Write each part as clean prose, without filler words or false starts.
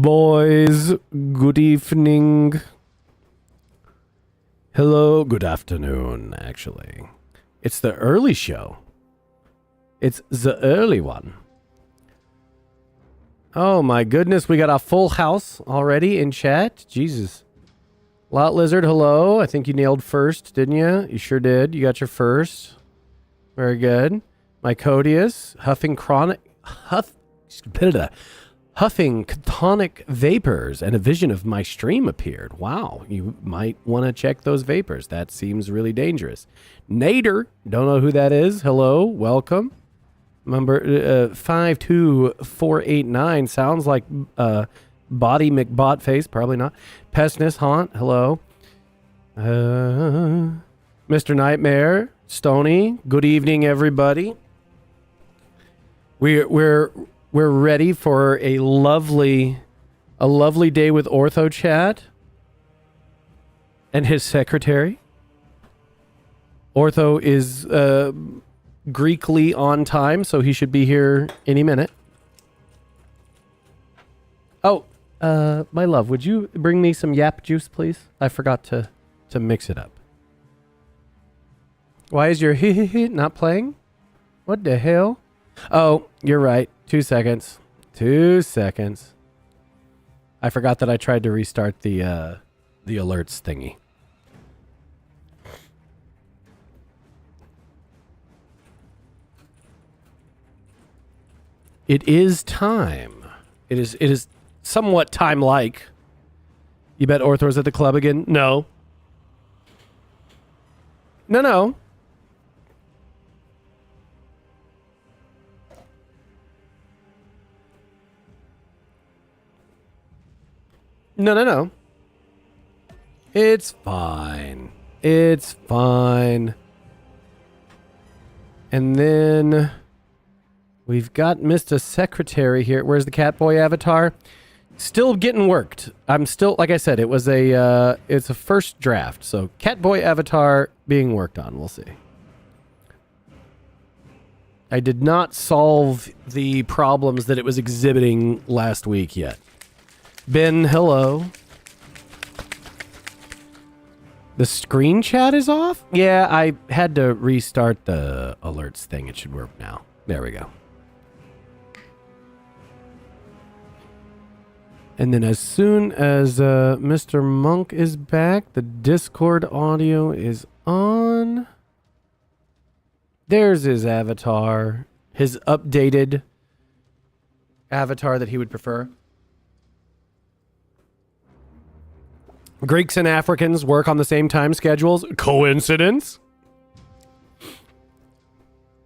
boys. Good evening. Hello, good afternoon, actually. It's the early show. It's the early one. Oh my goodness, we got a full house already in chat. Jesus. Lot Lizard, hello. I think you nailed first, didn't you? You sure did. You got your first. Very good. Mycodius, huffing chthonic vapors, and a vision of my stream appeared. Wow, you might want to check those vapors. That seems really dangerous. Nader, don't know who that is. Hello, welcome. Number 52489 sounds like Body McBotface, probably not. Pestness Haunt, hello. Mr. Nightmare, Stony, good evening, everybody. We're ready for a lovely day with Ortho Chat and his secretary. Ortho is Greekly on time, so he should be here any minute. Oh, my love, would you bring me some yap juice, please? I forgot to mix it up. Why is your not playing? What the hell? Oh, you're right. 2 seconds. 2 seconds. I forgot that I tried to restart the alerts thingy. It is time. It is somewhat time-like. You bet Ortho's at the club again? No. No. No. It's fine. It's fine. And then we've got Mr. Secretary here. Where's the Catboy avatar? Still getting worked. I'm still, like I said, it's a first draft. So Catboy avatar being worked on. We'll see. I did not solve the problems that it was exhibiting last week yet. Ben, hello. The screen chat is off? Yeah, I had to restart the alerts thing. It should work now. There we go. And then as soon as Mr. Monk is back, the Discord audio is on. There's his avatar. His updated avatar that he would prefer. Greeks and Africans work on the same time schedules. Coincidence?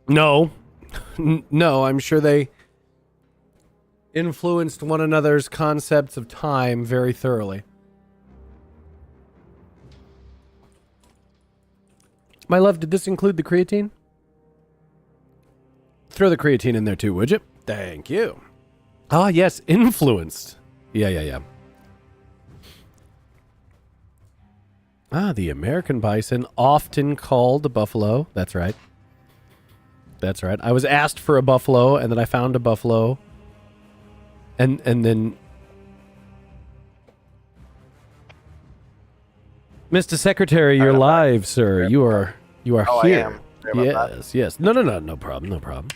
No. No, I'm sure they influenced one another's concepts of time very thoroughly. My love, did this include the creatine? Throw the creatine in there too, would you? Thank you. Ah, yes, influenced. Yeah. Ah, the American bison, often called a buffalo. That's right. That's right. I was asked for a buffalo, and then I found a buffalo. And then... Mr. Secretary, you're live, sir. You are oh, here. I am. Yes. No problem.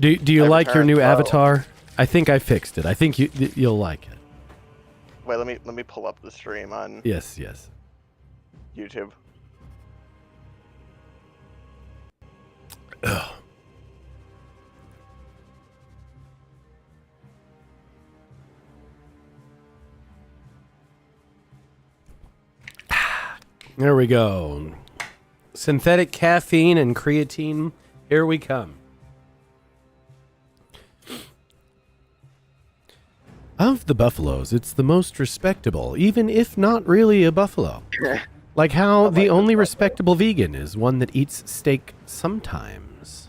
Do you like your new avatar? I think I fixed it. I think you'll like it. Wait, let me pull up the stream on Yes. YouTube. Ugh. There we go. Synthetic caffeine and creatine. Here we come. Of the buffaloes, it's the most respectable, even if not really a buffalo. Like how the only respectable vegan is one that eats steak sometimes.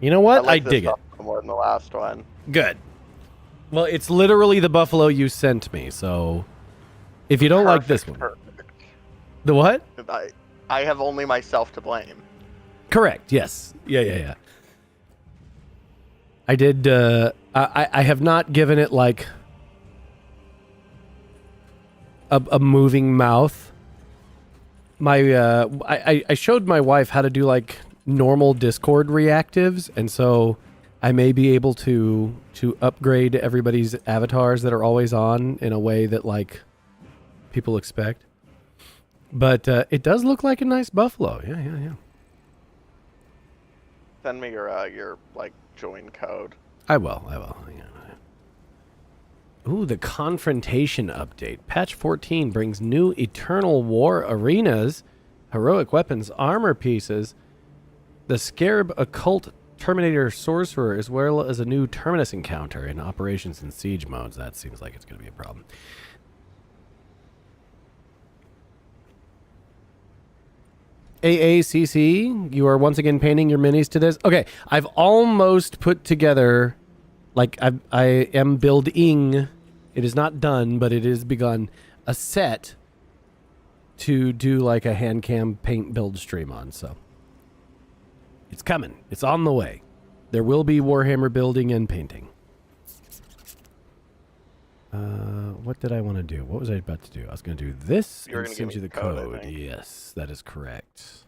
You know what? I dig it. More than the last one. Good. Well, it's literally the buffalo you sent me, so if you don't like this one. Perfect. The what? I have only myself to blame. Correct, yes. Yeah. I did. I have not given it like a moving mouth. I showed my wife how to do like normal Discord reactives, and so I may be able to upgrade everybody's avatars that are always on in a way that like people expect. But it does look like a nice buffalo. Yeah. Send me your like join code. I will. Yeah. Ooh, the confrontation update. Patch 14 brings new Eternal War arenas, heroic weapons, armor pieces, the Scarab Occult Terminator Sorcerer, as well as a new Terminus encounter in operations and siege modes. That seems like it's going to be a problem. AACC, you are once again painting your minis to this. Okay, I've almost put together, like I am building, it is not done, but it is begun, a set to do like a hand cam paint build stream on, so. It's coming. It's on the way. There will be Warhammer building and painting. What did I want to do? What was I about to do? I was going to do this and send you the code. Yes, that is correct.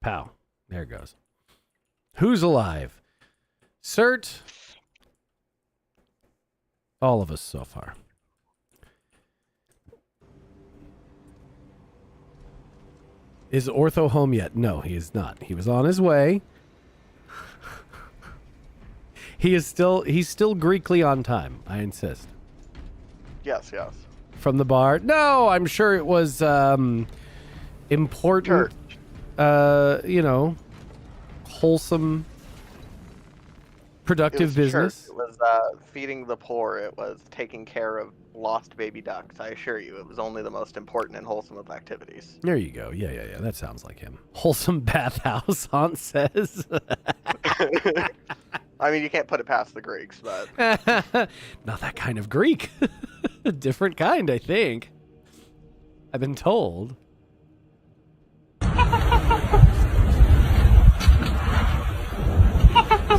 Pow. There it goes. Who's alive? Cert. All of us so far. Is Ortho home yet? No, he is not. He was on his way. He's still Greekly on time, I insist. Yes. From the bar? No, I'm sure it was important, wholesome, productive business. Church. It was feeding the poor. It was taking care of lost baby ducks. I assure you, it was only the most important and wholesome of activities. There you go. Yeah. That sounds like him. Wholesome bathhouse, Aunt says. I mean, you can't put it past the Greeks, but... Not that kind of Greek. A different kind, I think. I've been told.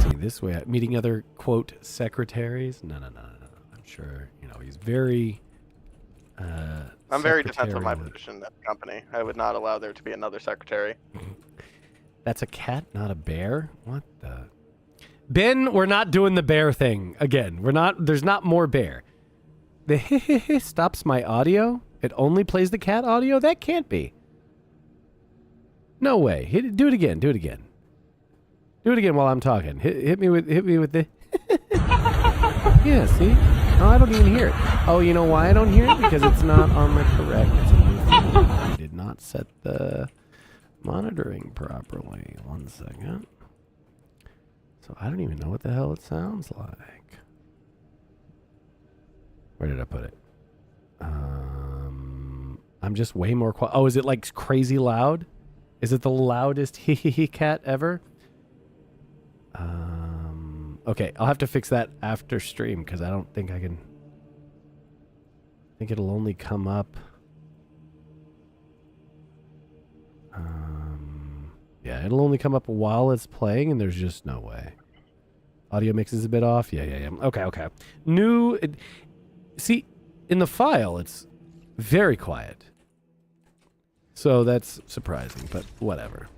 See, this way, meeting other, quote, secretaries? No. I'm sure, he's very... I'm very defensive of my position at the company. I would not allow there to be another secretary. That's a cat, not a bear? What the... Ben, we're not doing the bear thing again. There's not more bear. The stops my audio? It only plays the cat audio? That can't be. No way. Do it again. Do it again while I'm talking. Hit me with the... Yeah, see? Oh, I don't even hear it. Oh, you know why I don't hear it? Because it's not on the correct... I did not set the monitoring properly. 1 second. So I don't even know what the hell it sounds like. Where did I put it? I'm just way more quiet. Oh, is it like crazy loud? Is it the loudest hee cat ever? Okay, I'll have to fix that after stream because I don't think I can. I think it'll only come up. Yeah, it'll only come up while it's playing, and there's just no way. Audio mix is a bit off. Yeah. Okay. See, in the file, it's very quiet. So that's surprising, but whatever.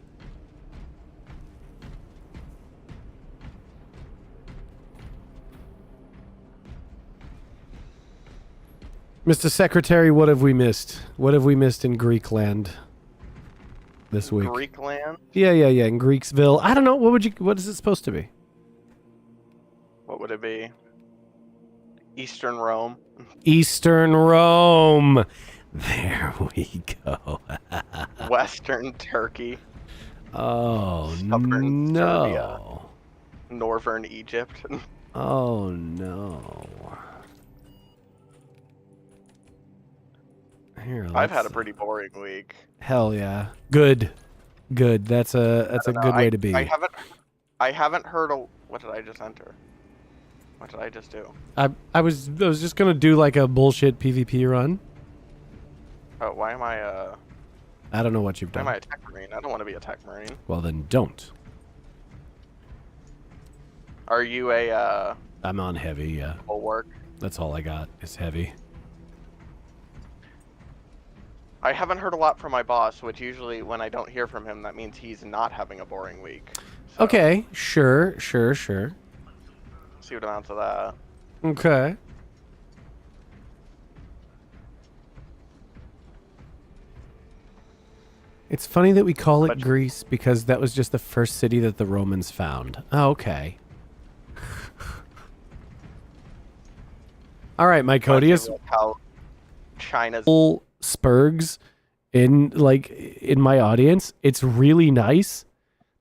Mr. Secretary, what have we missed? What have we missed in Greekland this week? Greekland? Yeah, in Greeksville. I don't know. What is it supposed to be? What would it be? Eastern Rome. Eastern Rome. There we go. Western Turkey. Oh, Southern no. Serbia. Northern Egypt. Oh, no. Here, I've had a pretty boring week. Hell yeah. Good. That's a good way to be. I haven't heard what did I just enter? What did I just do? I was just gonna do like a bullshit PvP run. Oh, why am I I don't know what you've why done. am I a tech marine? I don't want to be a tech marine. Well, then don't. Are you a I'm on heavy, yeah. bulwark? That's all I got is heavy. I haven't heard a lot from my boss, which usually when I don't hear from him, that means he's not having a boring week. So, Okay, sure. see what amounts of that. Okay. It's funny that we call it Greece because that was just the first city that the Romans found. Oh, okay. All right, Mycodius. How China's Spurgs in my audience. It's really nice.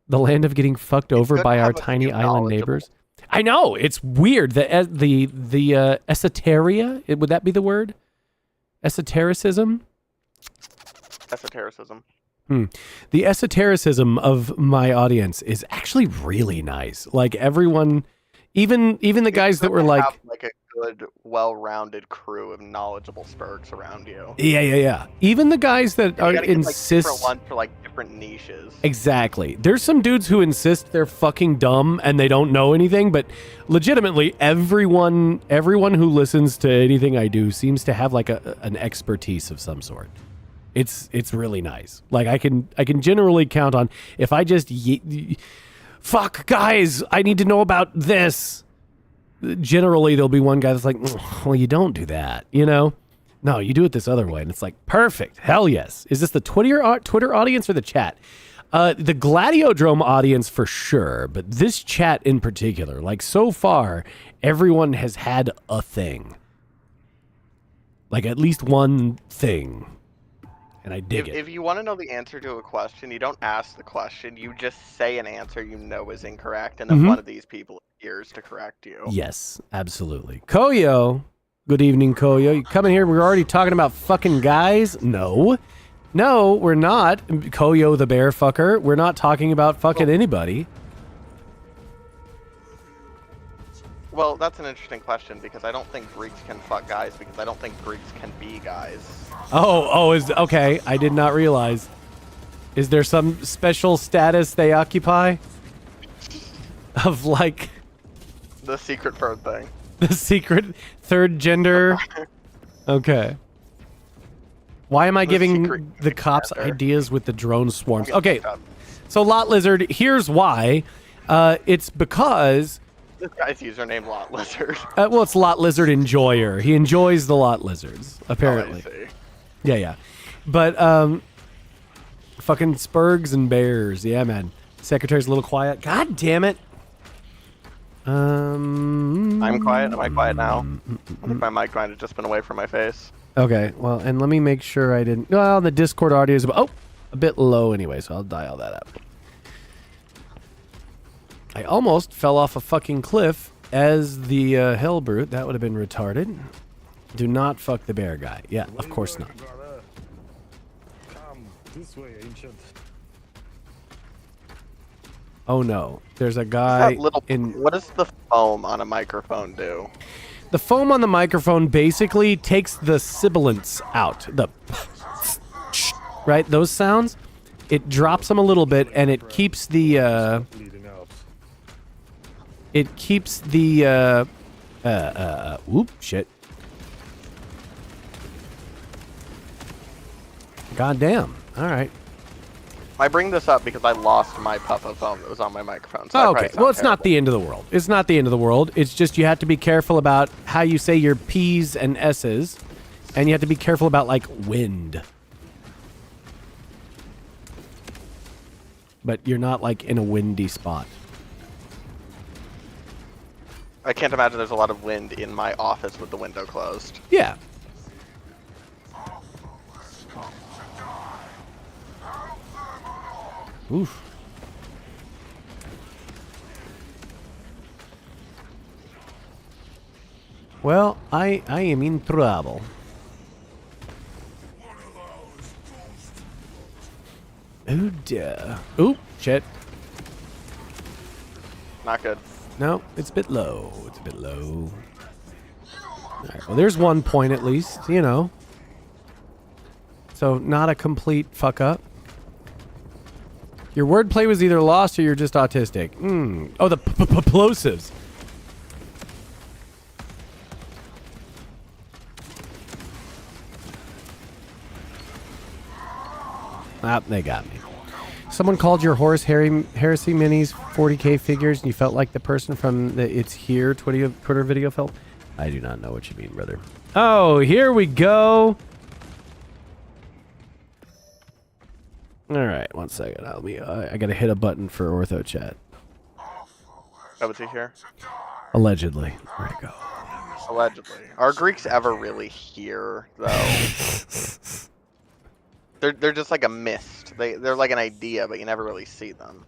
The land of getting fucked over by our tiny island neighbors. I know, it's weird. The esoteria, would that be the word? Esotericism? esotericism. The esotericism of my audience is actually really nice. Like everyone, even the guys that were like a good, well-rounded crew of knowledgeable spurgs around you. Yeah. Even the guys that insist different ones for like different niches. Exactly. There's some dudes who insist they're fucking dumb and they don't know anything, but legitimately everyone who listens to anything I do seems to have like an expertise of some sort. It's really nice. Like I can generally count on if I just fuck guys, I need to know about this. Generally there'll be one guy that's like, well, you don't do that, you know? No, you do it this other way. And it's like, perfect. Hell yes. Is this the Twitter audience or the chat? The Gladiodrome audience for sure, but this chat in particular, like so far, everyone has had a thing. Like at least one thing. And I dig it. If you want to know the answer to a question, you don't ask the question. You just say an answer you know is incorrect, and then one of these people appears to correct you. Yes, absolutely. Koyo. Good evening, Koyo. You coming here? We're already talking about fucking guys? No, we're not. Koyo the bear fucker. We're not talking about fucking anybody. Well, that's an interesting question because I don't think Greeks can fuck guys because I don't think Greeks can be guys. Is okay. I did not realize. Is there some special status they occupy? Of like the secret third thing. The secret third gender. Okay. Why am I giving the cops ideas with the drone swarms? Okay. So Lot Lizard, here's why. It's because this guy's username Lot Lizard. Well, it's Lot Lizard Enjoyer. He enjoys the Lot Lizards, apparently. Oh, I see. Yeah. But fucking Spurgs and bears. Yeah, man. Secretary's a little quiet. God damn it. I'm quiet. Am I quiet now? I think my mic might have just been away from my face. Okay, well, and let me make sure I didn't. Well, the Discord audio is a bit low anyway, so I'll dial that up. I almost fell off a fucking cliff as the hell brute. That would have been retarded. Do not fuck the bear guy. Yeah, of course not. Come this way, ancient. Oh no, there's a guy What does the foam on a microphone do? The foam on the microphone basically takes the sibilants out. The right, those sounds. It drops them a little bit, and it keeps the. It keeps the. Whoop! Shit. Goddamn! All right. I bring this up because I lost my puff of foam that was on my microphone. So okay. Well, it's not the end of the world. It's not the end of the world. It's just you have to be careful about how you say your P's and S's, and you have to be careful about, like, wind. But you're not, like, in a windy spot. I can't imagine there's a lot of wind in my office with the window closed. Yeah. Oof. Well, I am in trouble. Oh dear. Oop, shit. Not good. No, it's a bit low. It's a bit low. Alright, well there's 1 point at least, you know. So not a complete fuck up. Your wordplay was either lost or you're just autistic. Oh, the plosives. Ah, they got me. Someone called your Horus Heresy Minis 40k figures and you felt like the person from the It's Here Twitter video felt? I do not know what you mean, brother. Oh, here we go. All right, one second. I gotta hit a button for Ortho Chat. Oh, was he here? Allegedly. Where'd it go? Allegedly. Are Greeks ever really here, though? They're just like a mist. They're like an idea, but you never really see them.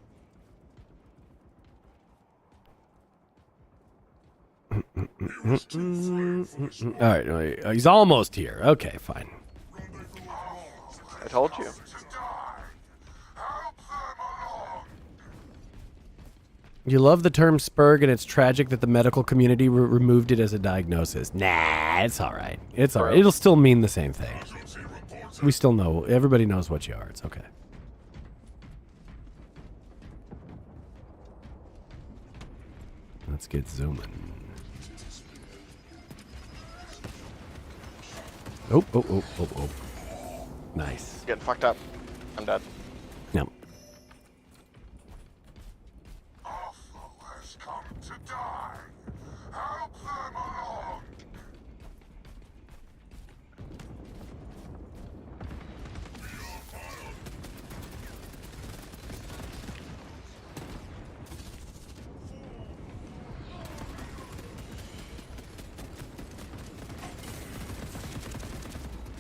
All right, he's almost here. Okay, fine. I told you. You love the term spurg, and it's tragic that the medical community removed it as a diagnosis. Nah, it's all right. It's all right. It'll still mean the same thing. We still know. Everybody knows what you are. It's okay. Let's get zooming. Oh. Nice. Getting fucked up. I'm dead. No.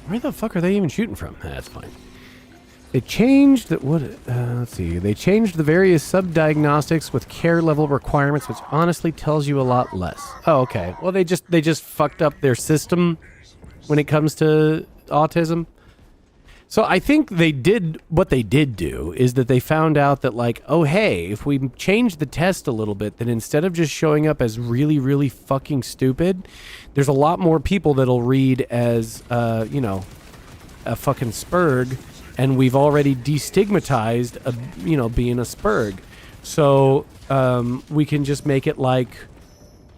Where the fuck are they even shooting from? That's fine. They changed the let's see. They changed the various sub-diagnostics with care level requirements, which honestly tells you a lot less. Oh, okay. Well, they just fucked up their system when it comes to autism. So I think what they did do is that they found out that, like, oh, hey, if we change the test a little bit, then instead of just showing up as really, really fucking stupid, there's a lot more people that'll read as, a fucking spurg, and we've already destigmatized, being a spurg. So we can just make it like,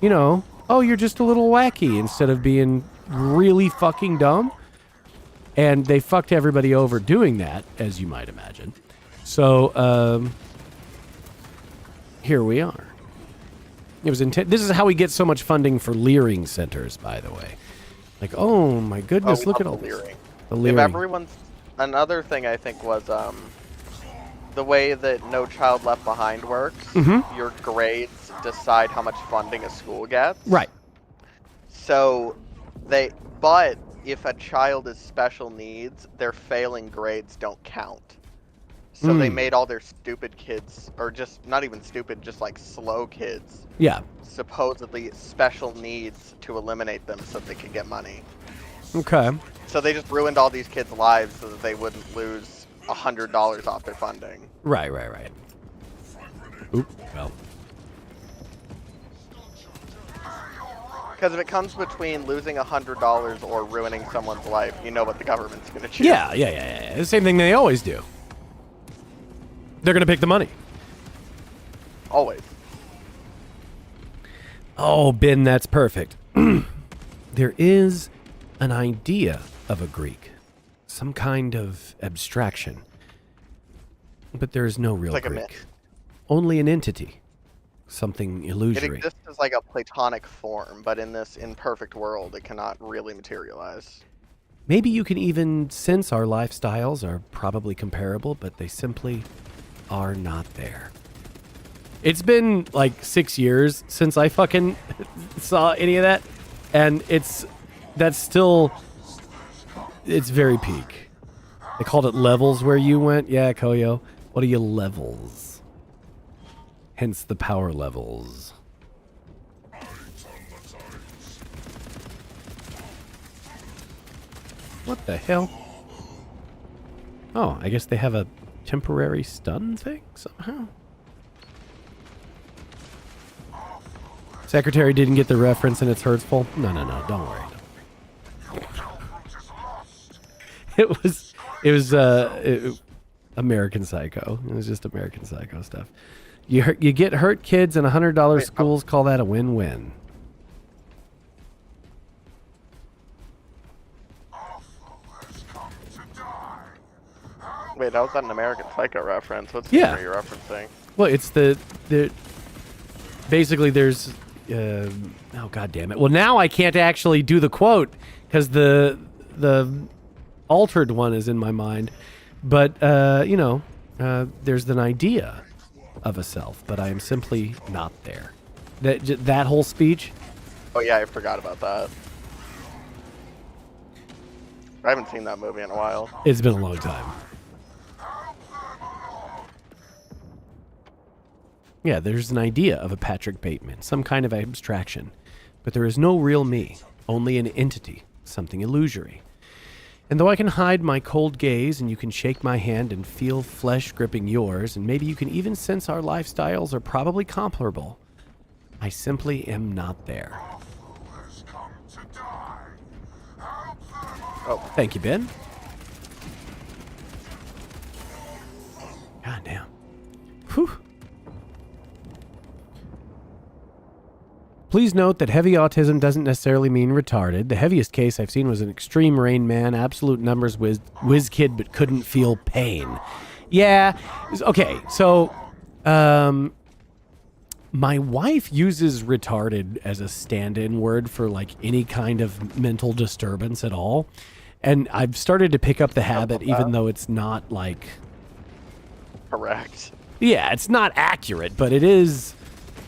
oh, you're just a little wacky instead of being really fucking dumb. And they fucked everybody over doing that, as you might imagine. So, here we are. It was this is how we get so much funding for leering centers, by the way. Like, oh my goodness, look at all this. The leering. Another thing I think was the way that No Child Left Behind works. Mm-hmm. Your grades decide how much funding a school gets. Right. So if a child is special needs, their failing grades don't count. So they made all their stupid kids, or just not even stupid, just like slow kids. Yeah. Supposedly special needs to eliminate them so they could get money. Okay. So they just ruined all these kids' lives so that they wouldn't lose $100 off their funding. Right. Oop, well. Because if it comes between losing $100 or ruining someone's life, you know what the government's going to choose. Yeah. The same thing they always do. They're going to pick the money. Always. Oh, Ben, that's perfect. There is an idea of a Greek. Some kind of abstraction. But there is no real like Greek. A myth. Only an entity. Something illusory. It exists as like a platonic form, but in this imperfect world, it cannot really materialize. Maybe you can even sense our lifestyles are probably comparable, but they simply are not there. It's been like 6 years since I fucking saw any of that, and it's very peak. They called it levels where you went. Yeah, Koyo. What are your levels? Hence the power levels. What the hell? Oh, I guess they have a temporary stun thing somehow. Secretary didn't get the reference and it's hurtful. No, don't worry. It was It was American Psycho. It was just American Psycho stuff. You get hurt kids and $100 schools call that a win-win. Wait, that was an American Psycho reference. What's Yeah. the you're referencing? Well, it's the basically there's oh god damn it. Well, now I can't actually do the quote because the altered one is in my mind. But there's an idea of a self, but I am simply not there. That whole speech. Oh yeah, I forgot about that. I haven't seen that movie in a while. It's been a long time. Yeah, there's an idea of a Patrick Bateman, some kind of abstraction. But there is no real me, only an entity, something illusory. And though I can hide my cold gaze and you can shake my hand and feel flesh gripping yours, and maybe you can even sense our lifestyles are probably comparable, I simply am not there. Oh. Thank you, Ben. God damn. Whew. Please note that heavy autism doesn't necessarily mean retarded. The heaviest case I've seen was an extreme Rain Man, absolute numbers whiz kid, but couldn't feel pain. Yeah. Okay. So, my wife uses retarded as a stand-in word for like any kind of mental disturbance at all. And I've started to pick up the habit, even though it's not like... Correct. Yeah, it's not accurate, but it is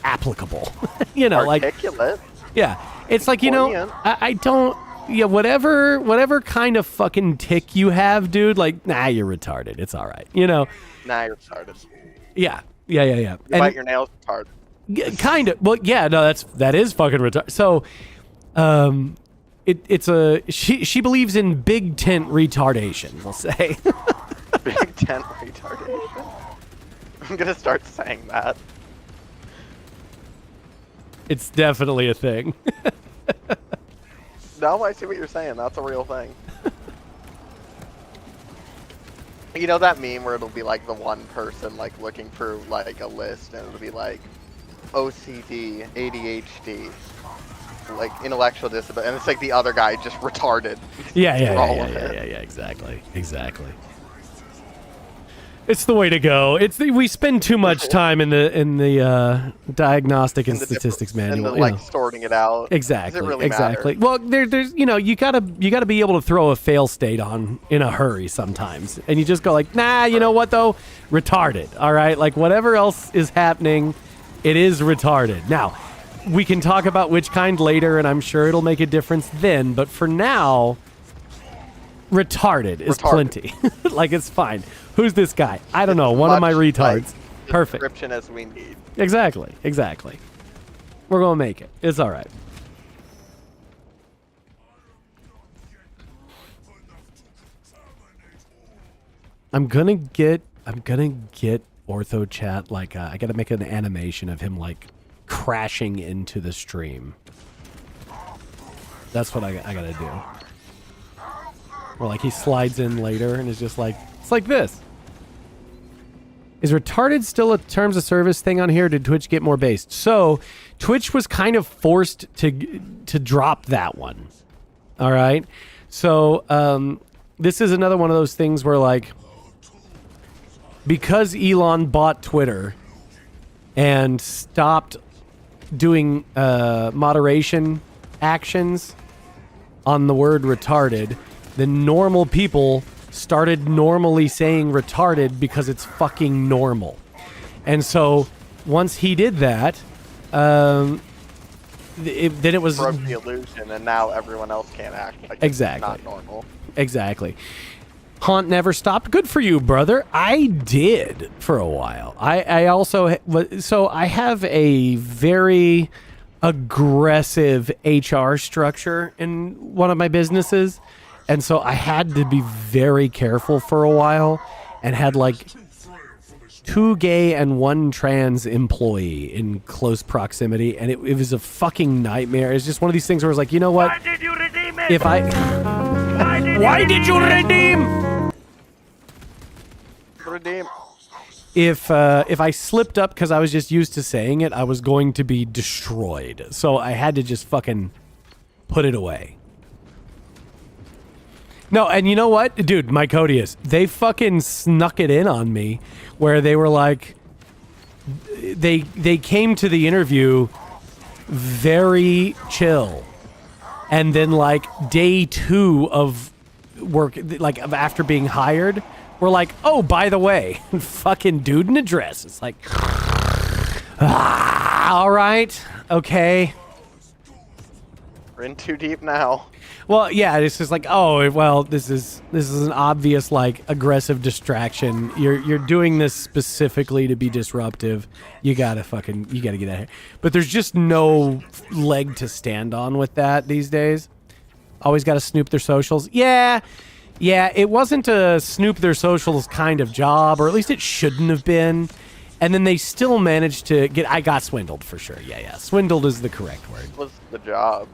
applicable. Articulate. Yeah, it's like, I don't, whatever kind of fucking tick you have, dude, like, nah, you're retarded. It's all right, Nah, you're retarded. Yeah. You bite your nails, retarded. Kind of. Well, yeah, no, that is fucking retarded. So, she believes in big tent retardation, we'll say. Big tent retardation. I'm gonna start saying that. It's definitely a thing. No, I see what you're saying. That's a real thing. You know that meme where it'll be like the one person like looking for like a list and it'll be like OCD, ADHD, like intellectual disability, and it's like the other guy just retarded. Yeah, exactly. It's the way to go. We spend too much time in the diagnostic and statistics manual, and like sorting it out. Exactly. Does it really Exactly. matter? Well, there's you gotta be able to throw a fail state on in a hurry sometimes, and you just go like, nah, you know what though, retarded. All right, like whatever else is happening, it is retarded. Now, we can talk about which kind later, and I'm sure it'll make a difference then. But for now, retarded is plenty. Like it's fine. Who's this guy? I don't know. One of my retards. Perfect. Description as we need. Exactly. We're gonna make it. It's all right. I'm gonna get Ortho Chat. Like I gotta make an animation of him like crashing into the stream. That's what I gotta do. Or like he slides in later and is just like, it's like this. Is retarded still a terms of service thing on here? Or did Twitch get more based? So Twitch was kind of forced to drop that one. All right. So this is another one of those things where like, because Elon bought Twitter and stopped doing moderation actions on the word retarded, the normal people started normally saying retarded because it's fucking normal. And so once he did that, then it was... broke the illusion, and now everyone else can't act like exactly. It's not normal. Exactly. Haunt never stopped. Good for you, brother. I did for a while. I also... So I have a very aggressive HR structure in one of my businesses. And so I had to be very careful for a while and had like 2 gay and 1 trans employee in close proximity. And it was a fucking nightmare. It's just one of these things where it's like, you know what? Why did you redeem it? Why did you redeem? Redeem. If I slipped up because I was just used to saying it, I was going to be destroyed. So I had to just fucking put it away. No, and you know what? Dude, Mycodius, they fucking snuck it in on me where they were like, they came to the interview very chill. And then like day 2 of work, like after being hired, we're like, oh, by the way, fucking dude in a dress. It's like, all right, okay. We're in too deep now. Well, yeah, it's just like, oh, well, this is an obvious like aggressive distraction. You're doing this specifically to be disruptive. You gotta get out of here. But there's just no leg to stand on with that these days. Always got to snoop their socials. Yeah, it wasn't a snoop their socials kind of job, or at least it shouldn't have been. And then they still managed to get. I got swindled for sure. Yeah, swindled is the correct word. What's the job?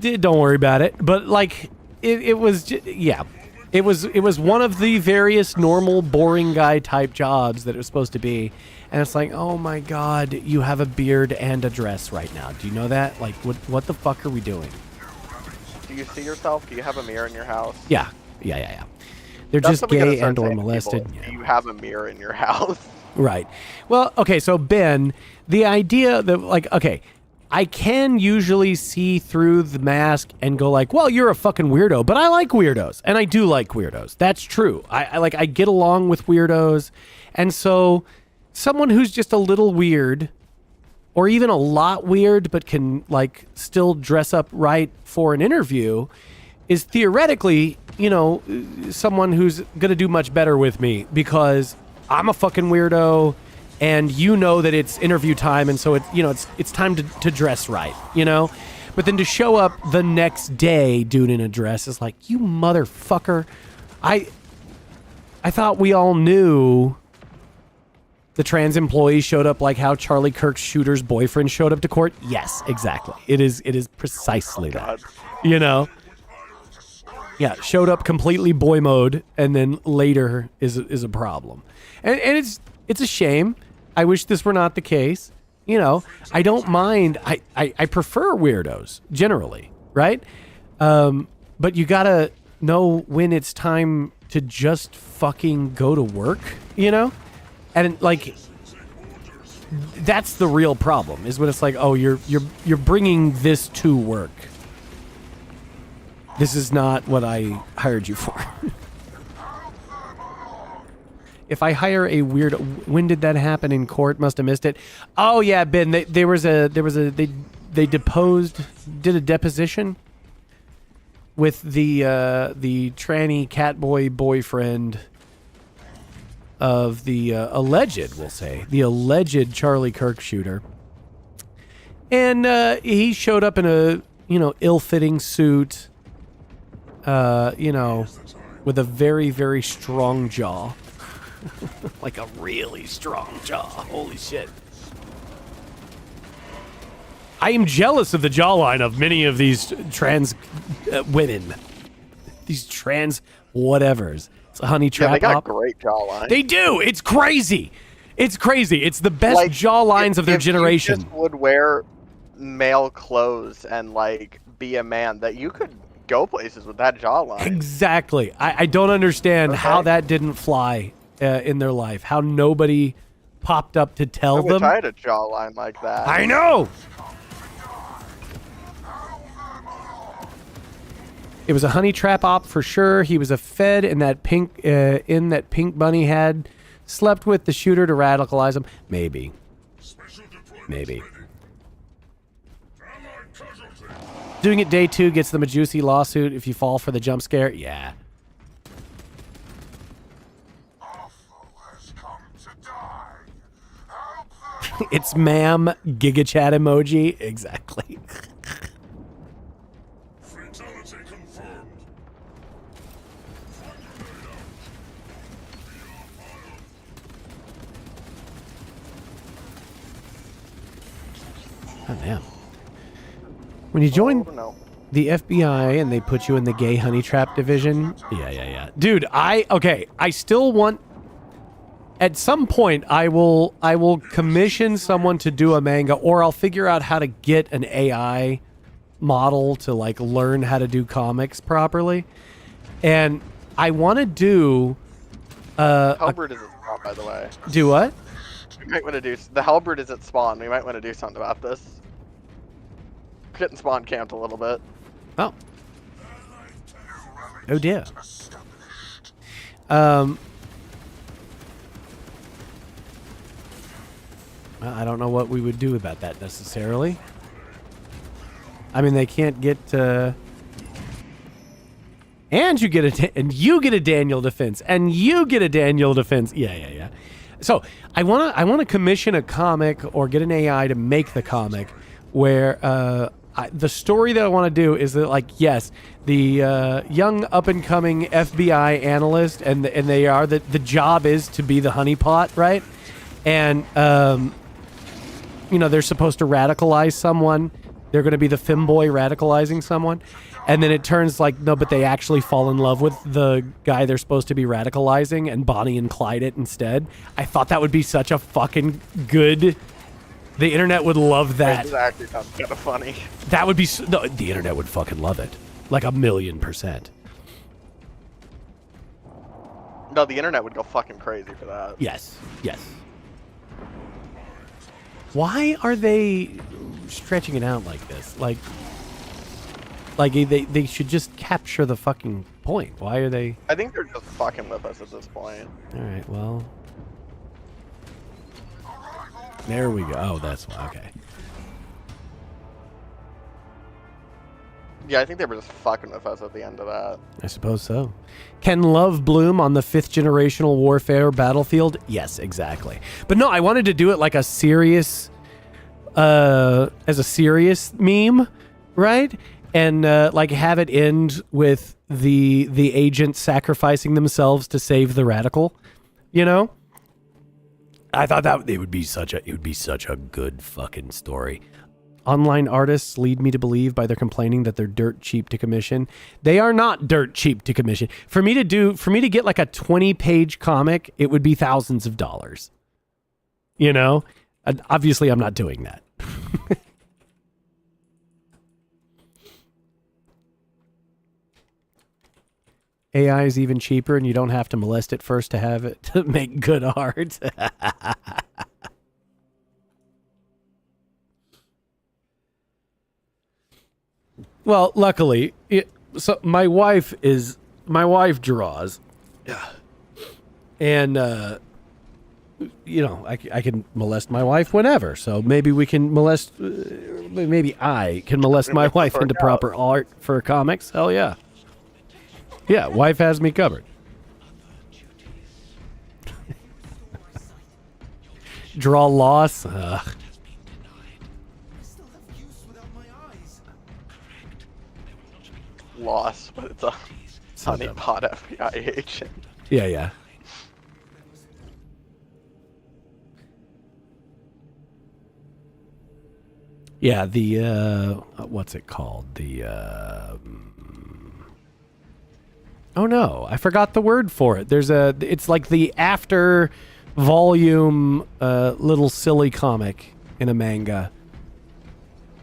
Don't worry about it. But like, it was, yeah, it was one of the various normal boring guy type jobs that it was supposed to be. And it's like, oh my god, you have a beard and a dress right now. Do you know that? Like, what the fuck are we doing? Do you see yourself? Do you have a mirror in your house? Yeah. They're That's just what we gotta gay start and or saying to molested. people. Yeah. Do you have a mirror in your house? Right. Well, okay, so Ben, the idea that, like, okay, I can usually see through the mask and go like, well, you're a fucking weirdo, but I like weirdos, and I do like weirdos. That's true. I get along with weirdos, and so someone who's just a little weird, or even a lot weird, but can, like, still dress up right for an interview is theoretically, you know, someone who's going to do much better with me because I'm a fucking weirdo and you know that it's interview time. And so it's time to dress right, you know, but then to show up the next day, dude in a dress is like, you motherfucker. I thought we all knew the trans employee showed up like how Charlie Kirk's shooter's boyfriend showed up to court. Yes, exactly. It is precisely that, you know? Yeah, showed up completely boy mode, and then later is a problem, and it's a shame. I wish this were not the case. You know, I don't mind. I prefer weirdos generally, right? But you gotta know when it's time to just fucking go to work. You know, and like that's the real problem is when it's like, oh, you're bringing this to work. This is not what I hired you for. If I hire a weird, when did that happen in court? Must have missed it. Oh yeah, Ben. They deposed, did a deposition with the tranny catboy boyfriend of the alleged, we'll say, the alleged Charlie Kirk shooter, and he showed up in a ill-fitting suit. With a very, very strong jaw. Like a really strong jaw. Holy shit. I am jealous of the jawline of many of these trans women. These trans whatevers. It's a honey trap. Yeah, they got op. a great jawline. They do. It's crazy. It's crazy. It's the best jawlines of their generation. You just would wear male clothes and like be a man, that you could go places with that jawline. Exactly. I don't understand how that didn't fly in their life. How nobody popped up to tell them. I had a jawline like that. I know. It was a honey trap op for sure. He was a fed in that pink bunny had slept with the shooter to radicalize him. Maybe. Doing it day 2 gets them a juicy lawsuit if you fall for the jump scare. Yeah. It's ma'am Giga Chat emoji. Exactly. Fatality confirmed. Oh, damn. When you join no. the FBI and they put you in the gay honey trap division. Yeah. Dude, I still want at some point I will commission someone to do a manga, or I'll figure out how to get an AI model to like learn how to do comics properly. And I want to do Halberd is at spawn, by the way. do what? We might want to do the halberd is at spawn. We might want to do something about this. Getting spawn camped a little bit. Oh. Oh dear. I don't know what we would do about that necessarily. I mean, they can't get and you get a Daniel defense, and you get a Daniel defense. Yeah. So I wanna commission a comic or get an AI to make the comic where the story that I want to do is that, like, yes, the young up and coming FBI analyst, and they are the job is to be the honeypot, right? And they're supposed to radicalize someone. They're going to be the femboy radicalizing someone. And then it turns like, no, but they actually fall in love with the guy they're supposed to be radicalizing, and Bonnie and Clyde it instead. I thought that would be such a fucking good... The internet would love that. Exactly, sounds kind of funny. That would be... No, the internet would fucking love it. Like 1,000,000%. No, the internet would go fucking crazy for that. Yes. Why are they stretching it out like this? Like they should just capture the fucking point. Why are they... I think they're just fucking with us at this point. Alright, well... There we go. Oh, that's why. Okay. Yeah, I think they were just fucking with us at the end of that. I suppose so. Can love bloom on the 5th generational warfare battlefield? Yes, exactly. But no, I wanted to do it like a serious... as a serious meme, right? And like have it end with the agents sacrificing themselves to save the radical, you know? I thought that it would be such a good fucking story. Online artists lead me to believe by their complaining that they're dirt cheap to commission. They are not dirt cheap to commission. For me to get like a 20-page comic, it would be thousands of dollars. You know? And obviously I'm not doing that. AI is even cheaper, and you don't have to molest it first to have it to make good art. Well, luckily, so my wife draws, and I can molest my wife whenever. So maybe we can molest. Maybe I can molest my wife into proper art for comics. Hell yeah. Yeah, wife has me covered. Draw loss. Loss, but it's a honeypot FBI agent. Yeah. Yeah, the what's it called? The oh no, I forgot the word for it. It's like the after volume little silly comic in a manga.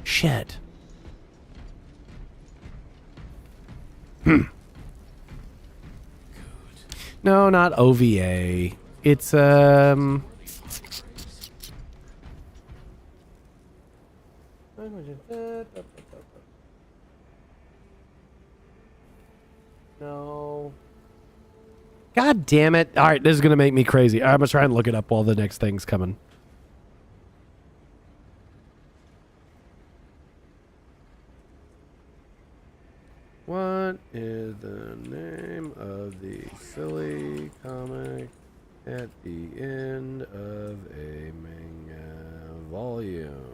Shit. No, not OVA. It's no. God damn it. All right, this is going to make me crazy. I'm going to try and look it up while the next thing's coming. What is the name of the silly comic at the end of a manga volume?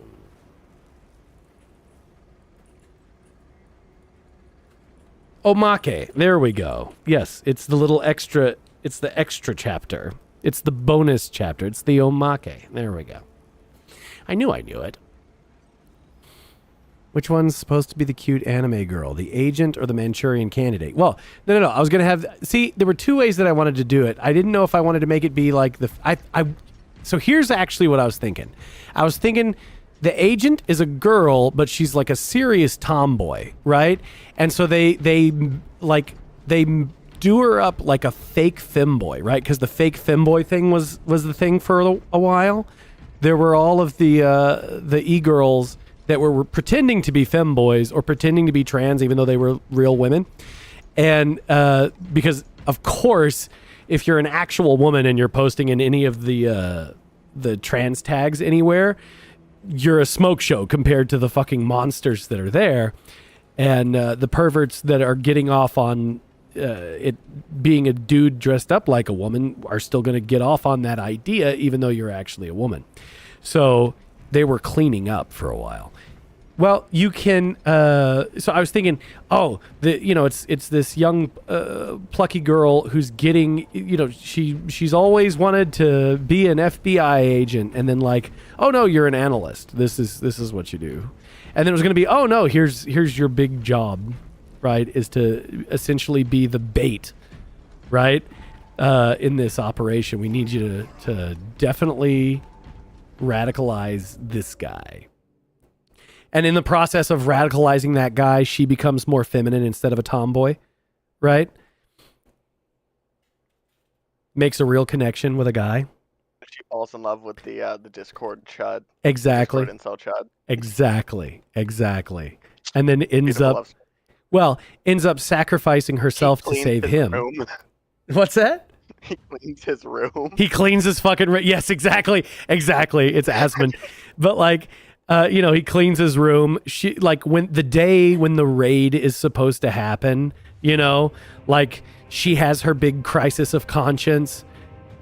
Omake. There we go. Yes, it's the little extra. It's the extra chapter. It's the bonus chapter. It's the omake. There we go. I knew it. Which one's supposed to be the cute anime girl, the agent or the Manchurian Candidate? Well, no. I was gonna have. See, there were two ways that I wanted to do it. I didn't know if I wanted to make it be like the. So here's actually what I was thinking. I was thinking the agent is a girl, but she's like a serious tomboy, right? And so they do her up like a fake femboy, right? Because the fake femboy thing was the thing for a while. There were all of the e-girls that were pretending to be femboys or pretending to be trans, even though they were real women. And because, of course, if you're an actual woman and you're posting in any of the trans tags anywhere, you're a smoke show compared to the fucking monsters that are there. And the perverts that are getting off on it being a dude dressed up like a woman are still going to get off on that idea, even though you're actually a woman. So they were cleaning up for a while. Well, you can. So I was thinking, it's this young plucky girl who's getting, she's always wanted to be an FBI agent, and then like, oh no, you're an analyst. This is what you do, and then it was going to be, oh no, here's your big job, right? Is to essentially be the bait, right? In this operation, we need you to definitely radicalize this guy. And in the process of radicalizing that guy, she becomes more feminine instead of a tomboy, right? Makes a real connection with a guy. She falls in love with the Discord chud. Exactly. Discord incel chud. Exactly. And then ends up sacrificing herself to save him. Room. What's that? He cleans his room. He cleans his fucking room. Yes, exactly. It's Asmund. But like, he cleans his room. She when the raid is supposed to happen, like she has her big crisis of conscience,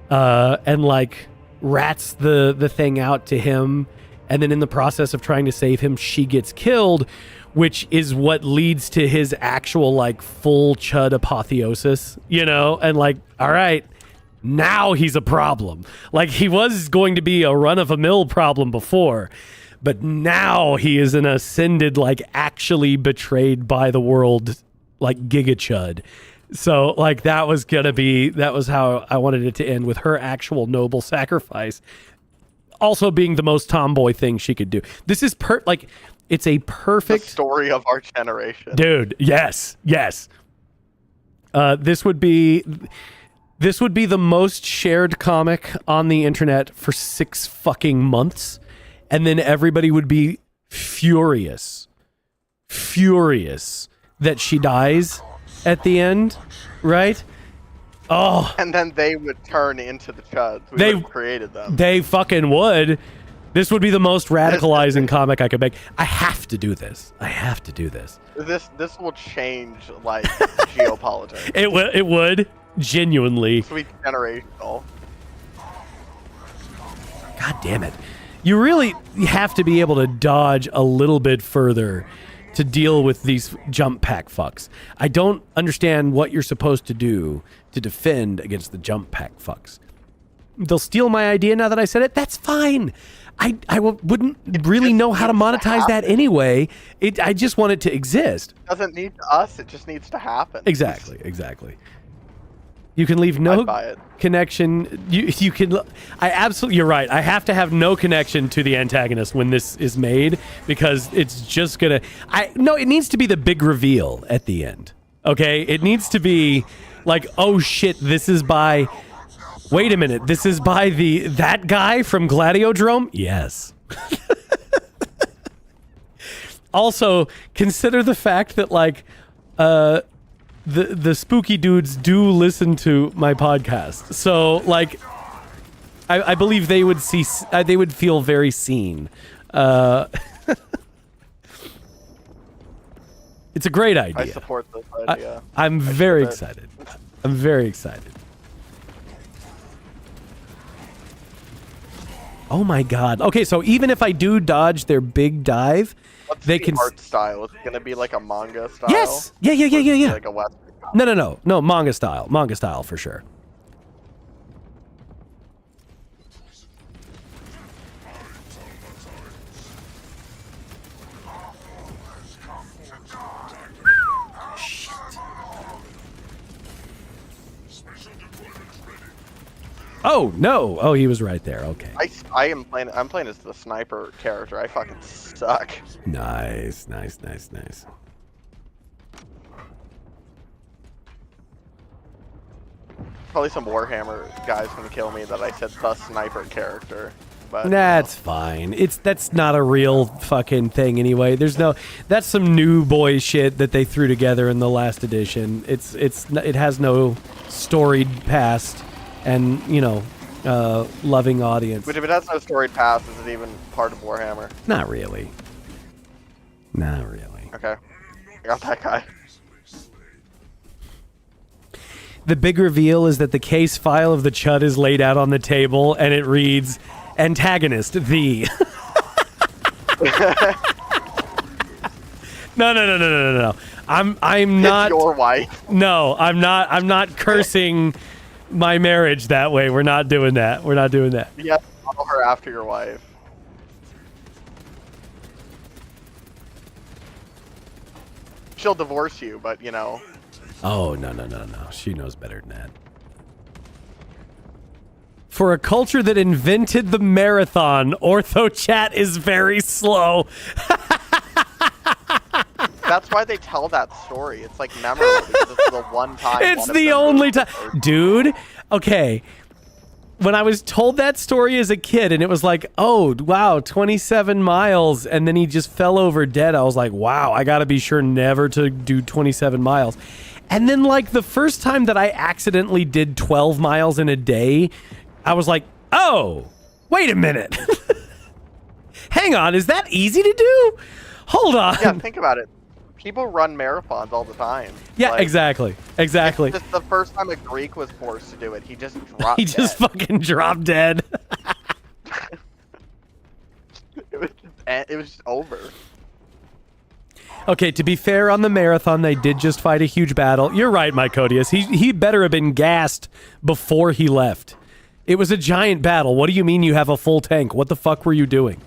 and like rats the thing out to him, and then in the process of trying to save him, she gets killed, which is what leads to his actual like full chud apotheosis, and like, all right, now he's a problem. Like he was going to be a run-of-the-mill problem before, but now he is an ascended, like actually betrayed by the world, like Giga Chud. So like that was how I wanted it to end, with her actual noble sacrifice also being the most tomboy thing she could do. This is it's a perfect the story of our generation. Dude, yes. This would be the most shared comic on the internet for 6 fucking months. And then everybody would be furious that she dies at the end, right? Oh. And then they would turn into the chuds. We would have created them. They fucking would. This would be the most radicalizing comic I could make. I have to do this. This will change like geopolitics. It would genuinely. Sweet generational. God damn it. You really have to be able to dodge a little bit further to deal with these jump pack fucks. I don't understand what you're supposed to do to defend against the jump pack fucks. They'll steal my idea now that I said it. That's fine. I wouldn't really know how to monetize that anyway. I just want it to exist. It doesn't need us. It just needs to happen. Exactly. You can leave no connection. You can. You're right. I have to have no connection to the antagonist when this is made, because it's just gonna. It needs to be the big reveal at the end. Okay, it needs to be like, oh shit, this is by. Wait a minute, this is by that guy from Gladiodrome? Yes. Also, consider the fact that like the spooky dudes do listen to my podcast. So like I believe they would they would feel very seen. It's a great idea. I support this idea. I'm very excited. I'm very excited. Oh my god. Okay, so even if I do dodge their big dive, what's they the can art style? Is it gonna be like a manga style? Yes. Yeah. Like a Western No, manga style for sure. Oh, no. Oh, he was right there. Okay. I'm playing as the sniper character. I fucking suck. Nice, nice, nice, nice. Probably some Warhammer guys gonna kill me that I said the sniper character. But That's fine. That's not a real fucking thing anyway. That's some new boy shit that they threw together in the last edition. It has no storied past and, loving audience. But if it has no storied past, is it even part of Warhammer? Not really. Not really. Okay. I got that guy. The big reveal is that the case file of the Chud is laid out on the table and it reads antagonist the. No. I'm not. It's your wife. No, I'm not cursing my marriage that way. We're not doing that. Yeah, follow her after your wife. She'll divorce you, but Oh, no. She knows better than that. For a culture that invented the marathon, Ortho chat is very slow. That's why they tell that story. It's like memorable because it's the one time. It's the only time. Dude, okay. When I was told that story as a kid and it was like, oh, wow, 27 miles, and then he just fell over dead, I was like, wow, I got to be sure never to do 27 miles. And then, like, the first time that I accidentally did 12 miles in a day, I was like, oh, wait a minute. Hang on, is that easy to do? Hold on. Yeah, think about it. People run marathons all the time. Yeah, exactly. Exactly. Just the first time a Greek was forced to do it, he just dropped He just fucking dropped dead. it was just over. Okay, to be fair, on the marathon, they did just fight a huge battle. You're right, Mycodius. He better have been gassed before he left. It was a giant battle. What do you mean you have a full tank? What the fuck were you doing?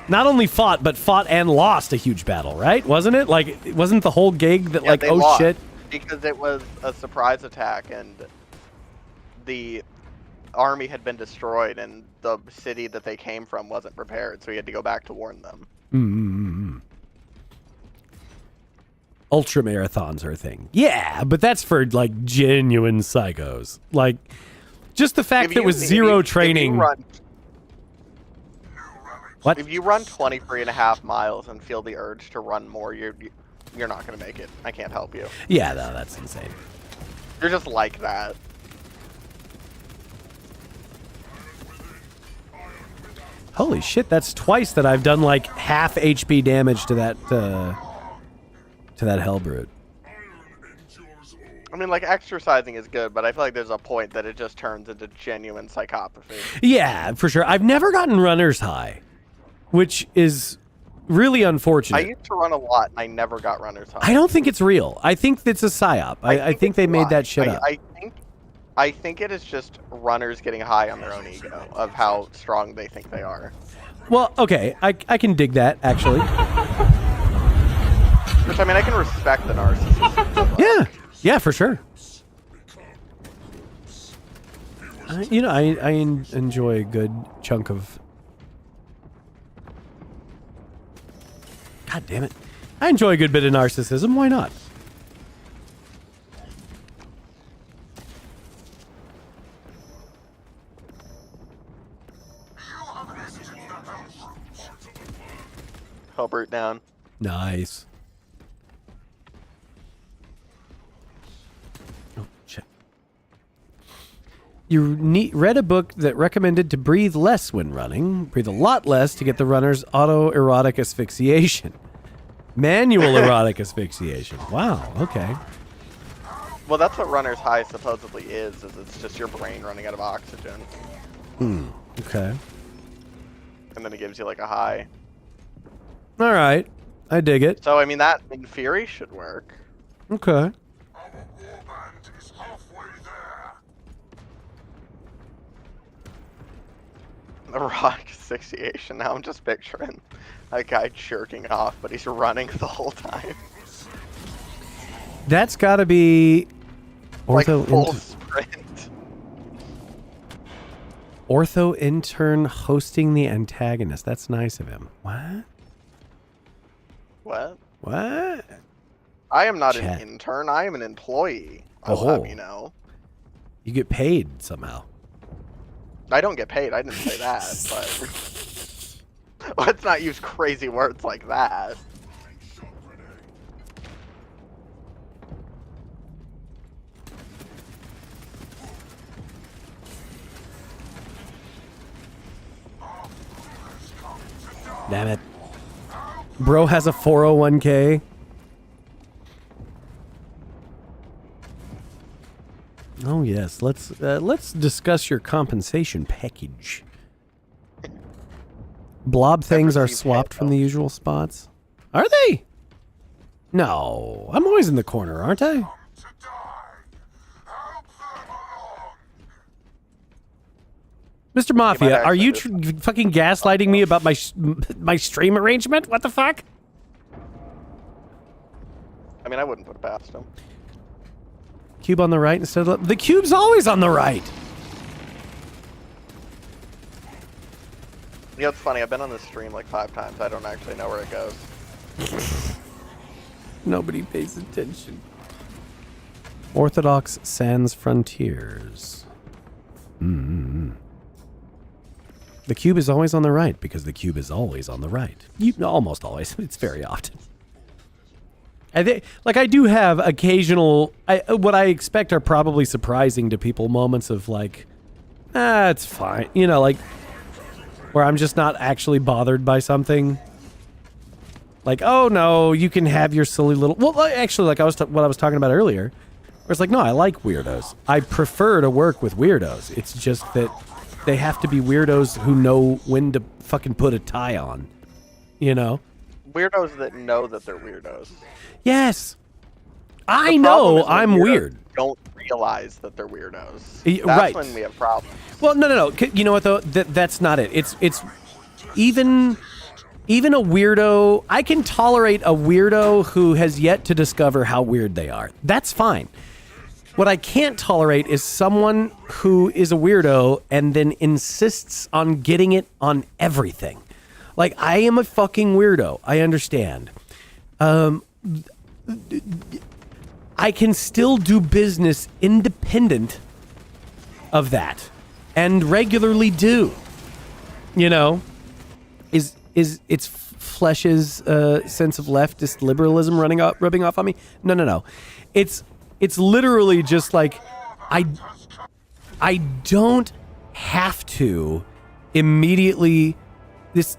Not only fought, but fought and lost a huge battle, right? Wasn't it? Like, wasn't the whole gig that, like, they oh lost shit? Because it was a surprise attack and the army had been destroyed and the city that they came from wasn't prepared, so he had to go back to warn them. Ultra marathons are a thing. Yeah, but that's for, like, genuine psychos. Like, just the fact that with zero training. What? If you run 23.5 miles and feel the urge to run more, you're not going to make it. I can't help you. Yeah, no, that's insane. You're just like that. Holy shit, that's twice that I've done like half HP damage to that Hellbrute. I mean, like, exercising is good, but I feel like there's a point that it just turns into genuine psychopathy. Yeah, for sure. I've never gotten runner's high, which is really unfortunate. I used to run a lot, and I never got runner's high. I don't think it's real. I think it's a psyop. I think they made that shit up. I think it is just runners getting high on their own ego of how strong they think they are. Well, okay, I can dig that, actually. Which, I mean, I can respect the narcissist. Yeah, for sure. I enjoy a good chunk of... God damn it. I enjoy a good bit of narcissism. Why not? Hellbrute down. Nice. Oh, shit. You read a book that recommended to breathe less when running. Breathe a lot less to get the runner's autoerotic asphyxiation. Manual erotic asphyxiation. Wow, okay. Well, that's what runner's high supposedly is it's just your brain running out of oxygen. Okay. And then it gives you, like, a high. All right. I dig it. So, I mean, that, in theory, should work. Okay. Our warband is halfway there. Erotic asphyxiation. Now I'm just picturing a guy jerking off, but he's running the whole time. That's got to be Like ortho full into... Ortho intern hosting the antagonist. That's nice of him. What? What? What? I am not Chat. an intern. I am an employee. I'll Oh. have you know. You get paid somehow. I don't get paid. I didn't say that, but let's not use crazy words like that. Damn it. Bro has a 401k. Oh yes, let's discuss your compensation package. Blob things are receive swapped from the handhelds. usual spots. Are they? No, I'm always in the corner, aren't I? To die. Help them along. Mr. Mafia, are actually you just- fucking gaslighting me about my stream arrangement? What the fuck? I mean, I wouldn't put it past him. Cube on the right instead of the cube's always on the right. You know, it's funny. I've been on this stream like 5 times. I don't actually know where it goes. Nobody pays attention. Orthodox sans frontiers. The cube is always on the right because the cube is always on the right. Almost always. It's very often. I think, like, I do have occasional. What I expect are probably surprising to people moments of like, it's fine. You know, like where I'm just not actually bothered by something. Like, oh no, you can have your silly little. Well, actually, like what I was talking about earlier, where it's like, no, I like weirdos. I prefer to work with weirdos. It's just that they have to be weirdos who know when to fucking put a tie on. You know? Weirdos that know that they're weirdos. Yes. I The problem know is when I'm weirdos weird. Don't realize that they're weirdos. Y- That's right. when we have problems. Well, no. You know what though? That's not it. It's even a weirdo. I can tolerate a weirdo who has yet to discover how weird they are. That's fine. What I can't tolerate is someone who is a weirdo and then insists on getting it on everything. Like, I am a fucking weirdo. I understand. I can still do business independent of that, and regularly do. You know, is it's Flesh's sense of leftist liberalism rubbing off on me? No. It's literally just like I don't have to immediately.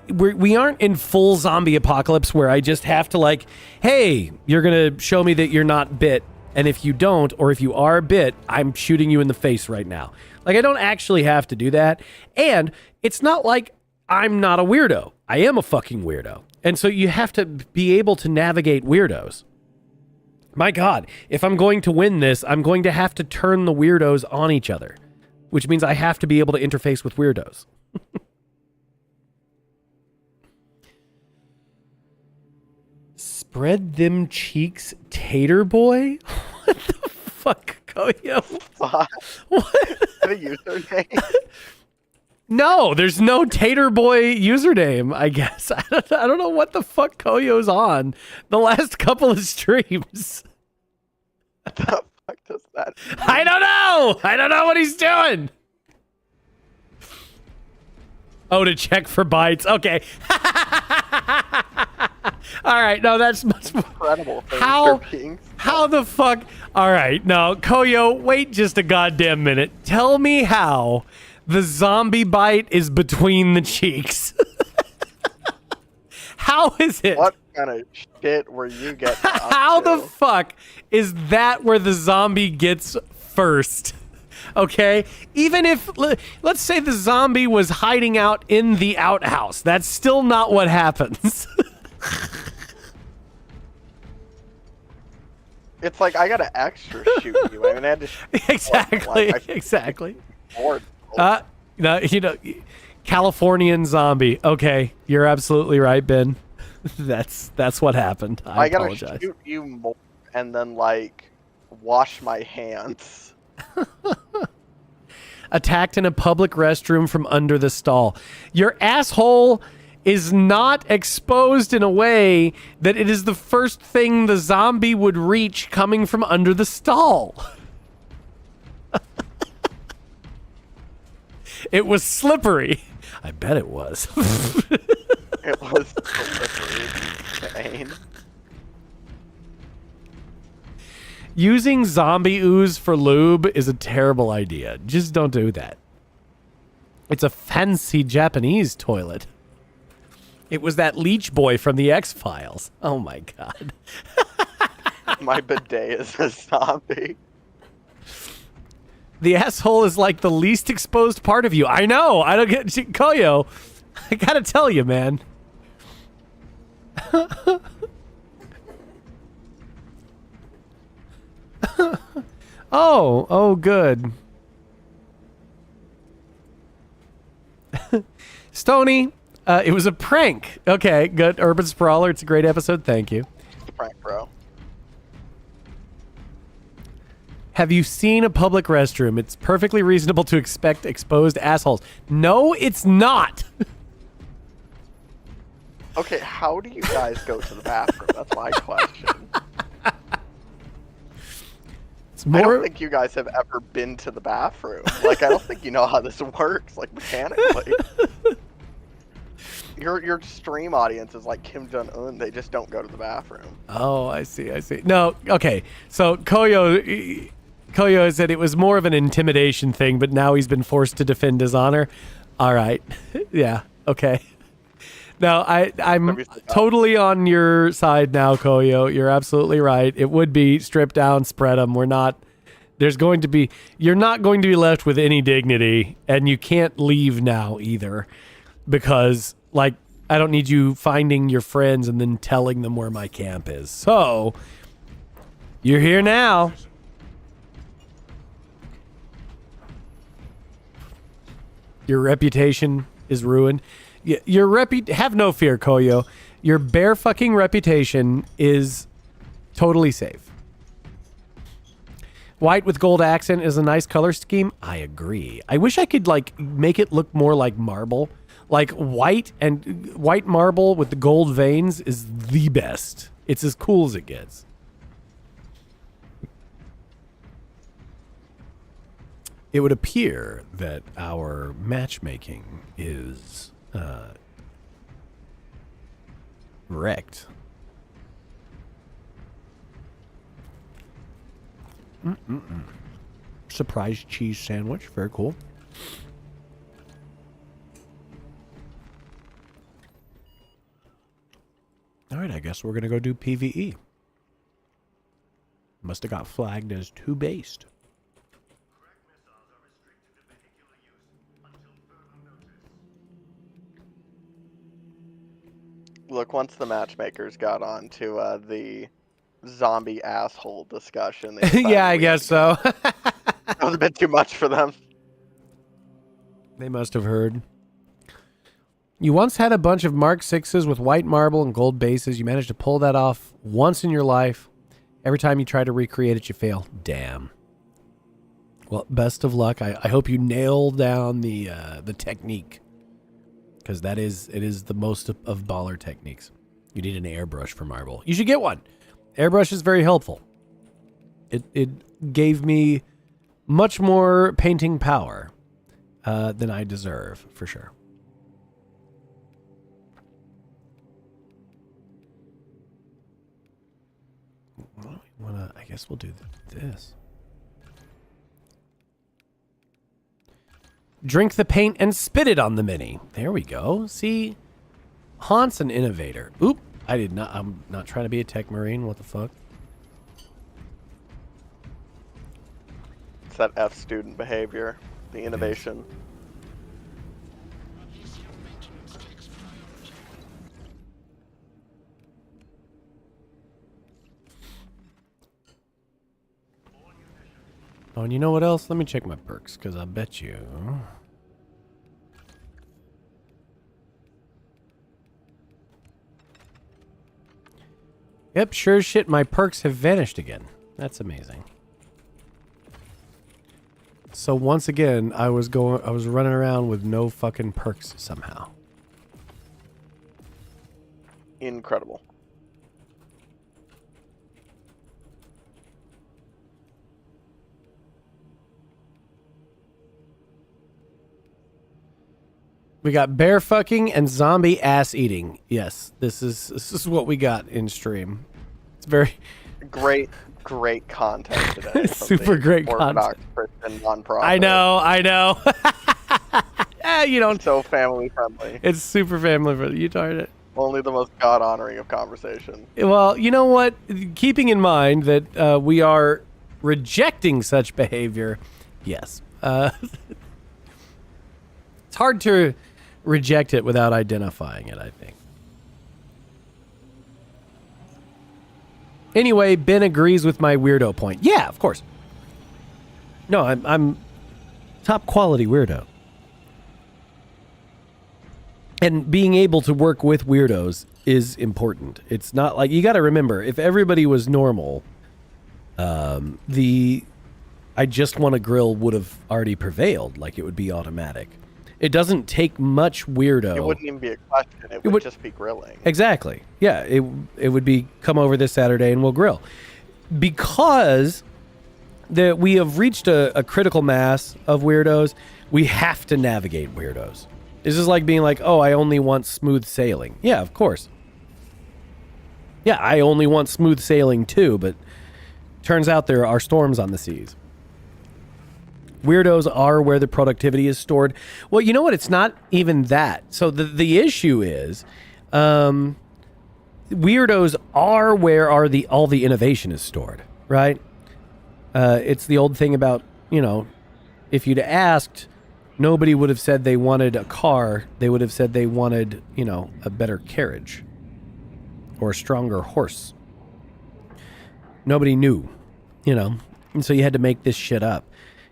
We aren't in full zombie apocalypse where I just have to like, hey, you're gonna show me that you're not bit, and if you don't, or if you are bit, I'm shooting you in the face right now. Like, I don't actually have to do that, and it's not like I'm not a weirdo. I am a fucking weirdo, and so you have to be able to navigate weirdos. My God, if I'm going to win this, I'm going to have to turn the weirdos on each other, which means I have to be able to interface with weirdos. Spread them cheeks, tater boy? What the fuck, Koyo? What? What? The username? No, there's no tater boy username, I guess. I don't know what the fuck Koyo's on the last couple of streams. What the fuck does that mean? I don't know what he's doing. Oh, to check for bites. Okay. All right. No, that's much more. Incredible things How- are being How the fuck? All right. Now, Koyo, wait just a goddamn minute. Tell me how the zombie bite is between the cheeks. How is it? What kind of shit were you getting up How to? the fuck is that where the zombie gets first? Okay? Even if, let's say the zombie was hiding out in the outhouse. That's still not what happens. It's like I gotta extra shoot you. I mean, I had to shoot Exactly. like, I Exactly. bored. No, Californian zombie. Okay, you're absolutely right, Ben. That's what happened. I gotta apologize. shoot you more and then like wash my hands. attacked in a public restroom from under the stall. Your asshole is not exposed in a way that it is the first thing the zombie would reach coming from under the stall. It was slippery. I bet it was. It was slippery. Insane. Using zombie ooze for lube is a terrible idea. Just don't do that. It's a fancy Japanese toilet. It was that leech boy from the X-Files. Oh my god. My bidet is a zombie. The asshole is like the least exposed part of you. I know. I don't get Koyo. I gotta tell you, man. Oh, good. Stony, it was a prank. Okay, good. Urban Sprawler, it's a great episode. Thank you. Prank, bro. Have you seen a public restroom? It's perfectly reasonable to expect exposed assholes. No, it's not. Okay, how do you guys go to the bathroom? That's my question. It's I more. don't think you guys have ever been to the bathroom. Like, I don't think you know how this works, like, mechanically. Your stream audience is like Kim Jong-un. They just don't go to the bathroom. Oh, I see. No, okay. So Koyo said it was more of an intimidation thing, but now he's been forced to defend his honor. All right. Yeah, okay. No, I'm totally on your side now, Koyo. You're absolutely right. It would be strip down, spread them. You're not going to be left with any dignity, and you can't leave now either, because like I don't need you finding your friends and then telling them where my camp is. So you're here now. Your reputation is ruined. Have no fear, Koyo. Your bare fucking reputation is totally safe. White with gold accent is a nice color scheme. I agree. I wish I could like make it look more like marble. Like white marble with the gold veins is the best. It's as cool as it gets. It would appear that our matchmaking is wrecked. Surprise cheese sandwich. Very cool. All right, I guess we're going to go do PvE. Must have got flagged as too based. Look, once the matchmakers got on to the zombie asshole discussion, they decided Yeah, I guess so. that was a bit too much for them. They must have heard. You once had a bunch of Mark 6s with white marble and gold bases. You managed to pull that off once in your life. Every time you try to recreate it, you fail. Damn. Well, best of luck. I hope you nail down the technique. Because it is the most of baller techniques. You need an airbrush for marble. You should get one. Airbrush is very helpful. It gave me much more painting power than I deserve, for sure. Well, I guess we'll do this. Drink the paint and spit it on the mini. There we go. See, Haunt's an innovator. Oop, I'm not trying to be a tech marine. What the fuck? It's that F student behavior, the innovation. Oh, and you know what else? Let me check my perks, because I bet you... Yep, sure as shit, my perks have vanished again. That's amazing. So once again, I was running around with no fucking perks somehow. Incredible. We got bear fucking and zombie ass eating. Yes, this is what we got in stream. It's very great content today. Super great content. Christian nonprofit. I know. You don't. So family friendly. It's super family friendly. You darn it. Only the most God honoring of conversation. Well, you know what? Keeping in mind that we are rejecting such behavior, yes. It's hard to reject it without identifying it, I think. Anyway, Ben agrees with my weirdo point. Yeah, of course. No, I'm top quality weirdo. And being able to work with weirdos is important. It's not like, you got to remember, if everybody was normal, the I just want to grill would have already prevailed. Like, it would be automatic. It doesn't take much weirdo. It wouldn't even be a question. It would just be grilling. Exactly. Yeah, it would be, come over this Saturday and we'll grill. Because we have reached a critical mass of weirdos, we have to navigate weirdos. This is like being like, oh, I only want smooth sailing. Yeah, of course. Yeah, I only want smooth sailing too, but turns out there are storms on the seas. Weirdos are where the productivity is stored. Well, you know what? It's not even that. So the issue is, weirdos are where all the innovation is stored, right? It's the old thing about, if you'd asked, nobody would have said they wanted a car. They would have said they wanted, a better carriage or a stronger horse. Nobody knew, and so you had to make this shit up.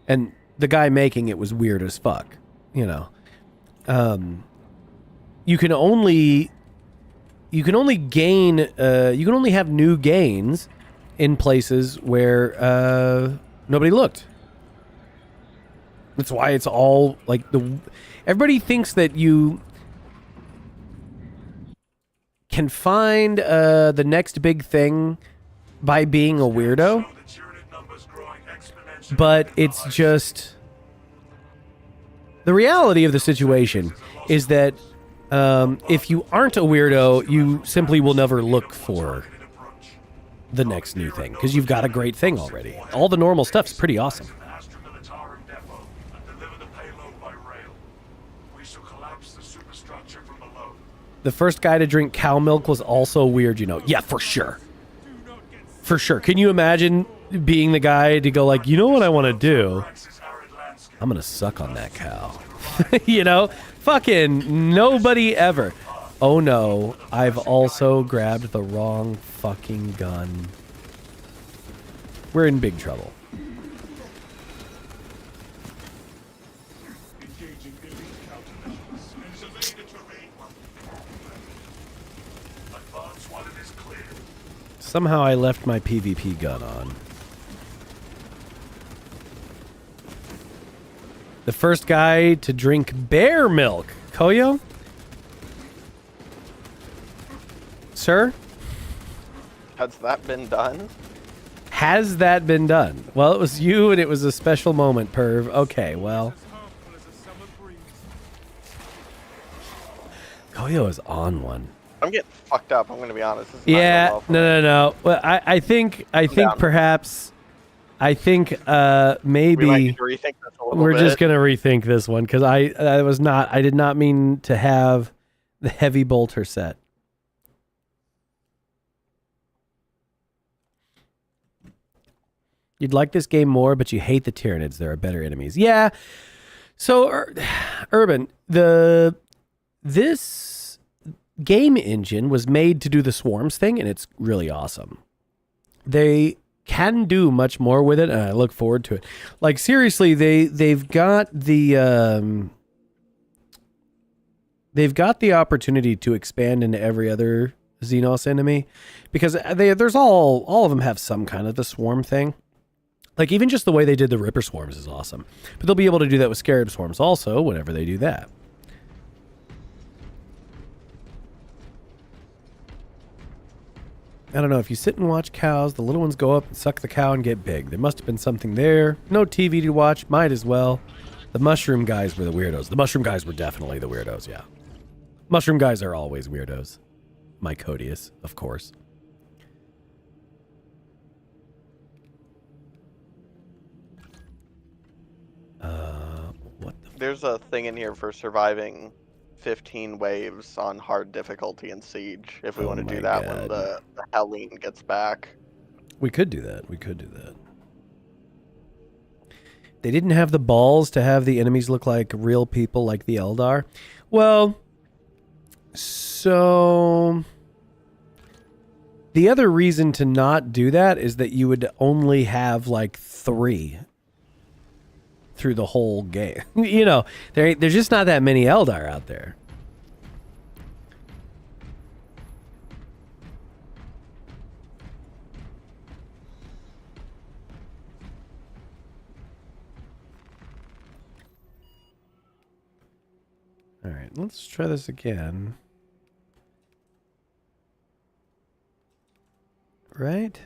And the guy making it was weird as fuck, You can only gain, you can only have new gains in places where nobody looked. That's why it's all like everybody thinks that you can find the next big thing by being a weirdo. But it's just, the reality of the situation is that if you aren't a weirdo, you simply will never look for the next new thing because you've got a great thing already. All the normal stuff's pretty awesome. The first guy to drink cow milk was also weird, Yeah, for sure. For sure. Can you imagine being the guy to go like, you know what I want to do? I'm going to suck on that cow. Fucking nobody ever. Oh no, I've also grabbed the wrong fucking gun. We're in big trouble. Somehow I left my PvP gun on. The first guy to drink bear milk. Koyo? Sir? Has that been done? Has that been done? Well, it was you and it was a special moment, Perv. Okay, well. Koyo is on one. I'm getting fucked up. I'm going to be honest. This is yeah, no. Well, I think perhaps, maybe rethink this a we're bit. Just going to rethink this one because I did not mean to have the heavy bolter set. You'd like this game more, but you hate the Tyranids. There are better enemies. Yeah. So, Urban, this game engine was made to do the swarms thing, and it's really awesome. They can do much more with it, and I look forward to it. Like, seriously, they've got the opportunity to expand into every other Xenos enemy because there's all of them have some kind of the swarm thing. Like, even just the way they did the Ripper Swarms is awesome. But they'll be able to do that with Scarab Swarms also whenever they do that. I don't know, if you sit and watch cows, the little ones go up and suck the cow and get big. There must have been something there. No TV to watch, might as well. The mushroom guys were the weirdos. The mushroom guys were definitely the weirdos, yeah. Mushroom guys are always weirdos. Mycodius, of course. What the... There's a thing in here for surviving 15 waves on hard difficulty in Siege, if we want to do that when the Helene gets back. We could do that. We could do that. They didn't have the balls to have the enemies look like real people like the Eldar. Well, so... The other reason to not do that is that you would only have like 3 through the whole game. You know, there's just not that many Eldar out there. All right, let's try this again. Right?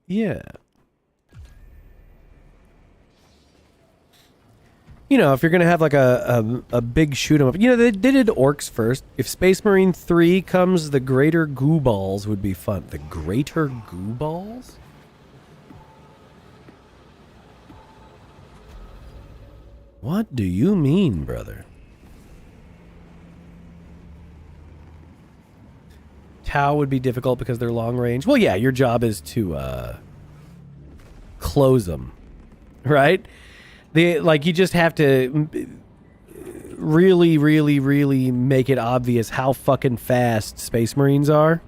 Yeah. You know, if you're going to have like a big shoot 'em up. You know, they did orcs first. If Space Marine 3 comes, the Greater Goo Balls would be fun. The Greater Goo Balls? What do you mean, brother? Tau would be difficult because they're long range. Well, yeah, your job is to close them, right? You just have to really, really, really make it obvious how fucking fast Space Marines are.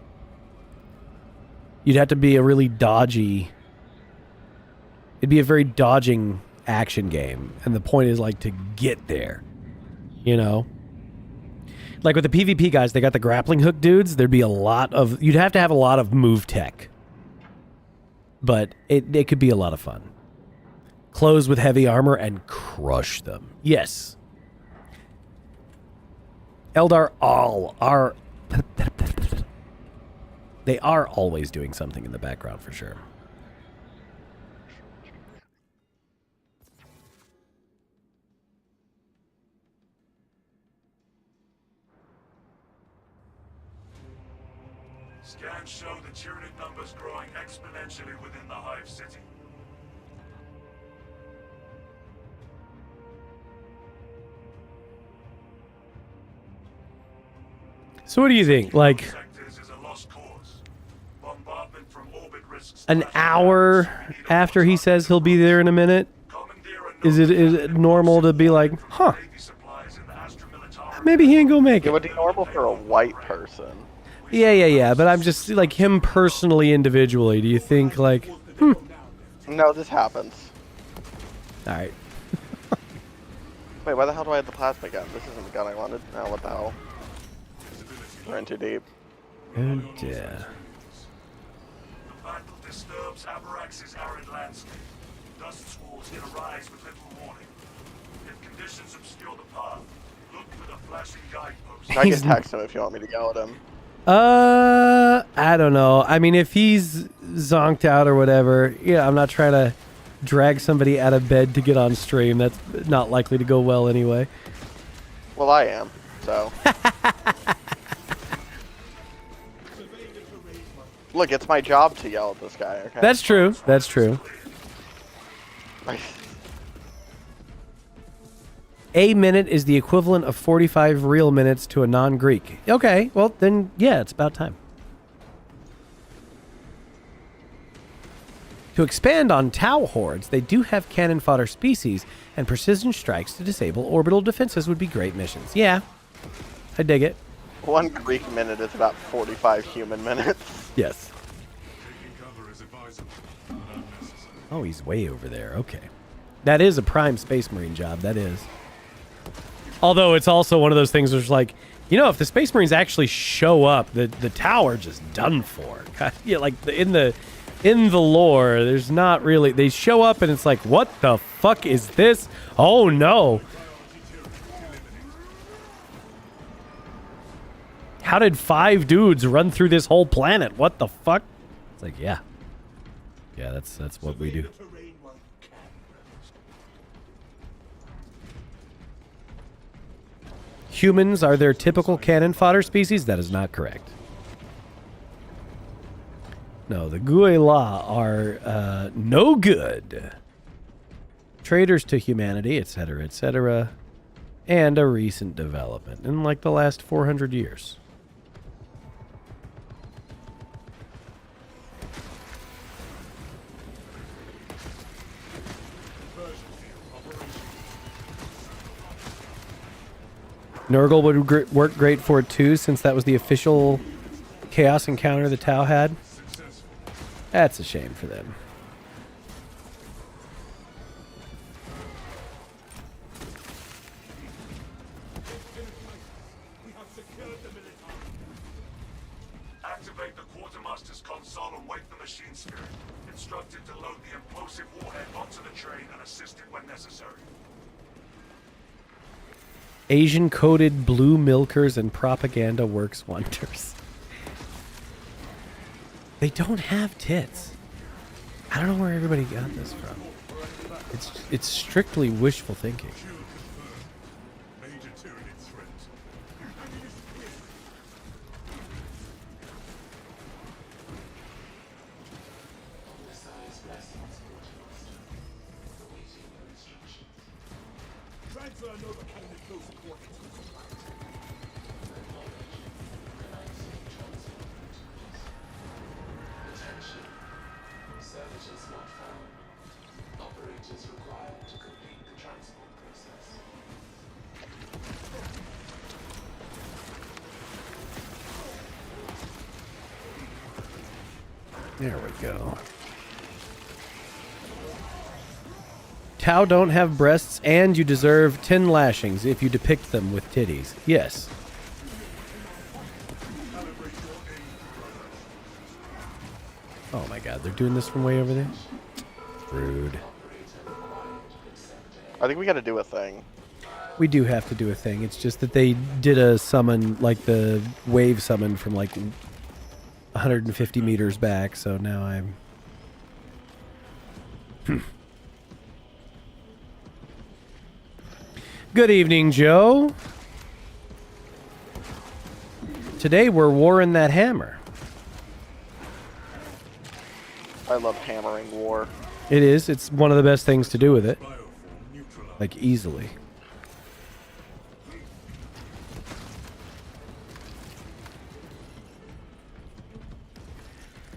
You'd have to be a really dodgy... It'd be a very dodging action game, and the point is like to get there, you know, like with the PvP guys, they got the grappling hook dudes. There'd be a lot of, you'd have to have a lot of move tech, but it could be a lot of fun. Close with heavy armor and crush them. Yes, Eldar all are they are always doing something in the background for sure. Scans show the Tyranid numbers growing exponentially within the Hive City. So what do you think? Like Sectors is a lost cause. Bombardment from orbit risks an hour after he says he'll be there in a minute? Is it normal to be like, huh, maybe he ain't gonna make It it? would be normal for a white person. Yeah, but I'm just, like, him personally, individually, do you think, like, No, this happens. Alright. Wait, why the hell do I have the plasma gun? This isn't the gun I wanted. Oh, what the hell? We're in too deep. And, yeah. The battle disturbs Avarax's arid landscape. Dust squalls can arise with little warning. If conditions obscure the path, look for the flashing guidepost. I can text him if you want me to yell at him. I don't know. I mean, if he's zonked out or whatever, yeah, I'm not trying to drag somebody out of bed to get on stream. That's not likely to go well anyway. Well, I am, so. Look, it's my job to yell at this guy, okay? That's true. That's true. A minute is the equivalent of 45 real minutes to a non-Greek. Okay, well, then, yeah, it's about time. To expand on Tau hordes, they do have cannon fodder species, and precision strikes to disable orbital defenses would be great missions. Yeah, I dig it. 1 Greek minute is about 45 human minutes. Yes. Taking cover is advisable, not necessary. Oh, he's way over there. Okay. That is a prime Space Marine job, that is. Although it's also one of those things where it's like, You know, if the Space Marines actually show up, the tower just done for. Yeah, like in the lore, there's not really. They show up and it's like, what the fuck is this? Oh no! How did 5 dudes run through this whole planet? What the fuck? It's like, yeah, that's what we do. Humans are their typical cannon fodder species? That is not correct. No, the Guela are no good. Traitors to humanity, etc., etc., and a recent development in like the last 400 years. Nurgle would work great for it too, since that was the official Chaos encounter the Tau had. That's a shame for them. Activate the Quartermaster's console and wake the machine spirit. Instructed to load the implosive warhead onto the train and assist it when necessary. Asian-coded blue milkers and propaganda works wonders. They don't have tits. I don't know where everybody got this from. It's strictly wishful thinking. There we go. Tau don't have breasts, and you deserve 10 lashings if you depict them with titties. Yes. Oh my god, they're doing this from way over there? Rude. I think we gotta do a thing. We do have to do a thing. It's just that they did a summon, like the wave summon from like 150 meters back, so now I'm... Good evening, Joe. Today we're warring that hammer. I love hammering war. It is. It's one of the best things to do with it. Like, easily.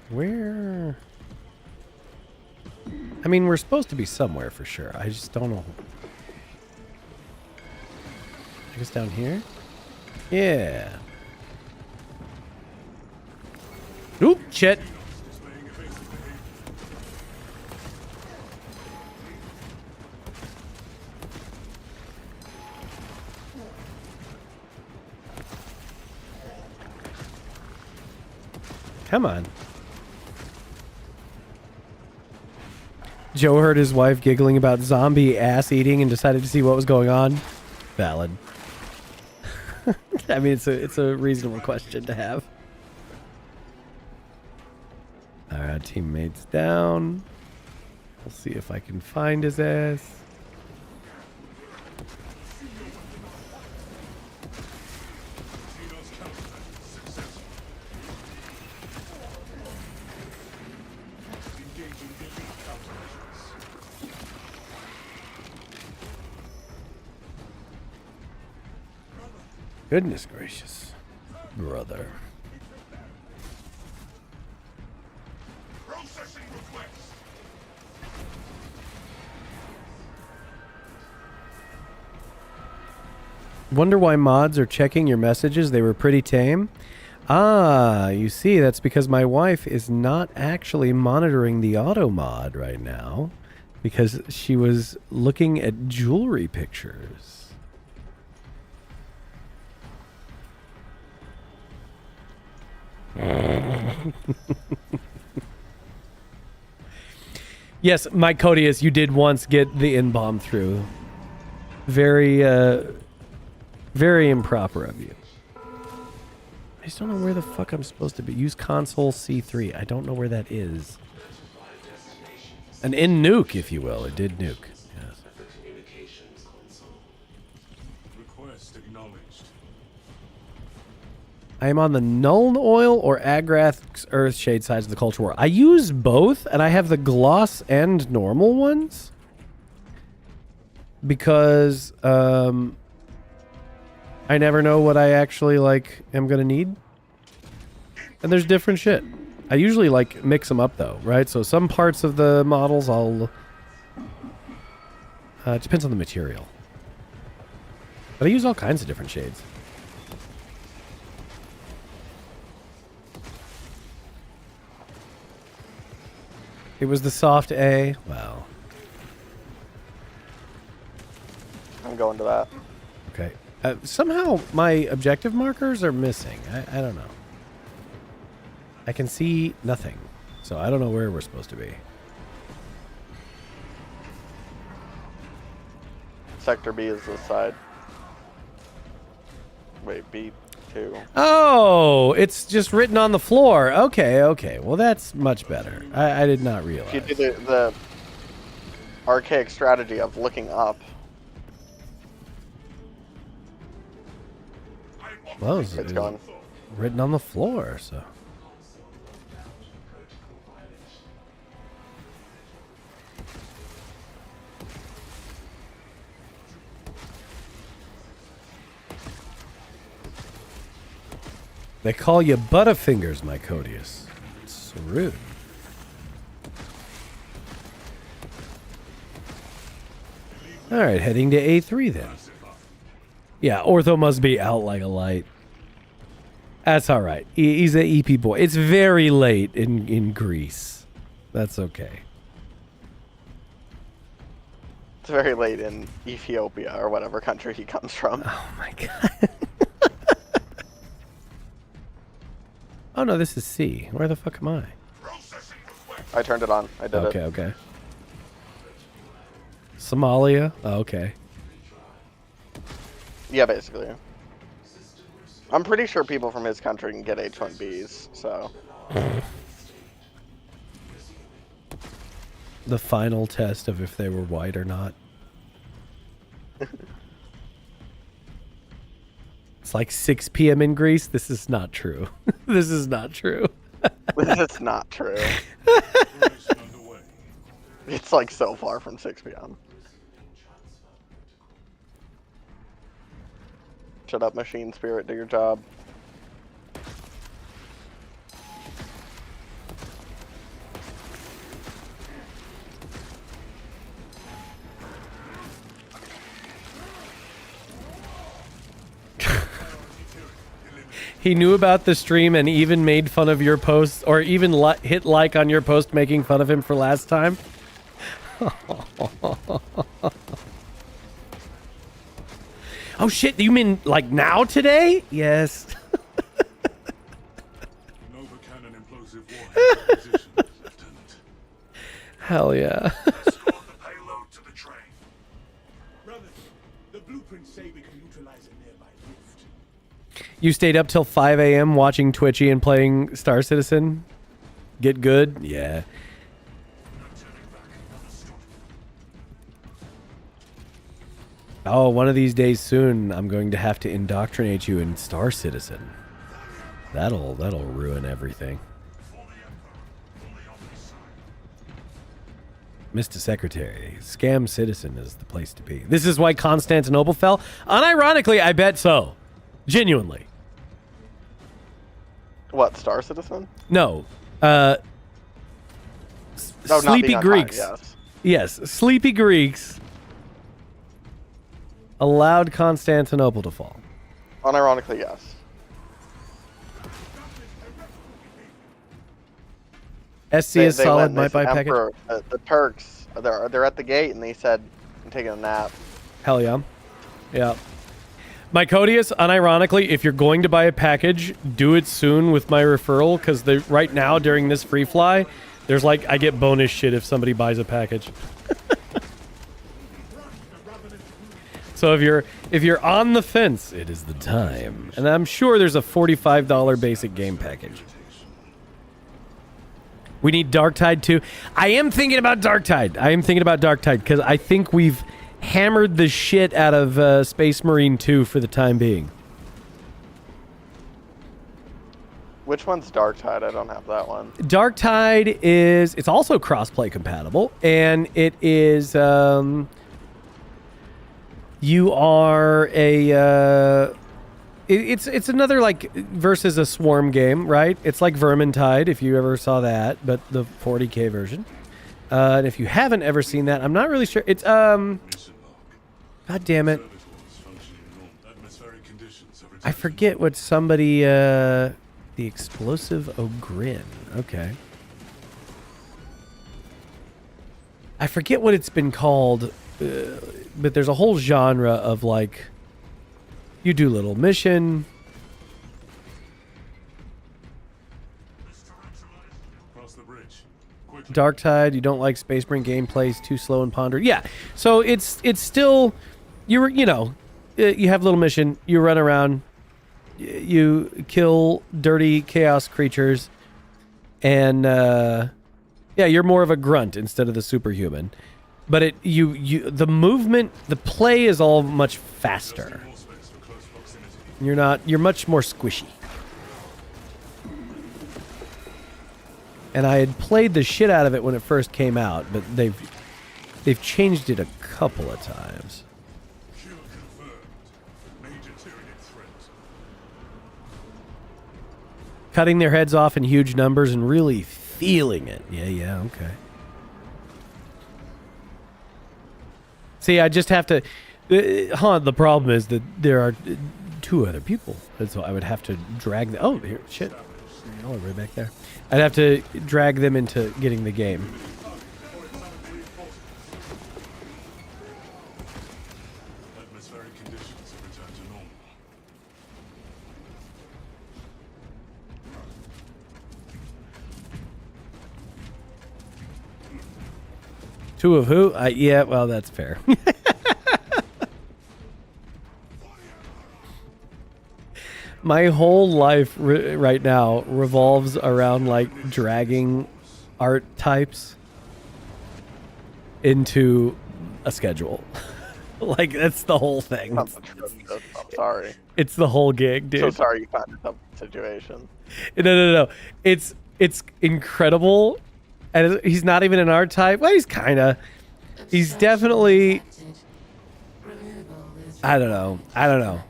Where? I mean, we're supposed to be somewhere for sure. I just don't know. I guess down here? Yeah. Oop, shit. Come on. Joe heard his wife giggling about zombie ass eating and decided to see what was going on. Valid. I mean, it's a reasonable question to have. Alright, teammates down. We'll see if I can find his ass. Goodness gracious, brother. Processing request. Wonder why mods are checking your messages. They were pretty tame. Ah, you see, that's because my wife is not actually monitoring the auto mod right now because she was looking at jewelry pictures. Yes, Mike Codius, you did once get the in-bomb through. Very, very improper of you. I just don't know where the fuck I'm supposed to be. Use console C3. I don't know where that is. An in-nuke, if you will. It did nuke. Yes. Request acknowledged. I am on the Nuln Oil or Agrath's Earthshade sides of the Culture War. I use both, and I have the gloss and normal ones. Because, I never know what I actually, am gonna need. And there's different shit. I usually, mix them up, though, right? So some parts of the models I'll... it depends on the material. But I use all kinds of different shades. It was the soft A. Wow. I'm going to that. Okay. Somehow my objective markers are missing. I don't know. I can see nothing. So I don't know where we're supposed to be. Sector B is this side. Wait, B2. Oh, it's just written on the floor. Okay, okay. Well, that's much better. I did not realize. If you do the archaic strategy of looking up, Well, it's gone. written on the floor, so... They call you Butterfingers, my Codius. It's so rude. Alright, heading to A3 then. Yeah, Ortho must be out like a light. That's alright. He's an EP boy. It's very late in Greece. That's okay. It's very late in Ethiopia or whatever country he comes from. Oh my god. Oh no, this is C. Where the fuck am I? I turned it on. I did Okay, it. okay. Somalia? Oh, okay. Yeah, basically. I'm pretty sure people from his country can get H-1Bs, so... The final test of if they were white or not. It's like 6 p.m. in Greece. This is not true. This is not true. It's not true. It's like so far from 6 p.m. Shut up, machine spirit. Do your job. He knew about the stream and even made fun of your post, or even hit like on your post making fun of him for last time. Oh shit, you mean like now today? Yes. Nova cannon implosive warhead in position, Lieutenant. Hell yeah. Escort the payload to the train. Brother, the blueprints say we can neutralize a nearby rift. You stayed up till 5 a.m. watching Twitchy and playing Star Citizen? Get good? Yeah. Oh, one of these days soon, I'm going to have to indoctrinate you in Star Citizen. That'll ruin everything. Mr. Secretary, Scam Citizen is the place to be. This is why Constantinople fell? Unironically, I bet so. Genuinely. What, Star Citizen? No. No, not Sleepy being on Greeks. time, yes. Yes, Sleepy Greeks allowed Constantinople to fall. Unironically, yes. SC is They solid, went and might they buy said, package. Emperor, the Turks, they're at the gate, and they said, I'm taking a nap. Hell yeah. Yeah. Mycodius, unironically, if you're going to buy a package, do it soon with my referral, because right now during this free fly, there's like I get bonus shit if somebody buys a package. So if you're on the fence, it is the time. And I'm sure there's a $45 basic game package. We need Darktide too. I am thinking about Darktide because I think we've hammered the shit out of Space Marine 2 for the time being. Which one's Darktide? I don't have that one. Darktide it's also crossplay compatible, and it is you are a it's another like versus a swarm game, right? It's like Vermintide if you ever saw that, but the 40k version. And if you haven't ever seen that, I'm not really sure. It's God damn it. I forget what somebody the Explosive Ogrin. Okay. I forget what it's been called, but there's a whole genre of like you do little mission. Darktide, you don't like Space Marine gameplay, too slow and pondered. Yeah, so it's still you have little mission, you run around, you kill dirty chaos creatures, and yeah, you're more of a grunt instead of the superhuman. But the movement, the play is all much faster. You're much more squishy. And I had played the shit out of it when it first came out, but they've changed it a couple of times. Cutting their heads off in huge numbers and really feeling it. Yeah, okay. See, I just have to... the problem is that there are two other people, and so I would have to drag them... Oh, here, shit. Oh, right back there. I'd have to drag them into getting the game. Atmospheric conditions have returned to normal. Two of who? Yeah, well, that's fair. My whole life right now revolves around like dragging art types into a schedule. Like that's the whole thing. I'm sorry. It's the whole gig, dude. So sorry you found yourself in a situation. No. It's incredible. And he's not even an art type. Well, he's kind of. He's definitely. I don't know.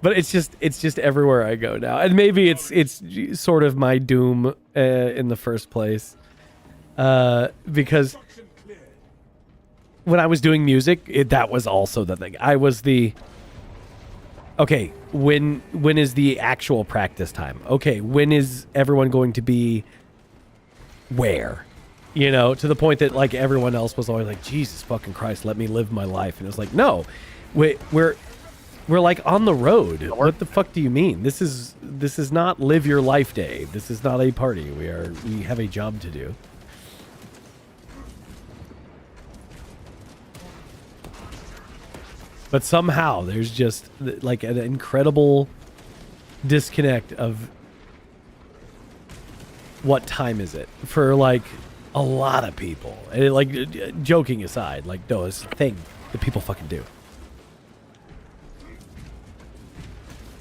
But it's just everywhere I go now, and maybe it's sort of my doom in the first place, because when I was doing music, that was also the thing. I was the okay. When is the actual practice time? Okay, when is everyone going to be where? You know, to the point that like everyone else was always like, Jesus fucking Christ, let me live my life, and it was like, no, we're like on the road. What the fuck do you mean? This is not live your life day. This is not a party. We have a job to do. But somehow there's just like an incredible disconnect of what time is it for like a lot of people. And like joking aside, like no, it's a thing that people fucking do.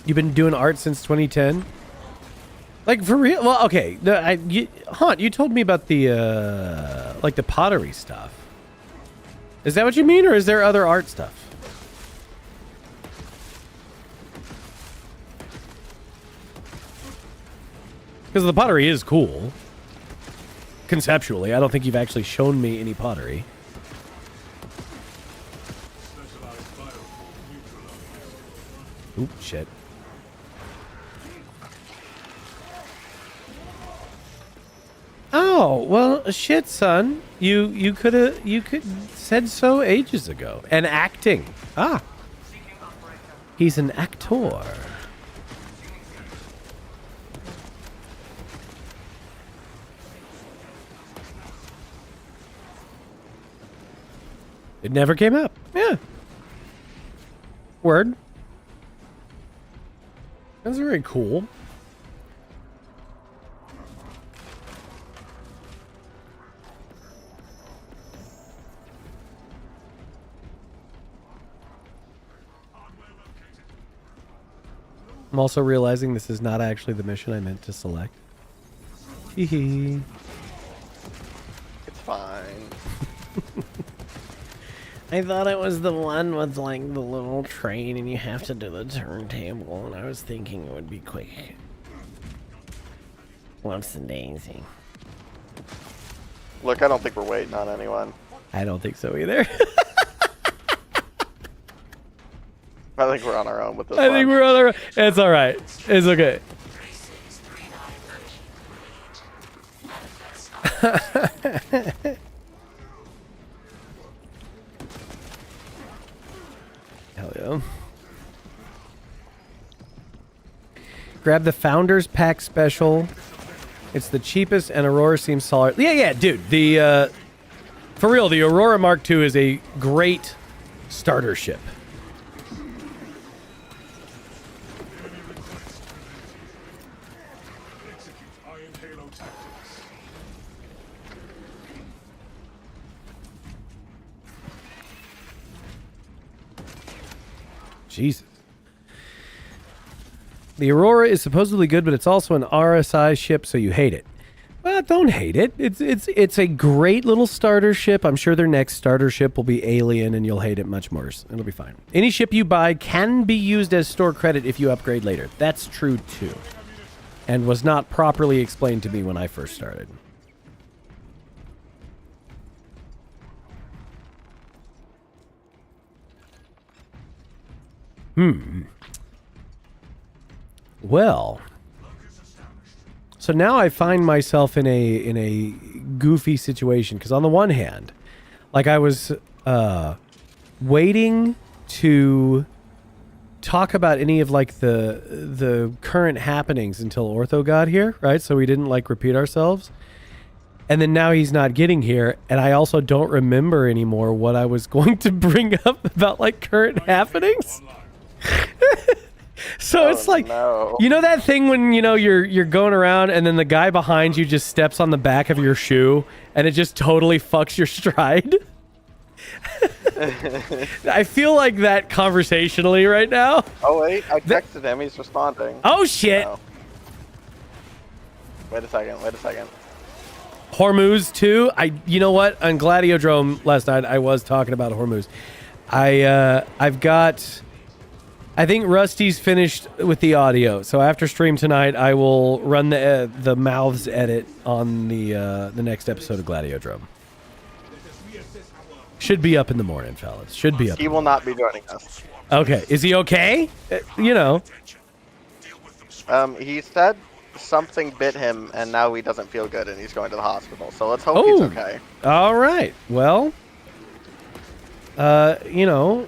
You've been doing art since 2010? Like for real? Well, okay. No, you told me about the like the pottery stuff. Is that what you mean, or is there other art stuff? Because the pottery is cool. Conceptually, I don't think you've actually shown me any pottery. Oop, shit. Oh, well, shit, son. You could said so ages ago. And acting. Ah. He's an actor. It never came up. Yeah. Word. That's very cool. I'm also realizing this is not actually the mission I meant to select. Hee hee. It's fine. I thought it was the one with like the little train and you have to do the turntable, and I was thinking it would be quick. What's the daisy? Look, I don't think we're waiting on anyone. I don't think so either. I think we're on our own with this I one. think we're on our own. It's alright. It's okay. Hell yeah. Grab the Founders Pack Special. It's the cheapest and Aurora seems solid. Yeah, dude. The for real, the Aurora Mark II is a great starter ship. Jesus. The Aurora is supposedly good, but it's also an RSI ship, so you hate it. Well, don't hate it. It's a great little starter ship. I'm sure their next starter ship will be Alien, and you'll hate it much more. It'll be fine. Any ship you buy can be used as store credit if you upgrade later. That's true, too. And was not properly explained to me when I first started. Well, so now I find myself in a goofy situation because on the one hand, like I was waiting to talk about any of like the current happenings until Ortho got here, right? So we didn't like repeat ourselves. And then now he's not getting here, and I also don't remember anymore what I was going to bring up about like current happenings. So it's like, no. You know that thing when, you know, you're going around and then the guy behind you just steps on the back of your shoe and it just totally fucks your stride? I feel like that conversationally right now. Oh, wait. I texted him. He's responding. Oh, shit. No. Wait a second. Hormuz too. You know what? On Gladiodrome last night, I was talking about Hormuz. I've got... I think Rusty's finished with the audio, so after stream tonight, I will run the mouths edit on the next episode of Gladiodrome. Should be up in the morning, fellas. Should be up. He will not be joining us. Okay, is he okay? You know. He said something bit him, and now he doesn't feel good, and he's going to the hospital. So let's hope he's okay. All right. Well, you know.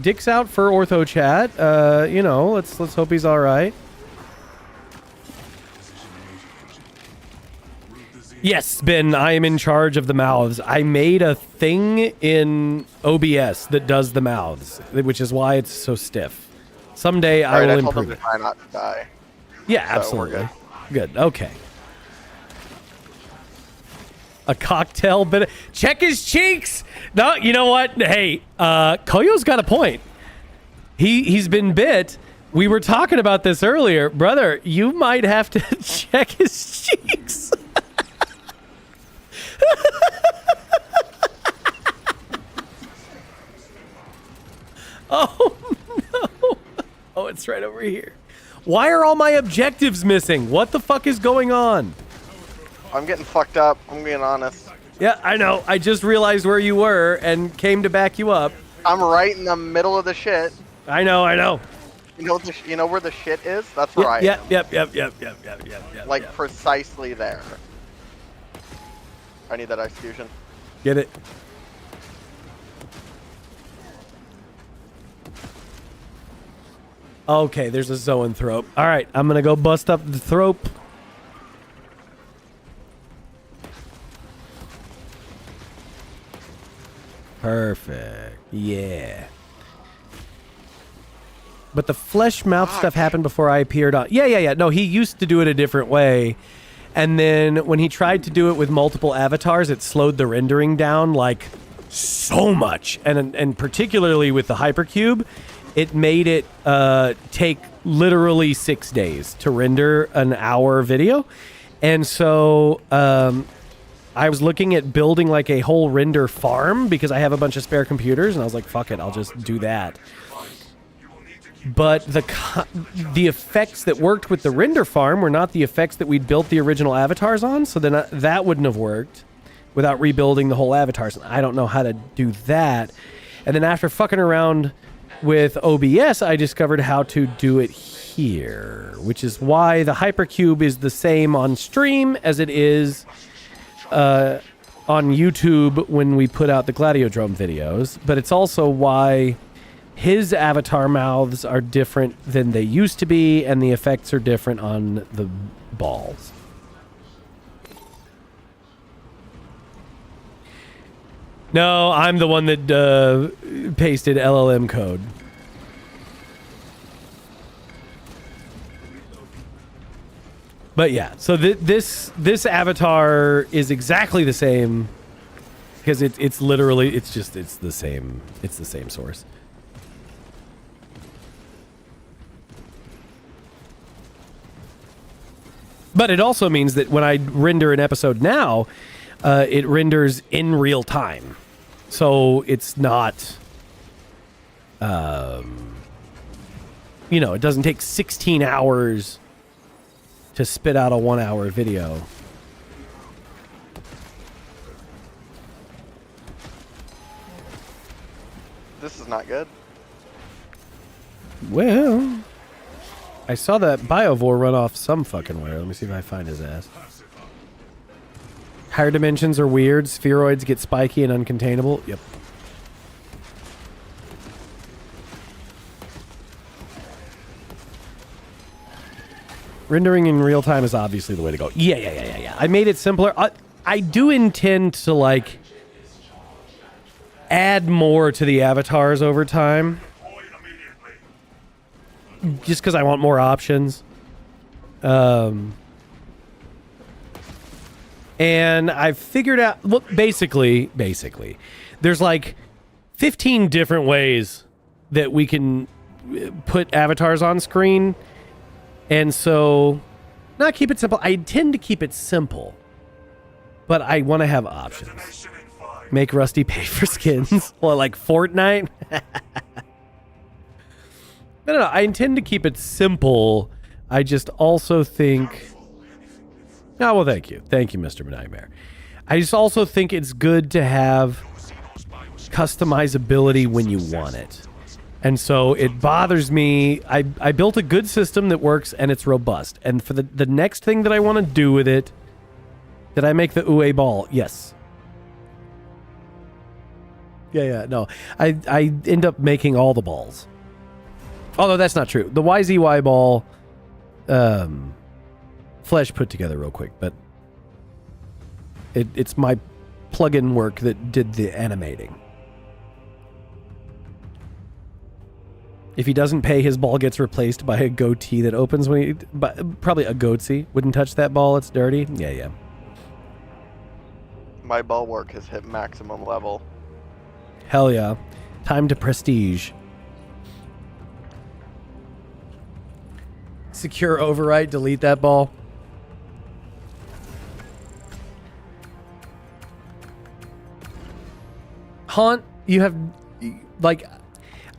Dick's out for Ortho Chat. You know, let's hope he's all right. Yes, Ben, I am in charge of the mouths. I made a thing in OBS that does the mouths, which is why it's so stiff. Someday I will improve it. Try not to die. Yeah, So absolutely. we're Good. Okay. A cocktail, but check his cheeks. No, you know what? Hey, Koyo's got a point. He's been bit. We were talking about this earlier, brother. You might have to check his cheeks. Oh no! Oh, it's right over here. Why are all my objectives missing? What the fuck is going on? I'm getting fucked up. I'm being honest. Yeah, I know. I just realized where you were and came to back you up. I'm right in the middle of the shit. I know. You know where the shit is? That's where I am. Yep. Like precisely there. I need that execution. Get it. Okay, there's a zoanthrope. All right, I'm gonna go bust up the thrope. Perfect. Yeah. But the flesh mouth stuff happened before I appeared on. Yeah. No, he used to do it a different way. And then when he tried to do it with multiple avatars, it slowed the rendering down like so much. And particularly with the hypercube, it made it take literally 6 days to render an hour video. And so I was looking at building like a whole render farm because I have a bunch of spare computers, and I was like, fuck it, I'll just do that. But the effects that worked with the render farm were not the effects that we'd built the original avatars on, so then that wouldn't have worked without rebuilding the whole avatars. And I don't know how to do that. And then after fucking around with OBS, I discovered how to do it here, which is why the hypercube is the same on stream as it is on YouTube when we put out the Gladiodrome videos. But it's also why his avatar mouths are different than they used to be, and the effects are different on the balls. No, I'm the one that pasted LLM code. But yeah, so this avatar is exactly the same because it's literally it's the same source. But it also means that when I render an episode now, it renders in real time. So it's not, it doesn't take 16 hours to spit out a 1 hour video. This is not good. Well, I saw that Biovore run off some fucking where. Let me see if I find his ass. Higher dimensions are weird. Spheroids get spiky and uncontainable. Yep. Rendering in real time is obviously the way to go. Yeah. I made it simpler. I do intend to, add more to the avatars over time. Just because I want more options. And I've figured out, well, basically, there's 15 different ways that we can put avatars on screen. And so, not keep it simple. I tend to keep it simple, but I want to have options. Make Rusty pay for skins. Or like Fortnite. No. I intend to keep it simple. I just also think... Oh, well, thank you. Thank you, Mr. Nightmare. I just also think it's good to have customizability when you want it. And so it bothers me. I built a good system that works and it's robust. And for the next thing that I want to do with it, did I make the Uwe ball? Yes. Yeah, no. I end up making all the balls. Although that's not true. The YZY ball, Flesh put together real quick, but it's my plugin work that did the animating. If he doesn't pay, his ball gets replaced by a goatee that opens when he... Probably a goatsy. Wouldn't touch that ball, it's dirty. Yeah. My ball work has hit maximum level. Hell yeah. Time to prestige. Secure overwrite, delete that ball. Haunt, you have...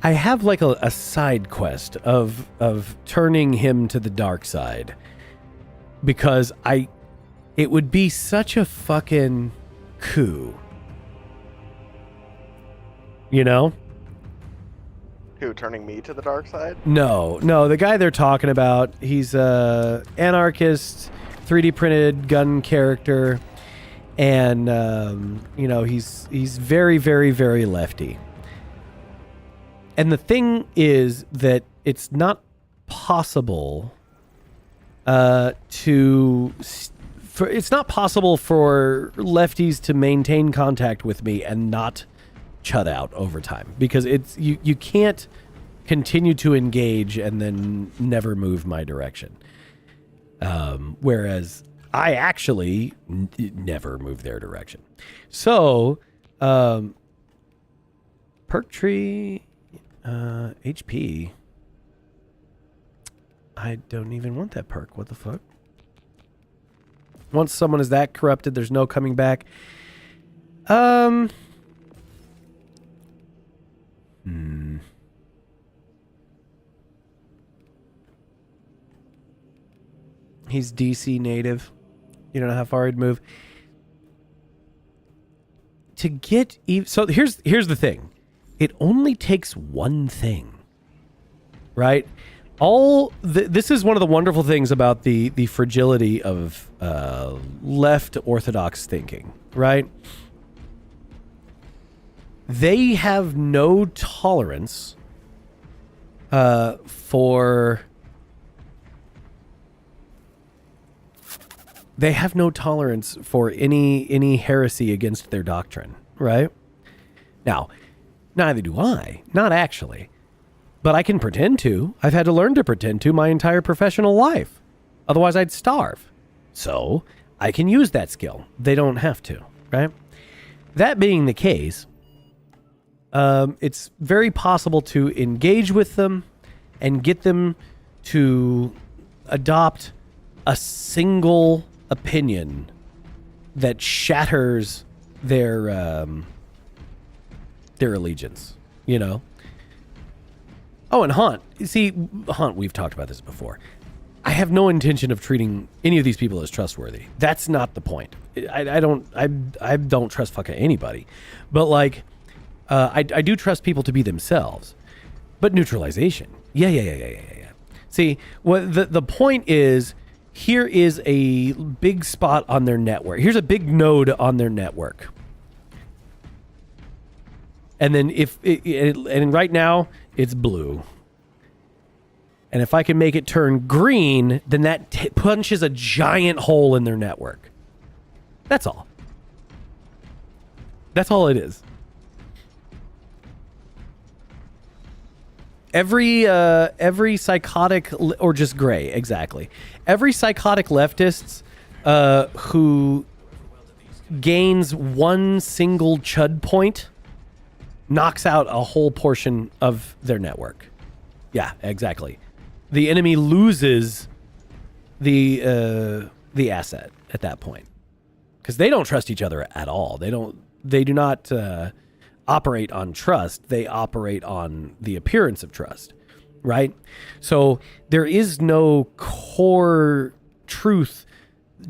I have a side quest of turning him to the dark side because it would be such a fucking coup. You know? Who, turning me to the dark side? No, the guy they're talking about, he's a anarchist, 3D printed gun character, and he's very, very, very lefty. And the thing is that it's not possible it's not possible for lefties to maintain contact with me and not chud out over time, because you can't continue to engage and then never move my direction. Whereas I actually never move their direction. So, perk tree, HP. I don't even want that perk. What the fuck? Once someone is that corrupted, there's no coming back. He's DC native. You don't know how far he'd move. To get so here's the thing. It only takes one thing, right? This is one of the wonderful things about the fragility of left orthodox thinking, right? They have no tolerance for any heresy against their doctrine, right? Now, neither do I, not actually. But I can pretend to. I've had to learn to pretend to my entire professional life. Otherwise, I'd starve. So, I can use that skill. They don't have to, right? That being the case, it's very possible to engage with them and get them to adopt a single opinion that shatters their allegiance, you know? Oh, and Haunt. See, Haunt, we've talked about this before. I have no intention of treating any of these people as trustworthy. That's not the point. I don't trust fucking anybody. But, like, I do trust people to be themselves. But neutralization. Yeah. See, what the point is, here is a big spot on their network. Here's a big node on their network. And then and right now, it's blue. And if I can make it turn green, then that punches a giant hole in their network. That's all. That's all it is. Every psychotic, or just gray, exactly. Every psychotic leftist who gains one single chud point knocks out a whole portion of their network. Yeah, exactly. The enemy loses the asset at that point, because they don't trust each other at all. They do not operate on trust. They operate on the appearance of trust, right? So there is no core truth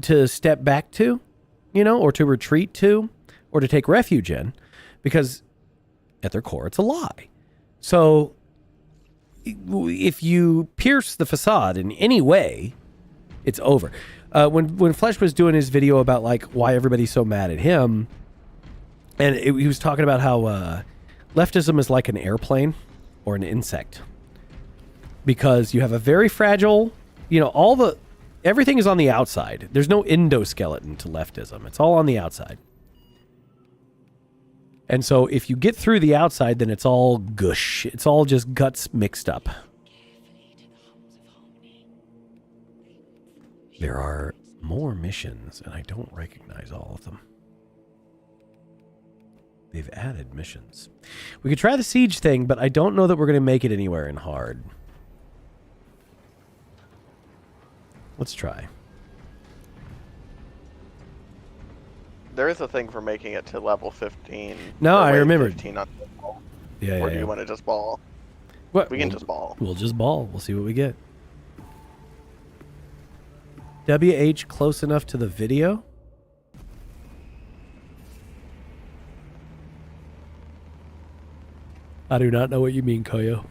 to step back to, or to retreat to, or to take refuge in, because at their core, it's a lie. So if you pierce the facade in any way, it's over. When Flesh was doing his video about like why everybody's so mad at him, and he was talking about how leftism is like an airplane or an insect, because you have a very fragile, everything is on the outside. There's no endoskeleton to leftism. It's all on the outside. And so if you get through the outside, then it's all gush. It's all just guts mixed up. There are more missions, and I don't recognize all of them. They've added missions. We could try the siege thing, but I don't know that we're going to make it anywhere in hard. Let's try. There is a thing for making it to level 15. No, I remember. 15 on ball. Yeah, Or do you want to just ball? What? We can just ball. We'll just ball. We'll see what we get. WH close enough to the video? I do not know what you mean, Koyo.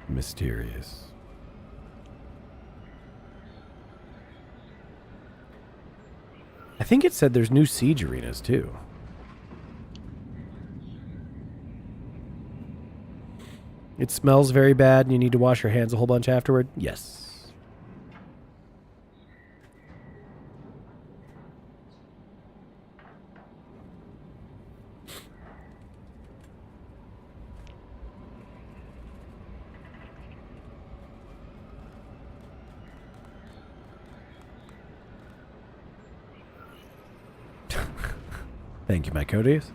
Mysterious. I think it said there's new siege arenas, too. It smells very bad and you need to wash your hands a whole bunch afterward? Yes. Thank you, my Codius.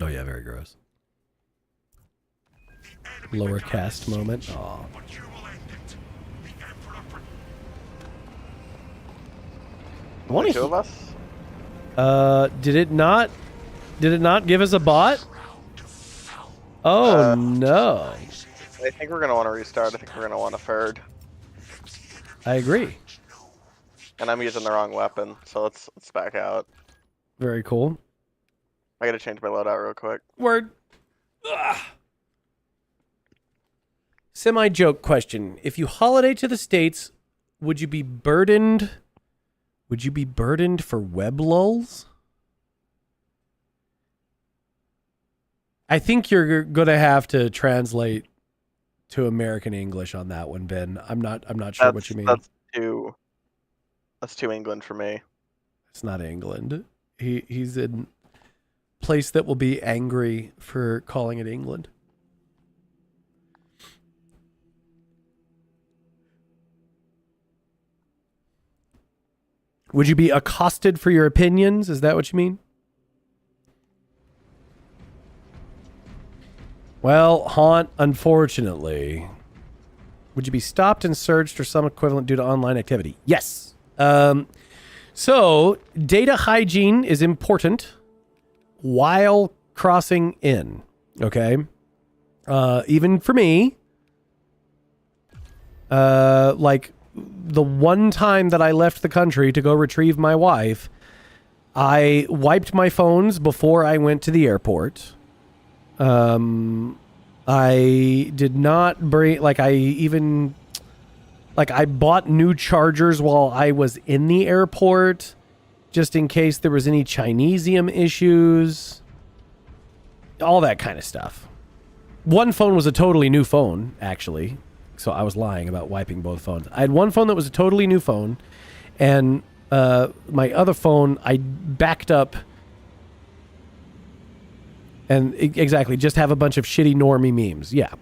Oh yeah, very gross. Lower caste moment. Aw. But you will end it. The Emperor Only two of us? Did it not give us a bot? Oh no. I think we're gonna want to restart. I think we're gonna want a third. I agree. And I'm using the wrong weapon, so let's back out. Very cool. I gotta change my loadout real quick. Word. Semi-joke question. If you holiday to the States, would you be burdened? Would you be burdened for web lulls? I think you're gonna have to translate to American English on that one, Ben. I'm not sure what you mean. That's too England for me. It's not England. He's in place that will be angry for calling it England. Would you be accosted for your opinions? Is that what you mean? Well, Haunt, unfortunately. Would you be stopped and searched or some equivalent due to online activity? Yes. So, data hygiene is important while crossing in. Okay? Even for me, like the one time that I left the country to go retrieve my wife, I wiped my phones before I went to the airport. I did not bring, I bought new chargers while I was in the airport, just in case there was any Chinesium issues, all that kind of stuff. One phone was a totally new phone, actually, so I was lying about wiping both phones. I had one phone that was a totally new phone, and my other phone, I backed up. And exactly, just have a bunch of shitty normie memes. Yeah.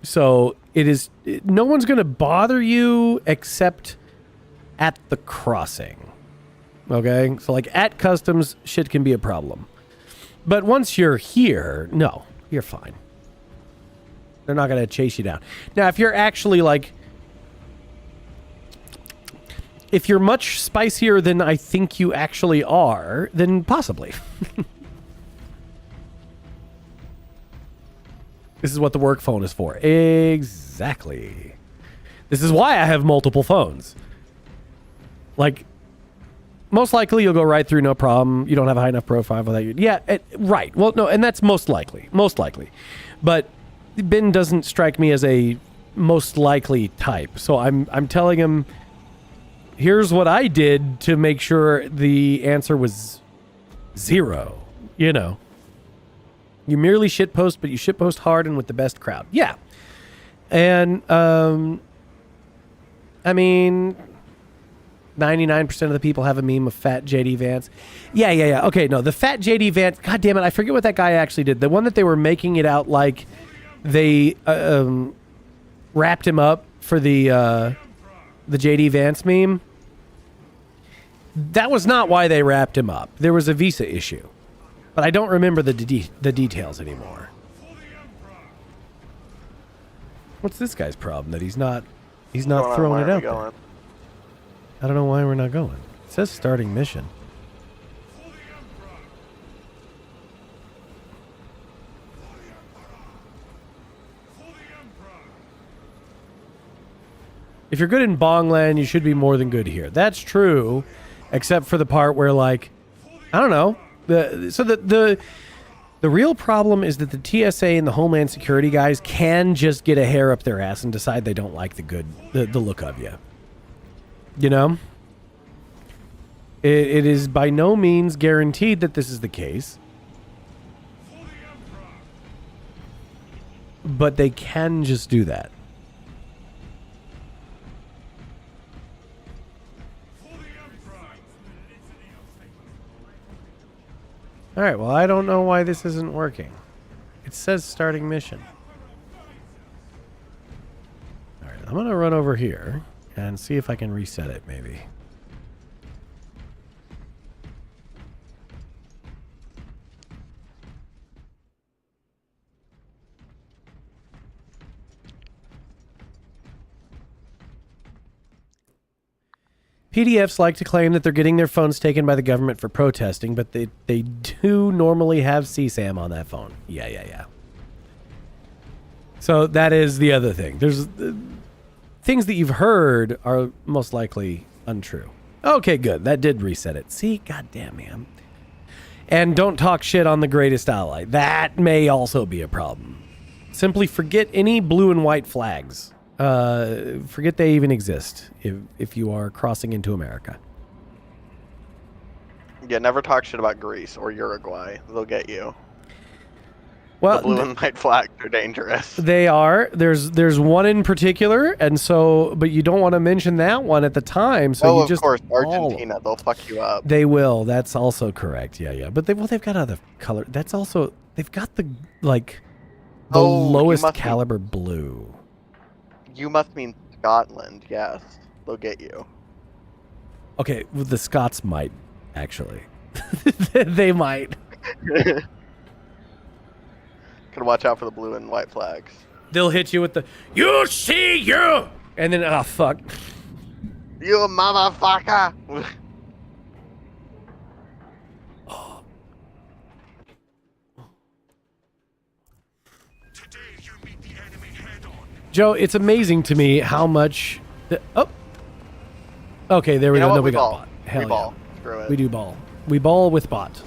So no one's going to bother you except at the crossing. Okay? So like at customs, shit can be a problem. But once you're here, no, you're fine. They're not going to chase you down. Now, if you're actually like, if you're much spicier than I think you actually are, then possibly. This is what the work phone is for. Exactly. This is why I have multiple phones. Like, most likely you'll go right through, no problem. You don't have a high enough profile for that. Yeah, right. Well, no, and that's most likely. Most likely. But Ben doesn't strike me as a most likely type. So I'm telling him, here's what I did to make sure the answer was 0. You know. You merely shitpost, but you shitpost hard and with the best crowd. Yeah. And, I mean, 99% of the people have a meme of fat JD Vance. Yeah. Okay, no, the fat JD Vance, God damn it, I forget what that guy actually did. The one that they were making it out like they wrapped him up for the JD Vance meme. That was not why they wrapped him up. There was a visa issue. But I don't remember the details anymore. What's this guy's problem that he's not throwing it out there? I don't know why we're not going. It says starting mission. If you're good in Bongland, you should be more than good here. That's true. except for the part where, like, I don't know. The real problem is that the TSA and the Homeland Security guys can just get a hair up their ass and decide they don't like the look of you. You know? It is by no means guaranteed that this is the case. But they can just do that. Alright, well, I don't know why this isn't working. It says starting mission. Alright, I'm going to run over here and see if I can reset it, maybe. PDFs like to claim that they're getting their phones taken by the government for protesting, but they do normally have CSAM on that phone. Yeah. So that is the other thing. There's things that you've heard are most likely untrue. Okay, good. That did reset it. See? Goddamn, man. And don't talk shit on the greatest ally. That may also be a problem. Simply forget any blue and white flags. Forget they even exist if you are crossing into America. Yeah, never talk shit about Greece or Uruguay. They'll get you. Well, the blue and white flags are dangerous. They are. There's one in particular, and so, but you don't want to mention that one at the time. So of course, Argentina. They'll fuck you up. They will. That's also correct. Yeah. But they've got other color. That's also, they've got the lowest caliber blue. You must mean Scotland, yes. They'll get you. Okay, well, the Scots might, actually. They might. Gotta watch out for the blue and white flags. They'll hit you with the, you see you! And then, oh, fuck. You motherfucker! Joe, it's amazing to me how much... Okay, there we go. No, we got bot. Hell yeah. Ball. Screw it. We do ball. We ball with bot.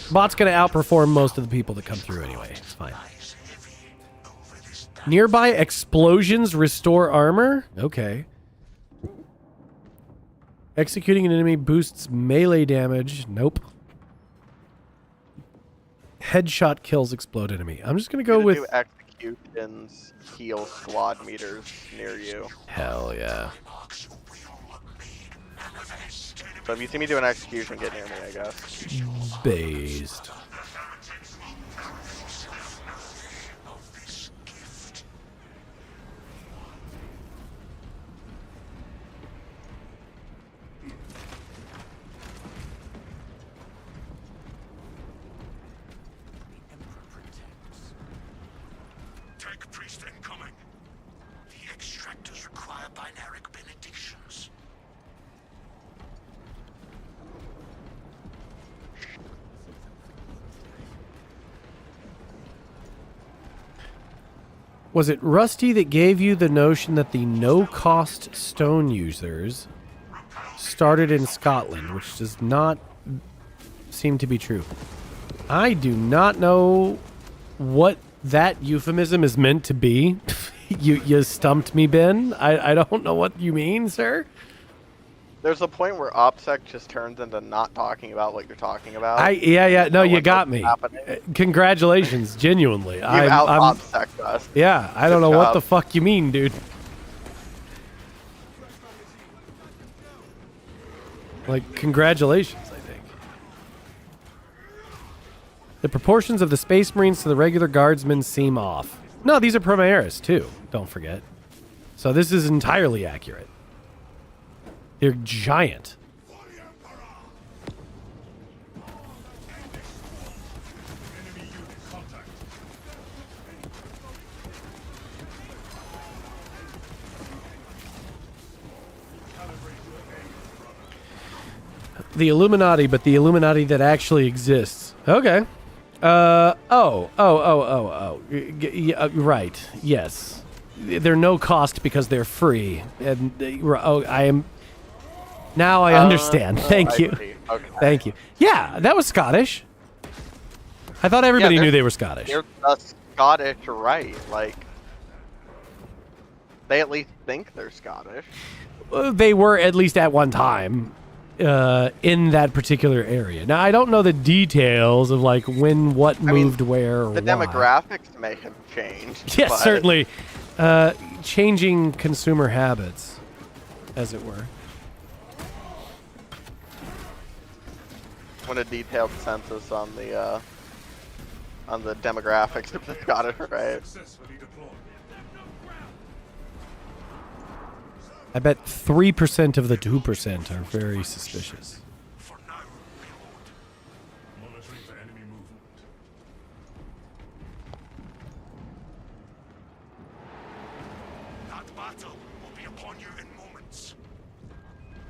Bot's going to outperform most of the people that come through anyway. It's fine. Nearby explosions restore armor? Okay. Executing an enemy boosts melee damage. Nope. Headshot kills explode enemy. I'm just going to go with... do executions heal squad meters near you. Hell yeah. So if you see me do an execution, get near me, I guess. Based. Tech priest incoming. The extractors require binaric benedictions. Was it Rusty that gave you the notion that the no-cost stone users started in Scotland, which does not seem to be true? I do not know what that euphemism is meant to be. You stumped me, Ben. I don't know what you mean, sir. There's a point where OPSEC just turns into not talking about what you're talking about. No, you got me. Congratulations, genuinely. You out OPSEC'd us. Yeah, I don't know what the fuck you mean, dude. Like, congratulations, I think. The proportions of the Space Marines to the regular Guardsmen seem off. No, these are Primaris, too. Don't forget. So this is entirely accurate. They're giant. The Illuminati, but the Illuminati that actually exists. Okay. Right. Yes. They're no cost because they're free. And I am... Now I understand. Thank you. see. Okay. Thank you. Yeah, that was Scottish. I thought everybody knew they were Scottish. They're the Scottish, right? Like, they at least think they're Scottish. They were at least at one time in that particular area. Now I don't know the details of like when what moved where or The why. demographics may have changed. Yes, but certainly. Changing consumer habits, as it were. Want a detailed census on the demographics of the Scottish, right? Successfully deployed. I bet 3% of the 2% are very suspicious. For now, behold. Monitoring for enemy movement. That battle will be upon you in moments.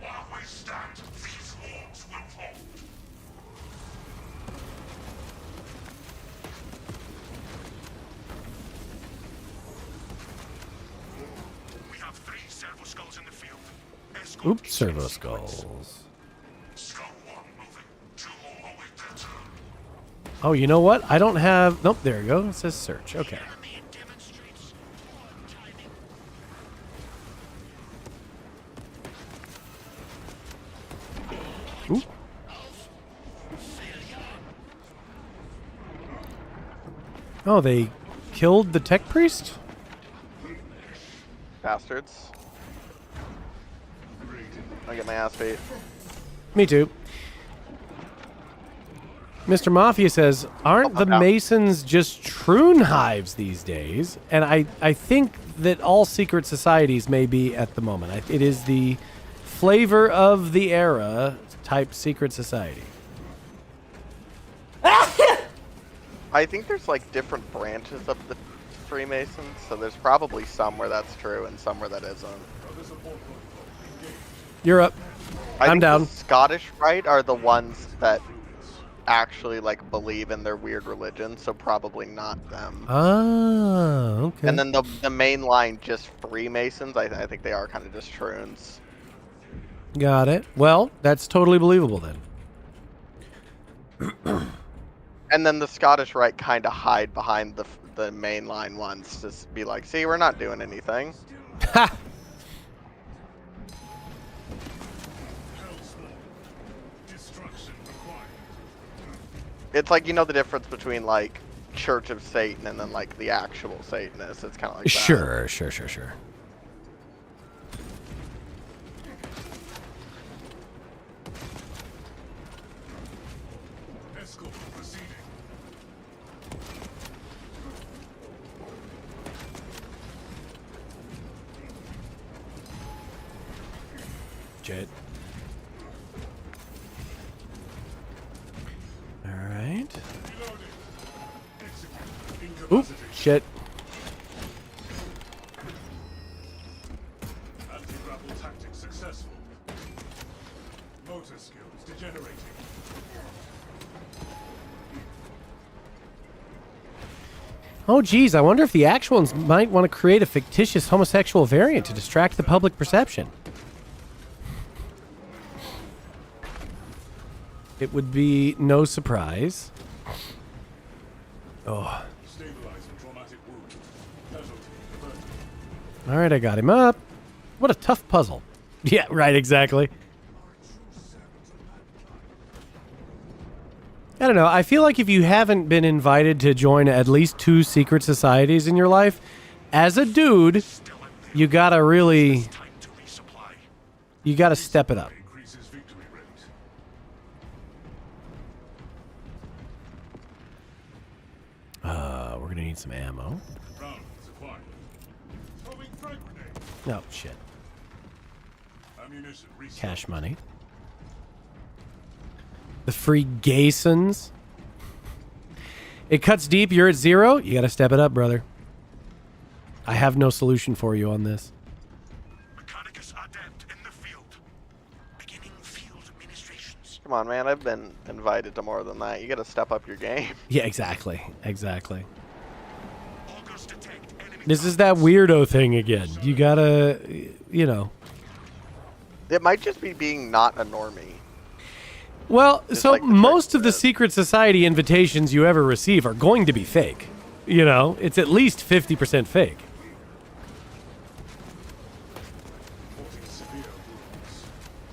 While we stand, these walls will hold. We have 3 servo skulls in the field. Escort Oops, each servo in sequence. skulls. Skull 1 moving. 2 more await their turn. Oh, you know what? I don't have... Nope, there you go. It says search. Okay. Enemy demonstrates poor timing. Ooh. Oh, they killed the tech priest? Bastards. I'll get my ass beat. Me too. Mr. Mafia says, aren't the Masons just troon hives these days? And I think that all secret societies may be at the moment. It is the flavor of the era type secret society. I think there's like different branches of the Freemasons, so there's probably some where that's true and some where that isn't. You're up. I I'm think down. The Scottish Rite are the ones that actually like believe in their weird religion, so probably not them. Ah, okay. And then the main line, just Freemasons, I think they are kind of just troons. Got it. Well, that's totally believable then. And then the Scottish Rite kind of hide behind the mainline ones, just be like, see, we're not doing anything. Ha! Destruction required. It's like, you know, the difference between like Church of Satan and then like the actual Satanists. It's kind of like that. Sure. Escort proceeding. Jet. All right. Reloading. Execute. Oop, shit. Anti-grapple tactics successful. Motor skills degenerating. Oh, geez, I wonder if the actual ones might want to create a fictitious homosexual variant to distract the public perception. It would be no surprise. Oh. Stabilizing traumatic wound. Casualty averted. All right, I got him up. What a tough puzzle. Yeah, right, exactly. I don't know. I feel like if you haven't been invited to join at least 2 secret societies in your life, as a dude, you gotta really, Time to resupply. you gotta step it up. Increases victory rate. We're gonna need some ammo. Round is acquired. Throwing frag grenade. Oh, shit. Ammunition restocked. Cash money. The Freegasons. It cuts deep. You're at 0. You gotta step it up, brother. I have no solution for you on this. Mechanicus adept in the field. Beginning field administrations. Come on, man. I've been invited to more than that. You got to step up your game. Yeah, exactly. Exactly. Augers detect enemy. This is that weirdo thing again. You gotta, you know. It might just be being not a normie. Well, Just so like the most of trick the is. secret society invitations you ever receive are going to be fake. You know, it's at least 50% fake.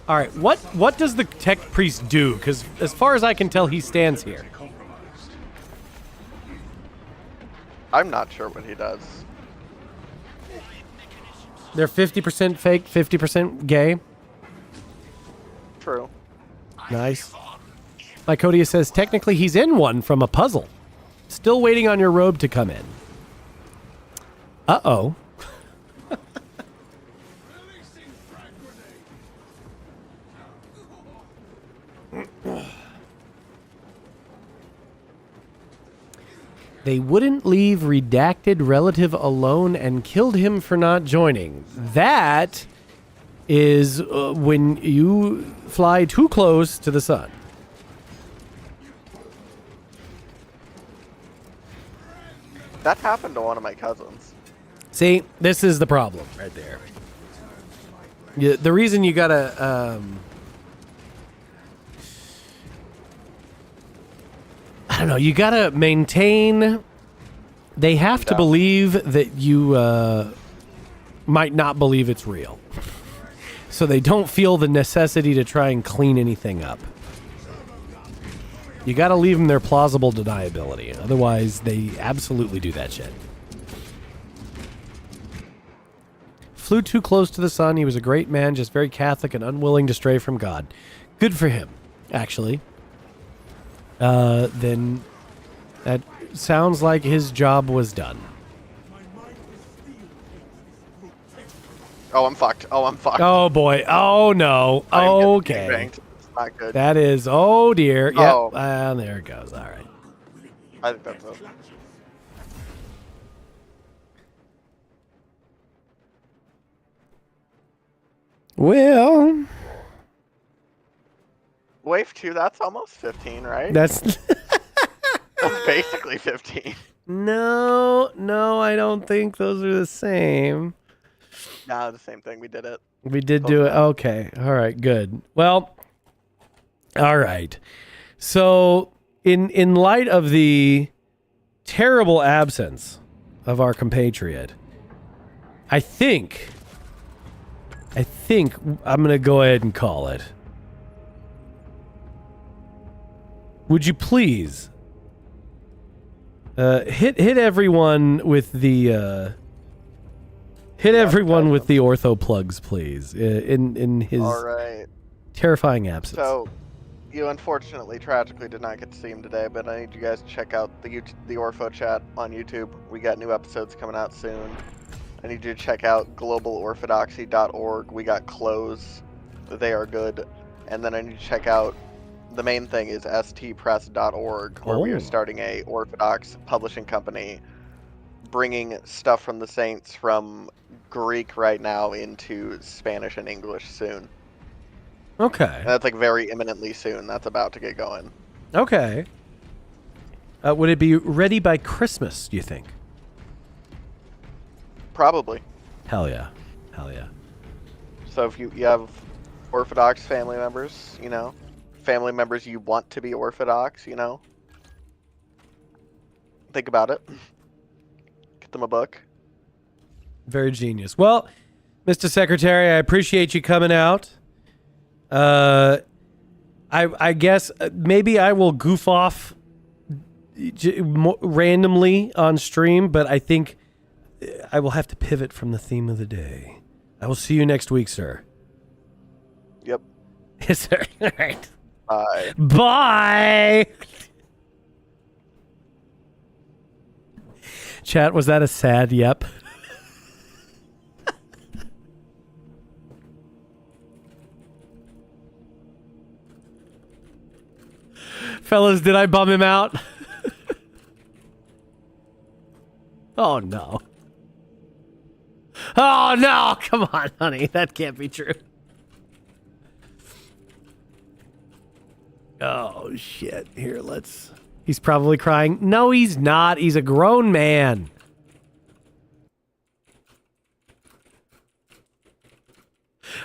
All right, what does the tech priest do? Because as far as I can tell, he stands here. I'm not sure what he does. They're 50% fake, 50% gay. True. Nice. Lycodia says, technically he's in one from a puzzle. Still waiting on your robe to come in. Uh-oh. They wouldn't leave redacted relative alone and killed him for not joining. That is when you fly too close to the sun. That happened to one of my cousins. See, this is the problem right there. The reason you gotta, I don't know, you gotta maintain. They have to No. believe that you might not believe it's real. So they don't feel the necessity to try and clean anything up. You gotta leave them their plausible deniability. Otherwise, they absolutely do that shit. Flew too close to the sun. He was a great man, just very Catholic and unwilling to stray from God. Good for him, actually. Then that sounds like his job was done. Oh, I'm fucked. Oh, I'm fucked. Oh boy. Oh no. I am getting Okay. gangbanged. It's not good. That is. Oh dear. Yep. Oh. There it goes. All right. I think that's it. Well, Wave 2, that's almost 15, right? that's That's basically 15. no. I don't think those are the same. No, the same thing. We did it. We did do it. Okay. All right. Good. Well. All right. So, in light of the terrible absence of our compatriot, I think I'm gonna go ahead and call it. Would you please hit everyone with the with the ortho plugs, please, in his All right. terrifying absence. So, you unfortunately, tragically, did not get to see him today, but I need you guys to check out the Orpho chat on YouTube. We got new episodes coming out soon. I need you to check out globalorthodoxy.org. We got clothes. They are good. And then I need to check out, the main thing is stpress.org, where we Oh. are starting a Orthodox publishing company, bringing stuff from the saints from Greek right now into Spanish and English soon. Okay. And that's like very imminently soon. That's about to get going. Okay. Would it be ready by Christmas, do you think? Probably. Hell yeah. Hell yeah. So if you have Orthodox family members, you know, family members you want to be Orthodox, you know, think about it. Get them a book. Very genius. Well, Mr. Secretary, I appreciate you coming out. I guess maybe I will goof off randomly on stream, but I think I will have to pivot from the theme of the day. I will see you next week, sir. Yep. Yes, sir. All right. Bye. Bye. Chat, was that a sad yep? Fellas, did I bum him out? Oh, no. Oh, no. Come on, honey. That can't be true. Oh, shit. Here, let's... He's probably crying. No, he's not. He's a grown man.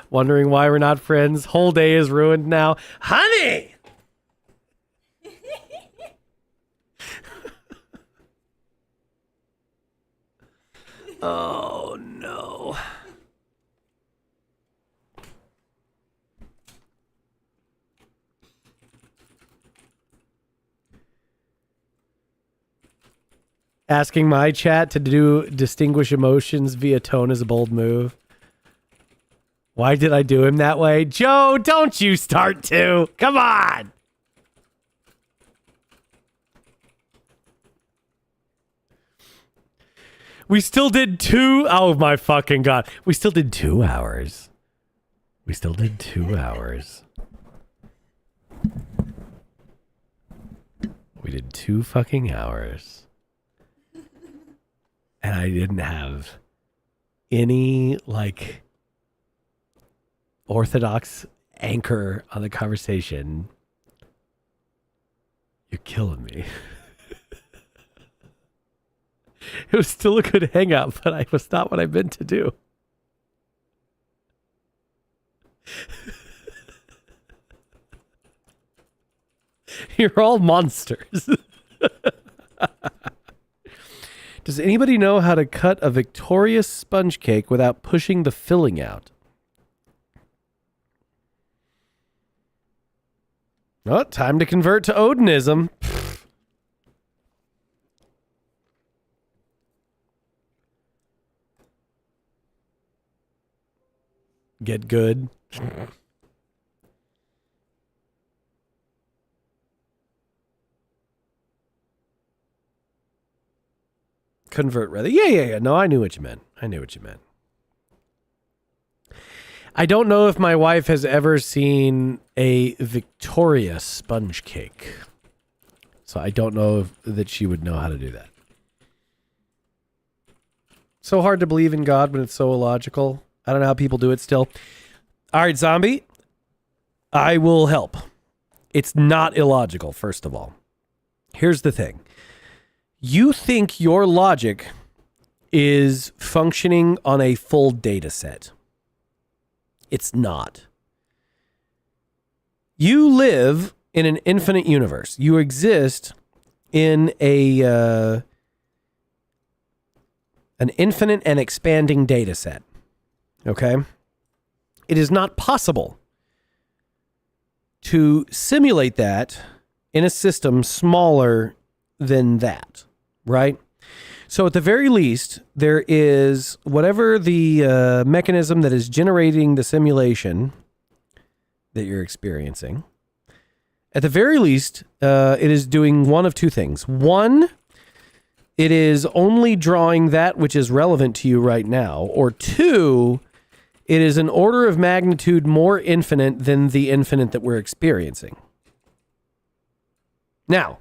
Wondering why we're not friends. Whole day is ruined now. Honey! Oh, no. Asking my chat to do distinguish emotions via tone is a bold move. Why did I do him that way? Joe, don't you start to. Come on. We still did oh my fucking God. We still did 2 hours. We still did 2 hours. We did 2 fucking hours. And I didn't have any, like, orthodox anchor on the conversation. You're killing me. It was still a good hangout, but it was not what I meant to do. You're all monsters. Does anybody know how to cut a victorious sponge cake without pushing the filling out? Oh, time to convert to Odinism. Get good. Convert, rather. Yeah. No, I knew what you meant. I don't know if my wife has ever seen a Victoria sponge cake. So I don't know that she would know how to do that. So hard to believe in God when it's so illogical. I don't know how people do it still. All right, Zombie. I will help. It's not illogical, first of all. Here's the thing. You think your logic is functioning on a full data set. It's not. You live in an infinite universe. You exist in an infinite and expanding data set. Okay? It is not possible to simulate that in a system smaller than that, right? So at the very least, there is whatever the mechanism that is generating the simulation that you're experiencing. At the very least, it is doing one of two things. One, it is only drawing that which is relevant to you right now. Or two, it is an order of magnitude more infinite than the infinite that we're experiencing. Now,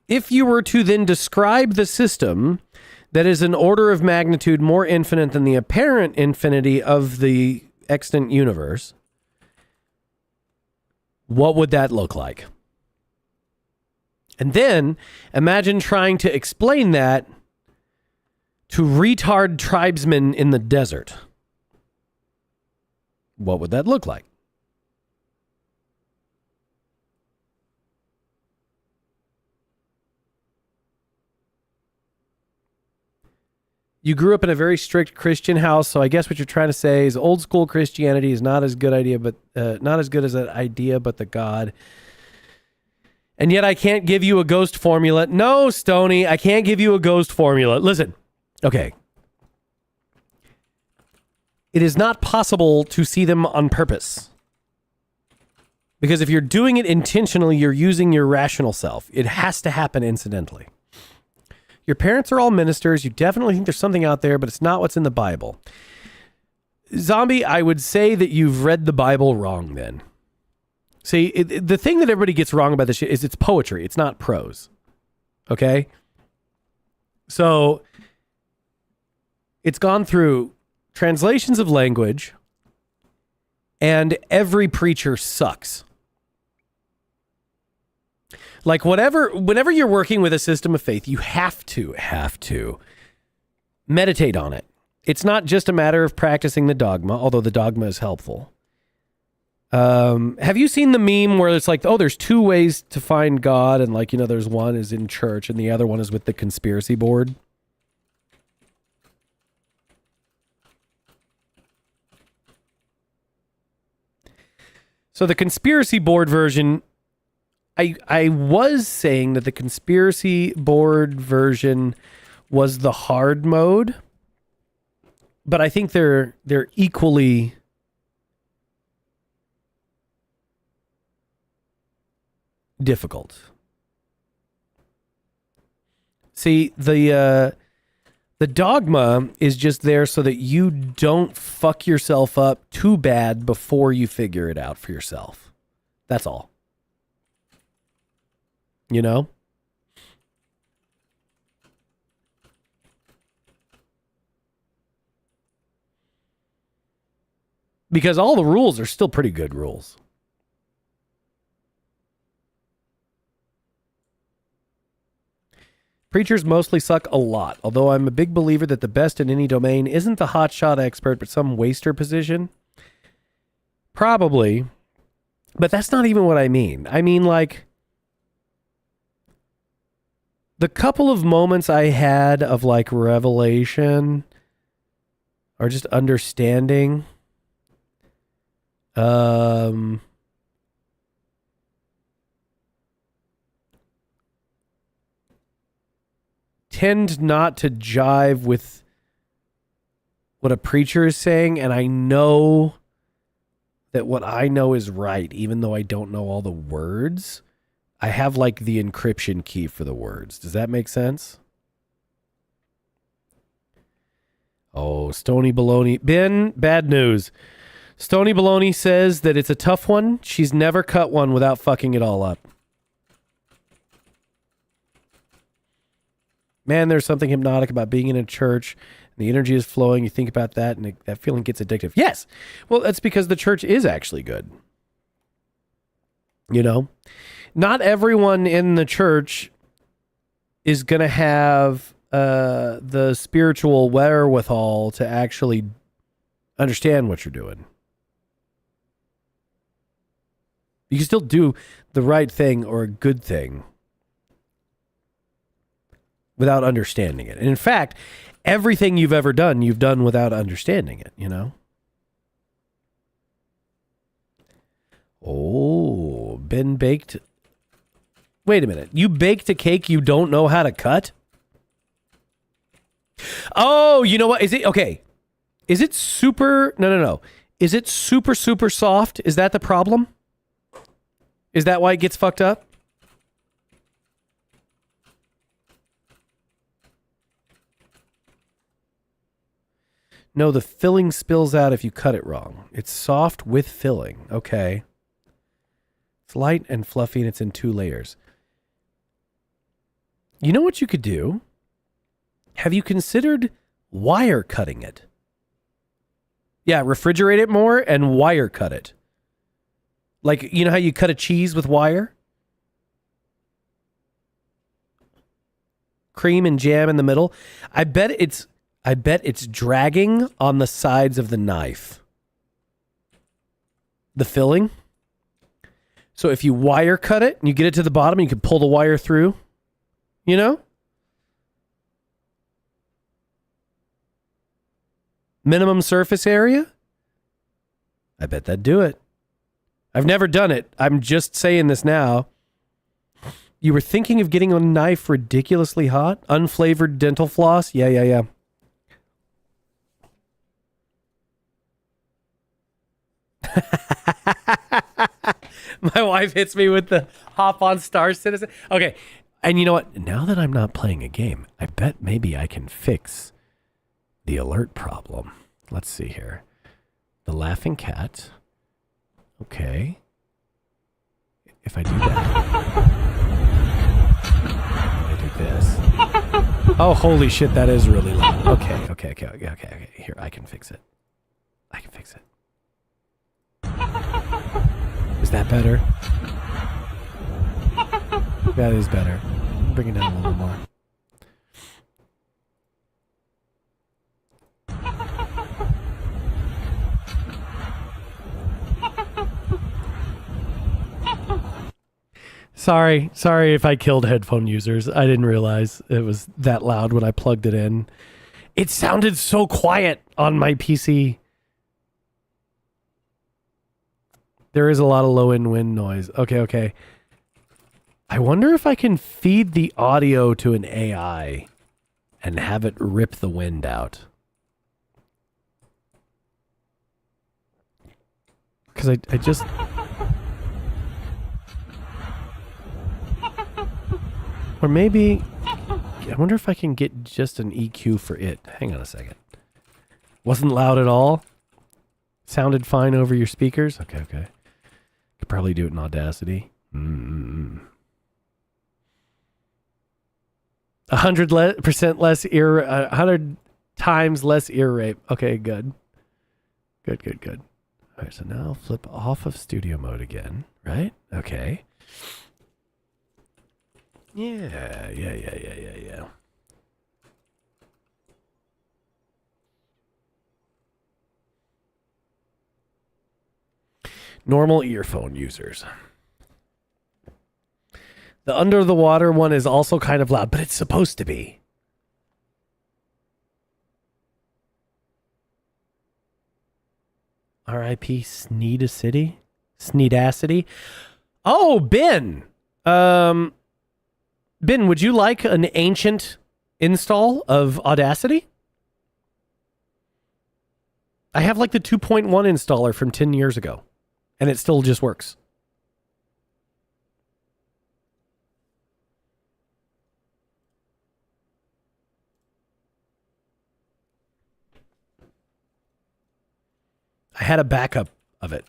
if you were to then describe the system that is an order of magnitude more infinite than the apparent infinity of the extant universe, what would that look like? And then imagine trying to explain that to retard tribesmen in the desert. What would that look like? You grew up in a very strict Christian house, so I guess what you're trying to say is old school Christianity is not as good idea, but not as good as an idea, but the God. And yet I can't give you a ghost formula. No, Stony, I can't give you a ghost formula. Listen, okay. It is not possible to see them on purpose. Because if you're doing it intentionally, you're using your rational self. It has to happen incidentally. Your parents are all ministers. You definitely think there's something out there, but it's not what's in the Bible. Zombie, I would say that you've read the Bible wrong then. See, the thing that everybody gets wrong about this shit is it's poetry. It's not prose. Okay? So, it's gone through translations of language, and every preacher sucks. Like whenever you're working with a system of faith, you have to meditate on it. It's not just a matter of practicing the dogma, although the dogma is helpful. Have you seen the meme where it's like, oh, there's two ways to find God, and like, there's one is in church and the other one is with the conspiracy board? So the conspiracy board version, I was saying that the conspiracy board version was the hard mode, but I think they're equally difficult. See, the dogma is just there so that you don't fuck yourself up too bad before you figure it out for yourself. That's all. You know? Because all the rules are still pretty good rules. Preachers mostly suck a lot, although I'm a big believer that the best in any domain isn't the hotshot expert, but some waster position. Probably. But that's not even what I mean. I mean, like, the couple of moments I had of, like, revelation or just understanding, tend not to jive with what a preacher is saying, and I know that what I know is right, even though I don't know all the words. I have like the encryption key for the words. Does that make sense? Oh, Stony Baloney. Ben, bad news. Stony Baloney says that it's a tough one. She's never cut one without fucking it all up. Man, there's something hypnotic about being in a church. And the energy is flowing. You think about that, and that feeling gets addictive. Yes. Well, that's because the church is actually good. You know? Not everyone in the church is going to have the spiritual wherewithal to actually understand what you're doing. You can still do the right thing or a good thing without understanding it. And in fact, everything you've ever done, you've done without understanding it, you know? Oh, Ben baked. Wait a minute. You baked a cake you don't know how to cut? Oh, you know what? Is it okay? Is it super? No. Is it super, super soft? Is that the problem? Is that why it gets fucked up? No, the filling spills out if you cut it wrong. It's soft with filling. Okay. It's light and fluffy and it's in 2 layers. You know what you could do? Have you considered wire cutting it? Yeah, refrigerate it more and wire cut it. Like, you know how you cut a cheese with wire? Cream and jam in the middle. I bet it's dragging on the sides of the knife. The filling. So if you wire cut it and you get it to the bottom, you can pull the wire through. You know? Minimum surface area? I bet that'd do it. I've never done it. I'm just saying this now. You were thinking of getting a knife ridiculously hot? Unflavored dental floss? Yeah. My wife hits me with the hop on Star Citizen. Okay. And you know what? Now that I'm not playing a game, I bet maybe I can fix the alert problem. Let's see here. The laughing cat. Okay. If I do that. I do this. Oh, holy shit, that is really loud. Okay. Here, I can fix it. Is that better? That is better. Bring it down a little more. Sorry if I killed headphone users. I didn't realize it was that loud when I plugged it in. It sounded so quiet on my PC. There is a lot of low-end wind noise. Okay. I wonder if I can feed the audio to an AI and have it rip the wind out. Because I just... Or maybe... I wonder if I can get just an EQ for it. Hang on a second. Wasn't loud at all? Sounded fine over your speakers? Okay. Could probably do it in Audacity. 100% less ear... 100 times less ear rape. Okay, good. Good. All right, so now I'll flip off of studio mode again, right? Okay. Yeah. Normal earphone users. The under the water one is also kind of loud, but it's supposed to be. R.I.P. Sneedacity. Oh, Ben. Ben, would you like an ancient install of Audacity? I have like the 2.1 installer from 10 years ago, and it still just works. I had a backup of it.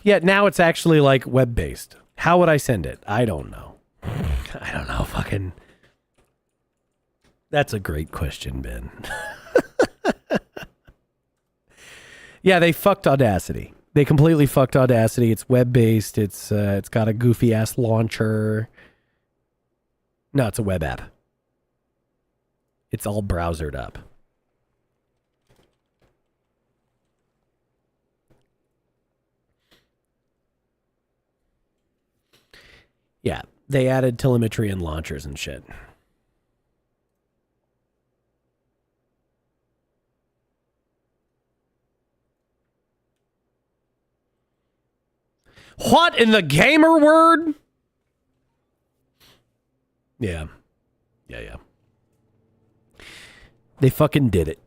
Yeah, now it's actually like web-based. How would I send it? I don't know. Fucking... That's a great question, Ben. Yeah, they fucked Audacity. They completely fucked Audacity. It's web-based. It's got a goofy-ass launcher. No, it's a web app. It's all browsered up. Yeah, they added telemetry and launchers and shit. What in the gamer word? Yeah. They fucking did it.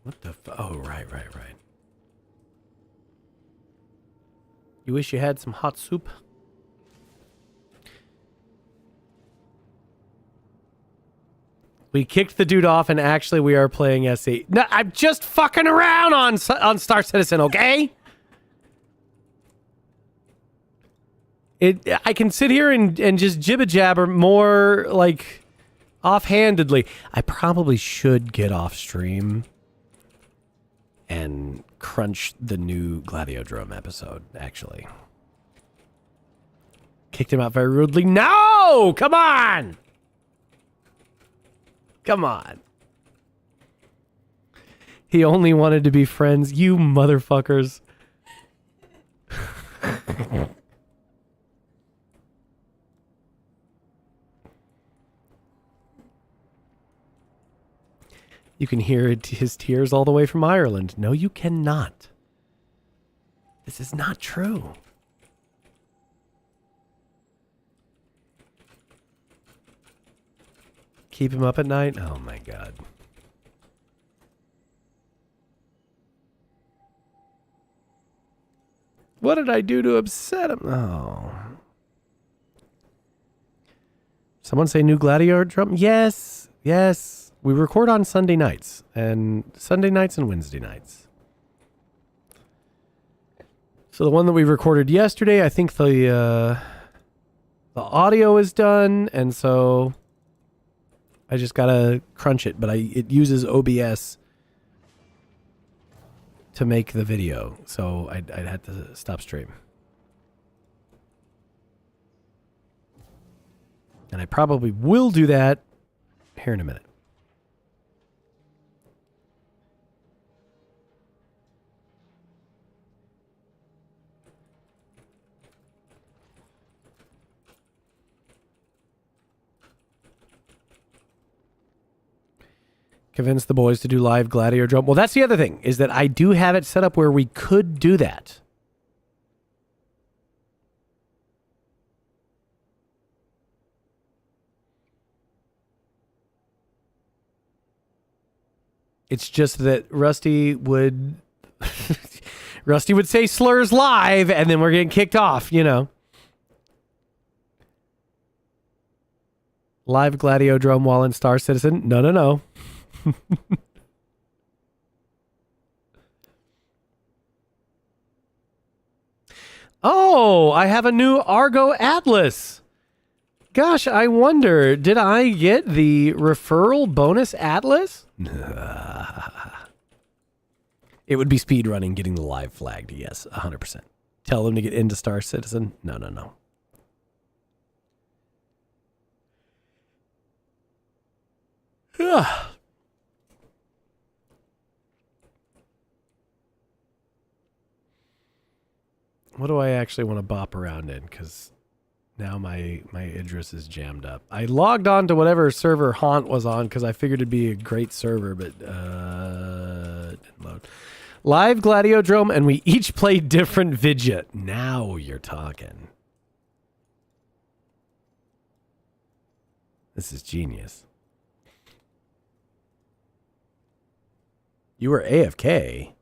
What the oh, right. You wish you had some hot soup? We kicked the dude off, and actually we are playing SC. No, I'm just fucking around on Star Citizen, okay? I can sit here and just jibber-jabber more, like, offhandedly. I probably should get off stream and crunch the new Gladiodrome episode, actually. Kicked him out very rudely. No! Come on! Come on. He only wanted to be friends. You motherfuckers. You can hear his tears all the way from Ireland. No, you cannot. This is not true. Keep him up at night? Oh my God. What did I do to upset him? Oh. Someone say new Gladiator drum? Yes. We record on Sunday nights and Wednesday nights. So the one that we recorded yesterday, I think the audio is done, and so I just gotta crunch it, but it uses OBS to make the video, so I'd have to stop stream. And I probably will do that here in a minute. Convince the boys to do live Gladio drum. Well, that's the other thing, is that I do have it set up where we could do that. It's just that Rusty would Rusty would say slurs live, and then we're getting kicked off, you know. Live Gladio drum while in Star Citizen? No, no, no. Oh, I have a new Argo Atlas. Gosh, I wonder, did I get the referral bonus Atlas? It would be speedrunning getting the live flagged. Yes, 100%. Tell them to get into Star Citizen. No, no, no. What do I actually want to bop around in? Because now my Idris is jammed up. I logged on to whatever server Haunt was on because I figured it'd be a great server, but it didn't load. Live Gladiodrome, and we each play different Vidya. Now you're talking. This is genius. You were AFK.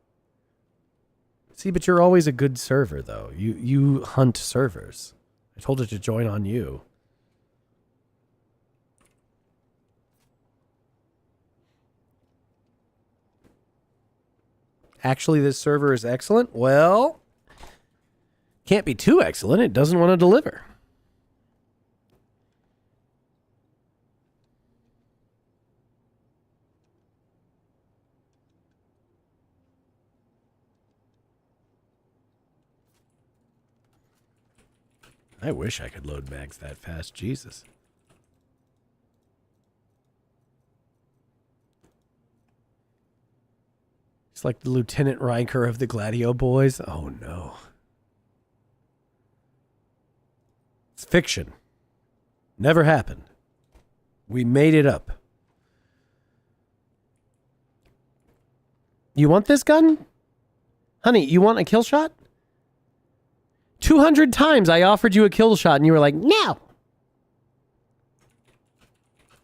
See, but you're always a good server, though. You hunt servers. I told it to join on you. Actually, this server is excellent. Well, can't be too excellent. It doesn't want to deliver. I wish I could load mags that fast. Jesus. It's like the Lieutenant Riker of the Gladio boys. Oh, no. It's fiction. Never happened. We made it up. You want this gun? Honey, you want a kill shot? 200 times I offered you a kill shot and you were like, no.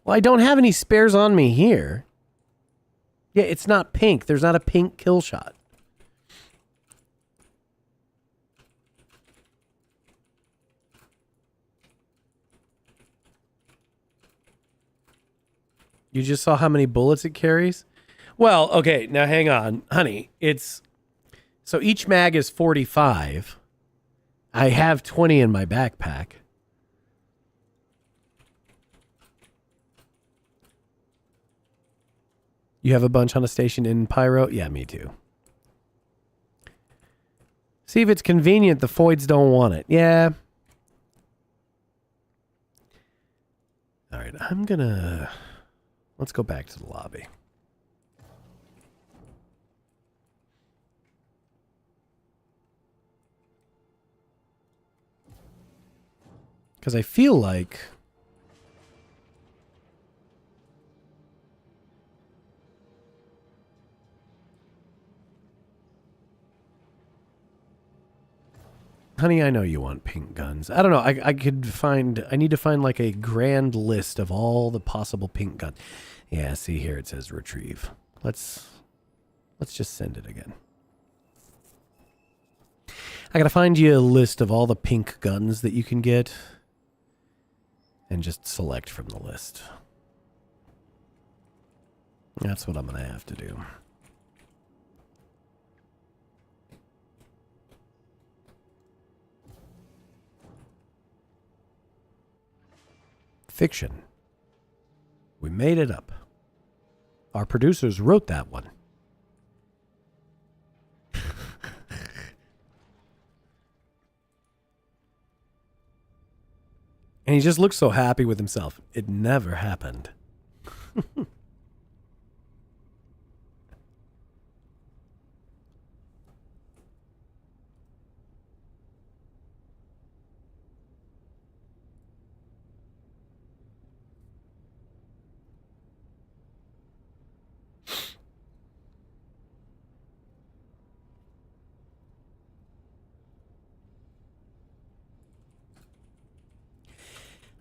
Well, I don't have any spares on me here. Yeah, it's not pink. There's not a pink kill shot. You just saw how many bullets it carries? Well, okay, now hang on. Honey, it's... So each mag is 45. I have 20 in my backpack. You have a bunch on a station in Pyro? Yeah, me too. See if it's convenient. The Foids don't want it. Yeah. All right, I'm gonna... Let's go back to the lobby. Because I feel like... Honey, I know you want pink guns. I don't know. I could find... I need to find like a grand list of all the possible pink guns. Yeah, see here it says retrieve. Let's just send it again. I gotta find you a list of all the pink guns that you can get. And just select from the list. That's what I'm gonna have to do. Fiction. We made it up. Our producers wrote that one. And he just looks so happy with himself. It never happened.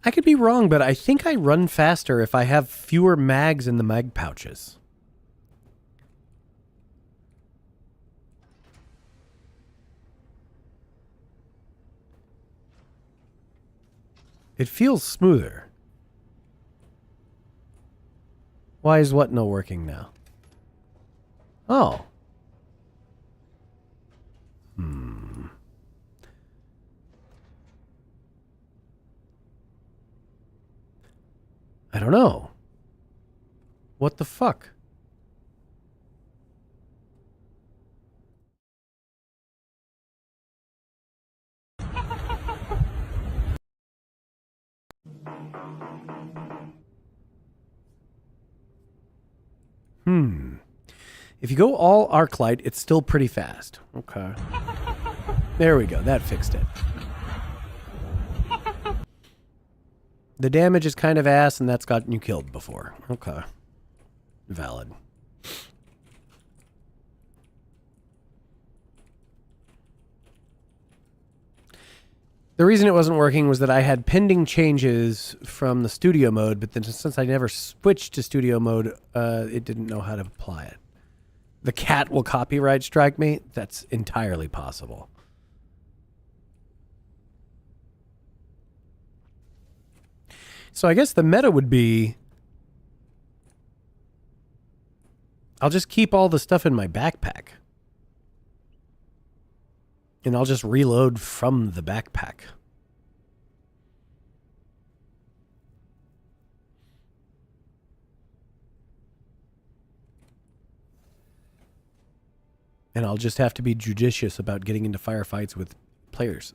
I could be wrong, but I think I run faster if I have fewer mags in the mag pouches. It feels smoother. Why is what no working now? Oh. I don't know. What the fuck? If you go all arc light, it's still pretty fast. Okay. There we go. That fixed it. The damage is kind of ass, and that's gotten you killed before. Okay. Valid. The reason it wasn't working was that I had pending changes from the studio mode, but then since I never switched to studio mode, it didn't know how to apply it. The cat will copyright strike me? That's entirely possible. So I guess the meta would be, I'll just keep all the stuff in my backpack. And I'll just reload from the backpack. And I'll just have to be judicious about getting into firefights with players.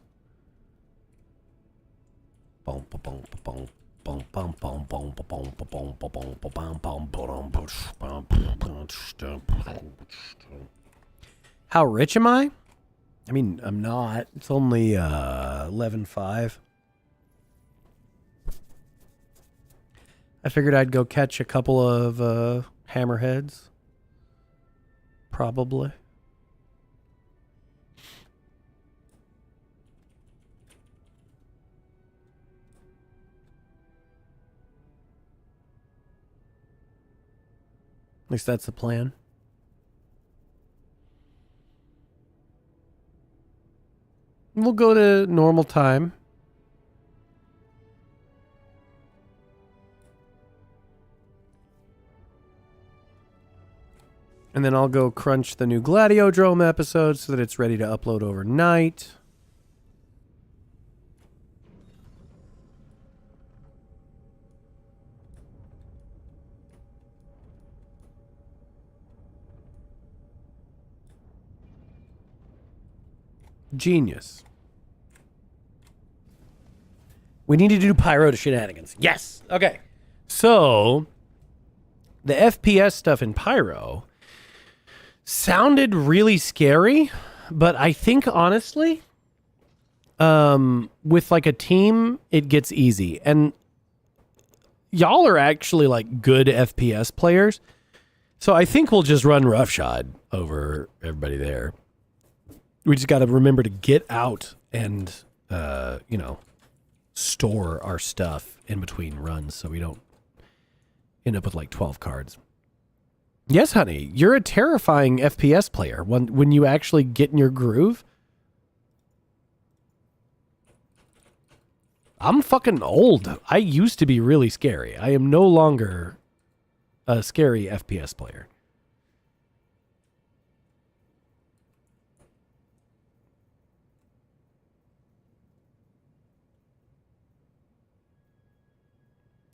How rich am I? I mean, I'm not. It's only 11.5. I figured I'd go catch a couple of hammerheads. Probably. At least that's the plan. We'll go to normal time. And then I'll go crunch the new Gladiodrome episode so that it's ready to upload overnight. Genius. We need to do pyro to shenanigans. Yes. Okay. So, the FPS stuff in pyro sounded really scary, but I think honestly, with like a team, it gets easy. And y'all are actually like good FPS players. So I think we'll just run roughshod over everybody there. We just got to remember to get out and, store our stuff in between runs so we don't end up with like 12 cards. Yes, honey, you're a terrifying FPS player when you actually get in your groove. I'm fucking old. I used to be really scary. I am no longer a scary FPS player.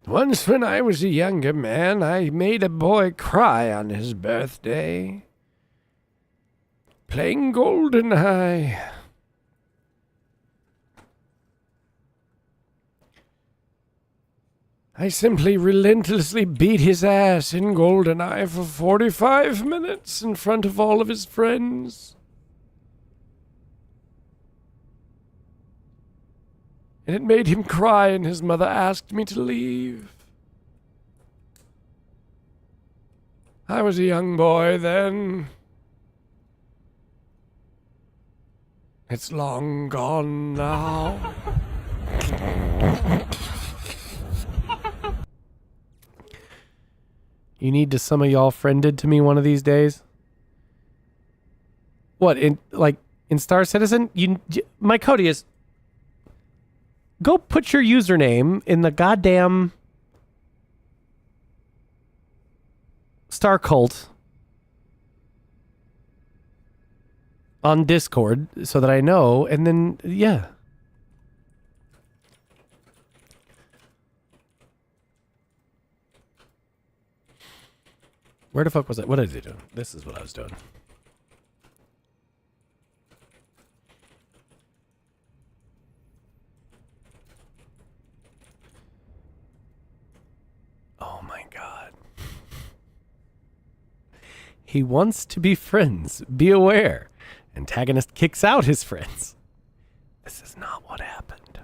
Once when I was a younger man, I made a boy cry on his birthday. Playing GoldenEye. I simply relentlessly beat his ass in GoldenEye for 45 minutes in front of all of his friends. And it made him cry, and his mother asked me to leave. I was a young boy then. It's long gone now. You need to some of y'all friended to me one of these days. What, in Star Citizen? My Cody is, go put your username in the goddamn Star Cult on Discord so that I know, and then, yeah. Where the fuck was I? What did I do? This is what I was doing. Oh my god. He wants to be friends. Be aware. Antagonist kicks out his friends. This is not what happened.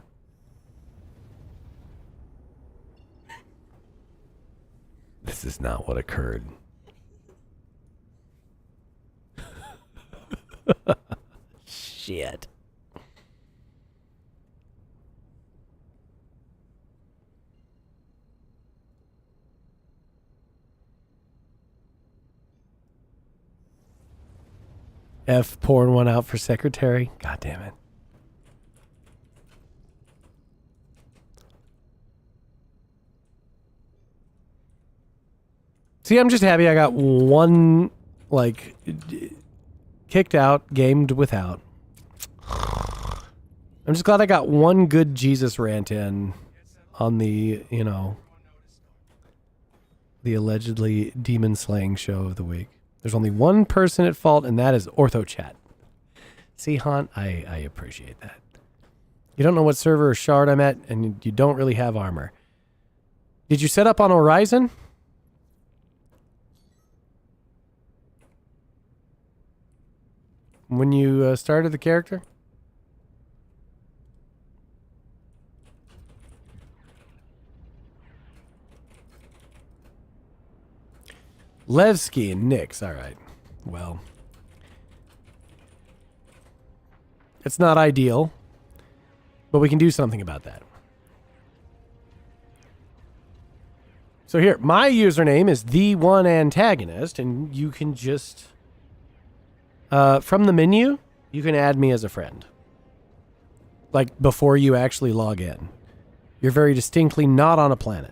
This is not what occurred. Shit. F pouring one out for secretary. God damn it. See, I'm just happy I got one, kicked out, gamed without. I'm just glad I got one good Jesus rant in on the, the allegedly demon slaying show of the week. There's only one person at fault, and that is OrthoChat. See, Haunt, I appreciate that. You don't know what server or shard I'm at, and you don't really have armor. Did you set up on Horizon? When you started the character? Levski and Nyx. All right. Well, it's not ideal, but we can do something about that. So here, my username is the one antagonist, and you can just, from the menu, you can add me as a friend. Like before you actually log in. You're very distinctly not on a planet.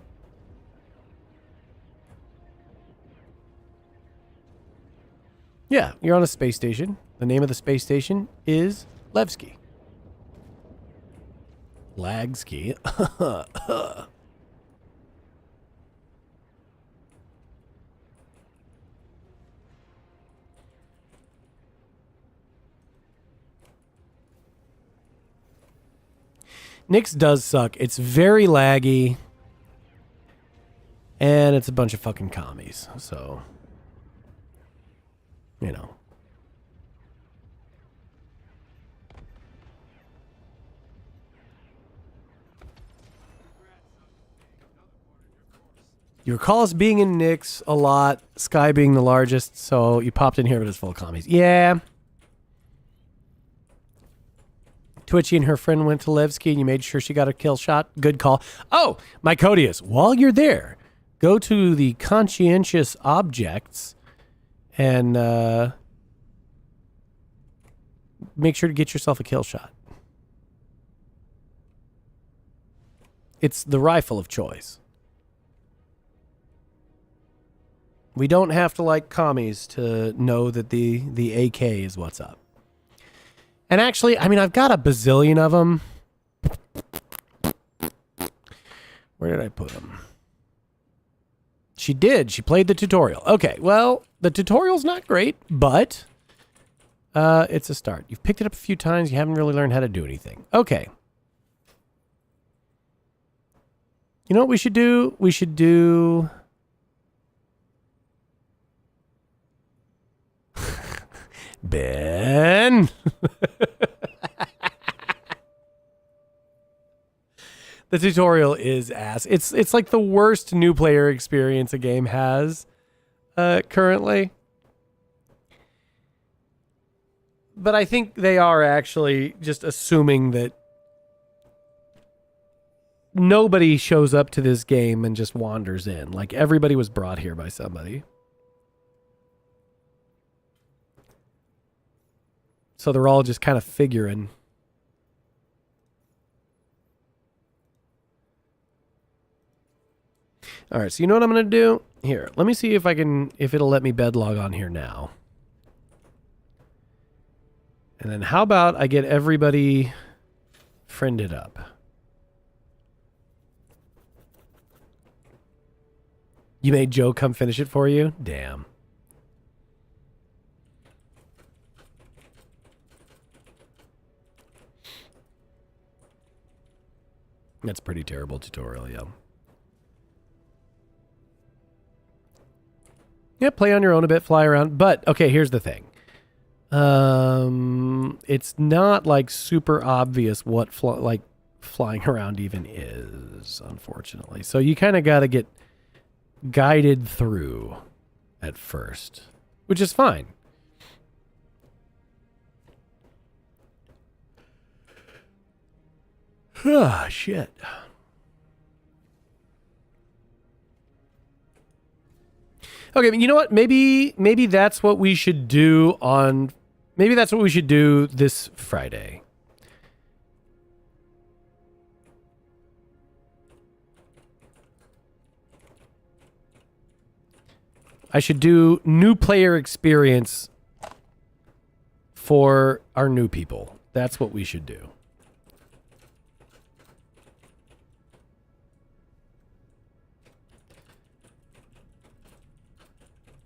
Yeah, you're on a space station. The name of the space station is Levski. Lagski. Nyx does suck. It's very laggy. And it's a bunch of fucking commies. So, You recall us being in Nyx a lot, Sky being the largest, so you popped in here, but it's full of commies. Yeah. Twitchy and her friend went to Levski and you made sure she got a kill shot. Good call. Oh, Mycodius, while you're there, go to the conscientious objects and make sure to get yourself a kill shot. It's the rifle of choice. We don't have to like commies to know that the AK is what's up. And actually, I mean, I've got a bazillion of them. Where did I put them? She did. She played the tutorial. Okay, well, the tutorial's not great, but it's a start. You've picked it up a few times. You haven't really learned how to do anything. Okay. You know what we should do? We should do... Ben! The tutorial is ass. It's like the worst new player experience a game has currently. But I think they are actually just assuming that nobody shows up to this game and just wanders in. Like, everybody was brought here by somebody. So they're all just kind of figuring. All right, so you know what I'm going to do? Here, let me see if it'll let me bed log on here now. And then how about I get everybody friended up? You made Joe come finish it for you? Damn. That's a pretty terrible tutorial, yeah. Yeah, play on your own a bit, fly around. But, okay, here's the thing. It's not, like, super obvious what, flying around even is, unfortunately. So you kind of got to get guided through at first, which is fine. Ah, shit. Okay, but you know what? Maybe that's what we should do on... Maybe that's what we should do this Friday. I should do new player experience for our new people. That's what we should do.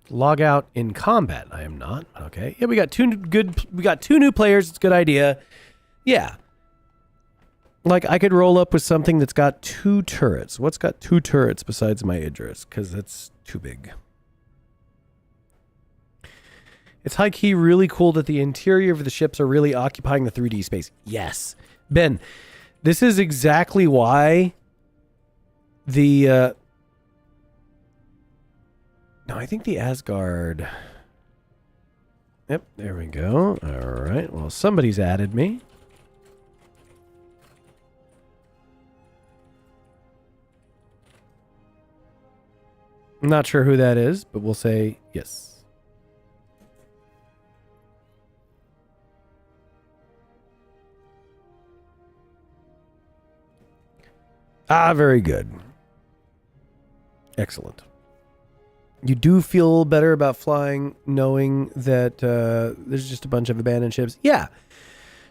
Log out in combat. I am not. Okay. Yeah, we got two new players. It's a good idea. Yeah. Like, I could roll up with something that's got 2 turrets. What's got 2 turrets besides my Idris? Because that's too big. It's high-key really cool that the interior of the ships are really occupying the 3D space. Yes. Ben, this is exactly why the... No, I think the Asgard... Yep, there we go. All right. Well, somebody's added me. I'm not sure who that is, but we'll say yes. Ah, very good. Excellent. You do feel better about flying knowing that there's just a bunch of abandoned ships? Yeah.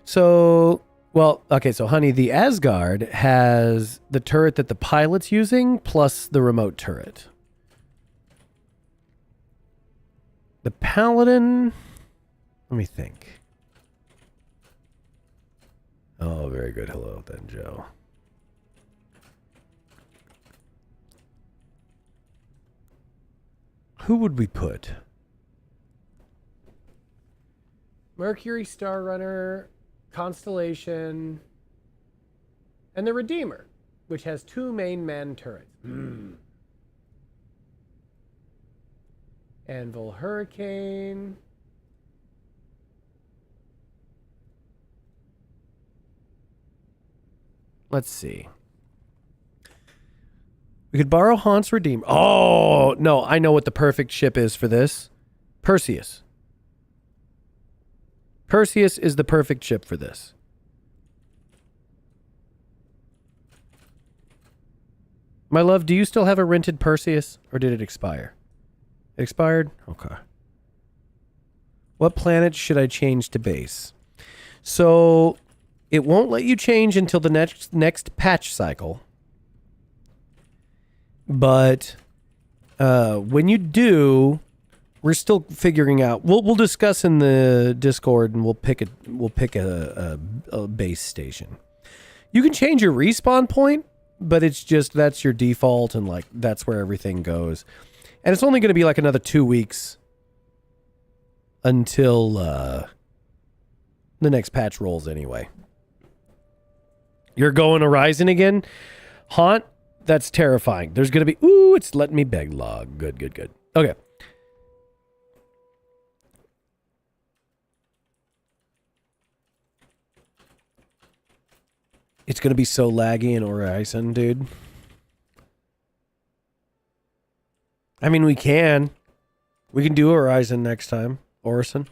So, well, okay, so honey, the Asgard has the turret that the pilot's using plus the remote turret. The Paladin, let me think. Oh, very good. Hello then, Joe. Who would we put? Mercury, Star Runner, Constellation, and the Redeemer, which has 2 main man turrets. Anvil, Hurricane. Let's see. We could borrow Hans's Redeemer. Oh, no, I know what the perfect ship is for this. Perseus. Perseus is the perfect ship for this. My love, do you still have a rented Perseus, or did it expire? It expired? Okay. What planet should I change to base? So, it won't let you change until the next patch cycle. But When you do, we're still figuring out. We'll discuss in the Discord, and we'll pick a base station. You can change your respawn point, but it's just that's your default, and like that's where everything goes. And it's only going to be like another 2 weeks until the next patch rolls anyway. You're going Horizon again? Haunt? That's terrifying. There's going to be... Ooh, it's letting me beg log. Good, good, good. Okay. It's going to be so laggy in Horizon, dude. I mean, we can. We can do Horizon next time. Orison.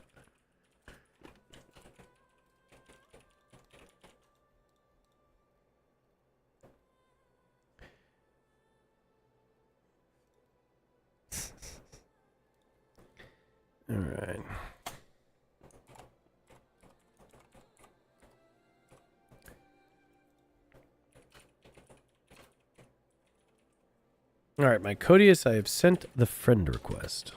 All right. All right, my Codius, I have sent the friend request.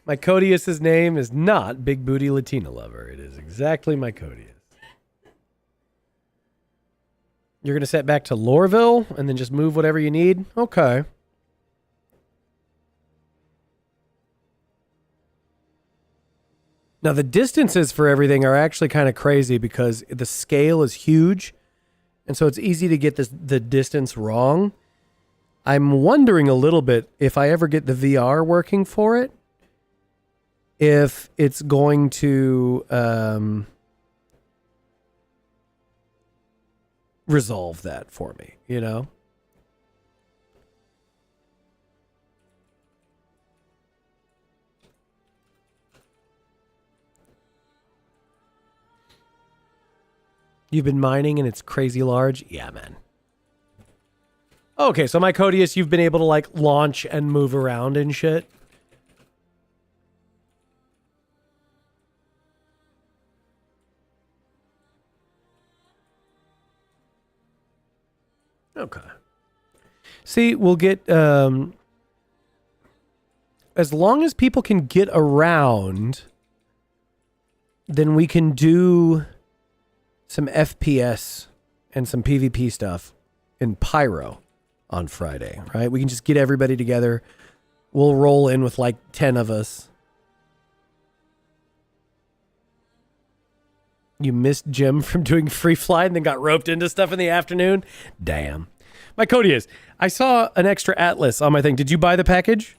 My Codius's name is not Big Booty Latina Lover. It is exactly my Codius. You're going to set back to Loreville and then just move whatever you need? Okay. Now, the distances for everything are actually kind of crazy because the scale is huge, and so it's easy to get the distance wrong. I'm wondering a little bit if I ever get the VR working for it, if it's going to resolve that for me, you know? You've been mining and it's crazy large? Yeah, man. Okay, so my Codius, you've been able to like launch and move around and shit. Okay. See, we'll get as long as people can get around, then we can do some FPS and some PvP stuff in Pyro on Friday, right? We can just get everybody together. We'll roll in with like 10 of us. You missed Jim from doing free fly and then got roped into stuff in the afternoon? Damn. My Codius, I saw an extra Atlas on my thing. Did you buy the package?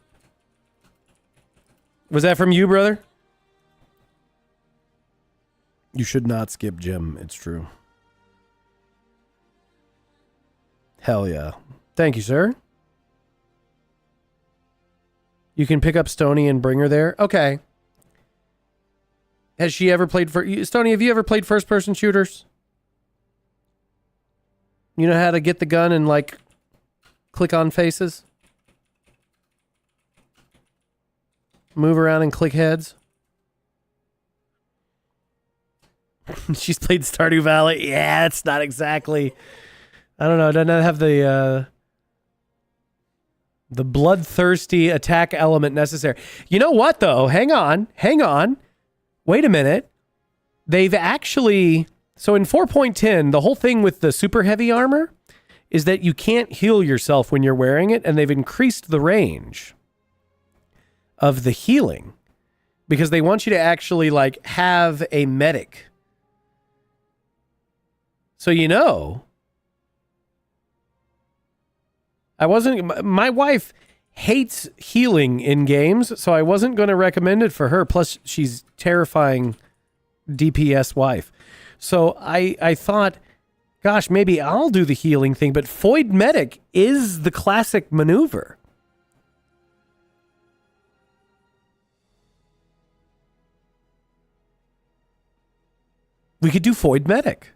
Was that from you, brother? You should not skip Jim. It's true. Hell yeah. Thank you, sir. You can pick up Stony and bring her there? Okay. Has she ever played Stony, have you ever played first-person shooters? You know how to get the gun and, like, click on faces? Move around and click heads? She's played Stardew Valley. Yeah, it's not exactly... I don't know. It doesn't have the bloodthirsty attack element necessary. You know what, though? Hang on. Wait a minute. They've actually... So in 4.10, the whole thing with the super heavy armor is that you can't heal yourself when you're wearing it, and they've increased the range of the healing because they want you to actually, like, have a medic. So, you know... My wife hates healing in games, so I wasn't going to recommend it for her. Plus, she's terrifying DPS wife. So I thought, gosh, maybe I'll do the healing thing, but Foid Medic is the classic maneuver. We could do Foid Medic.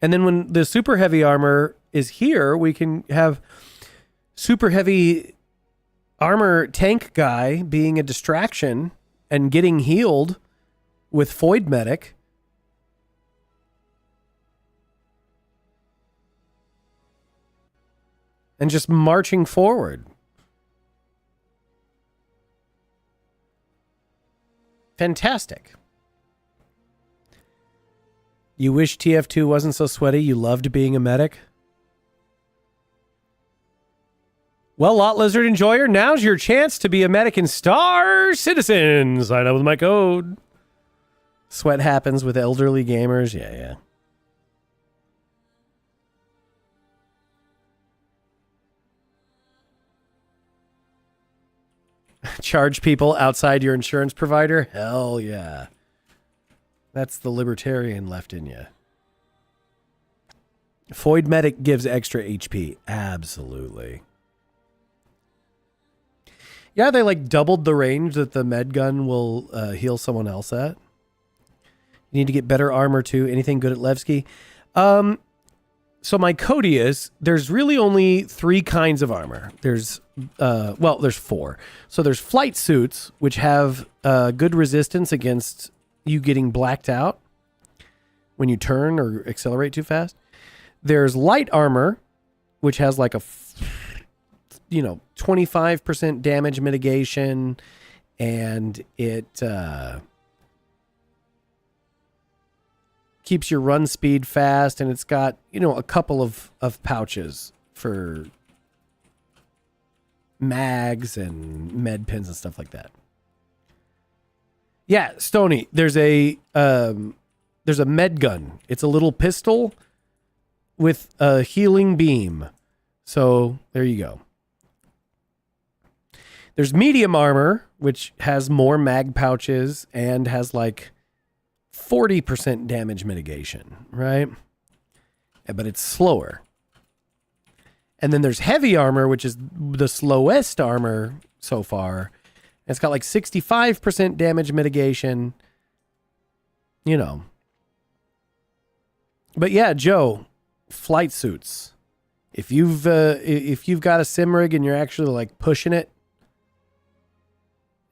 And then when the super heavy armor is here, we can have super heavy armor tank guy being a distraction and getting healed with Void Medic. And just marching forward. Fantastic. You wish TF2 wasn't so sweaty? You loved being a medic? Well, Lot Lizard Enjoyer, now's your chance to be a medic in Star Citizen. Sign up with my code. Sweat happens with elderly gamers. Yeah. Charge people outside your insurance provider? Hell yeah. That's the libertarian left in you. Void Medic gives extra HP. Absolutely. Yeah, they like doubled the range that the med gun will heal someone else at. You need to get better armor too. Anything good at Levski? So my code is, there's really only 3 kinds of armor. There's 4. So there's flight suits, which have good resistance against you getting blacked out when you turn or accelerate too fast. There's light armor, which has like a 25% damage mitigation, and it keeps your run speed fast, and it's got, a couple of pouches for mags and med pins and stuff like that. Yeah, Stony, there's a med gun. It's a little pistol with a healing beam. So there you go. There's medium armor, which has more mag pouches and has like 40% damage mitigation, right? But it's slower. And then there's heavy armor, which is the slowest armor so far. It's got like 65% damage mitigation. But yeah, Joe, flight suits. If you've got a sim rig and you're actually like pushing it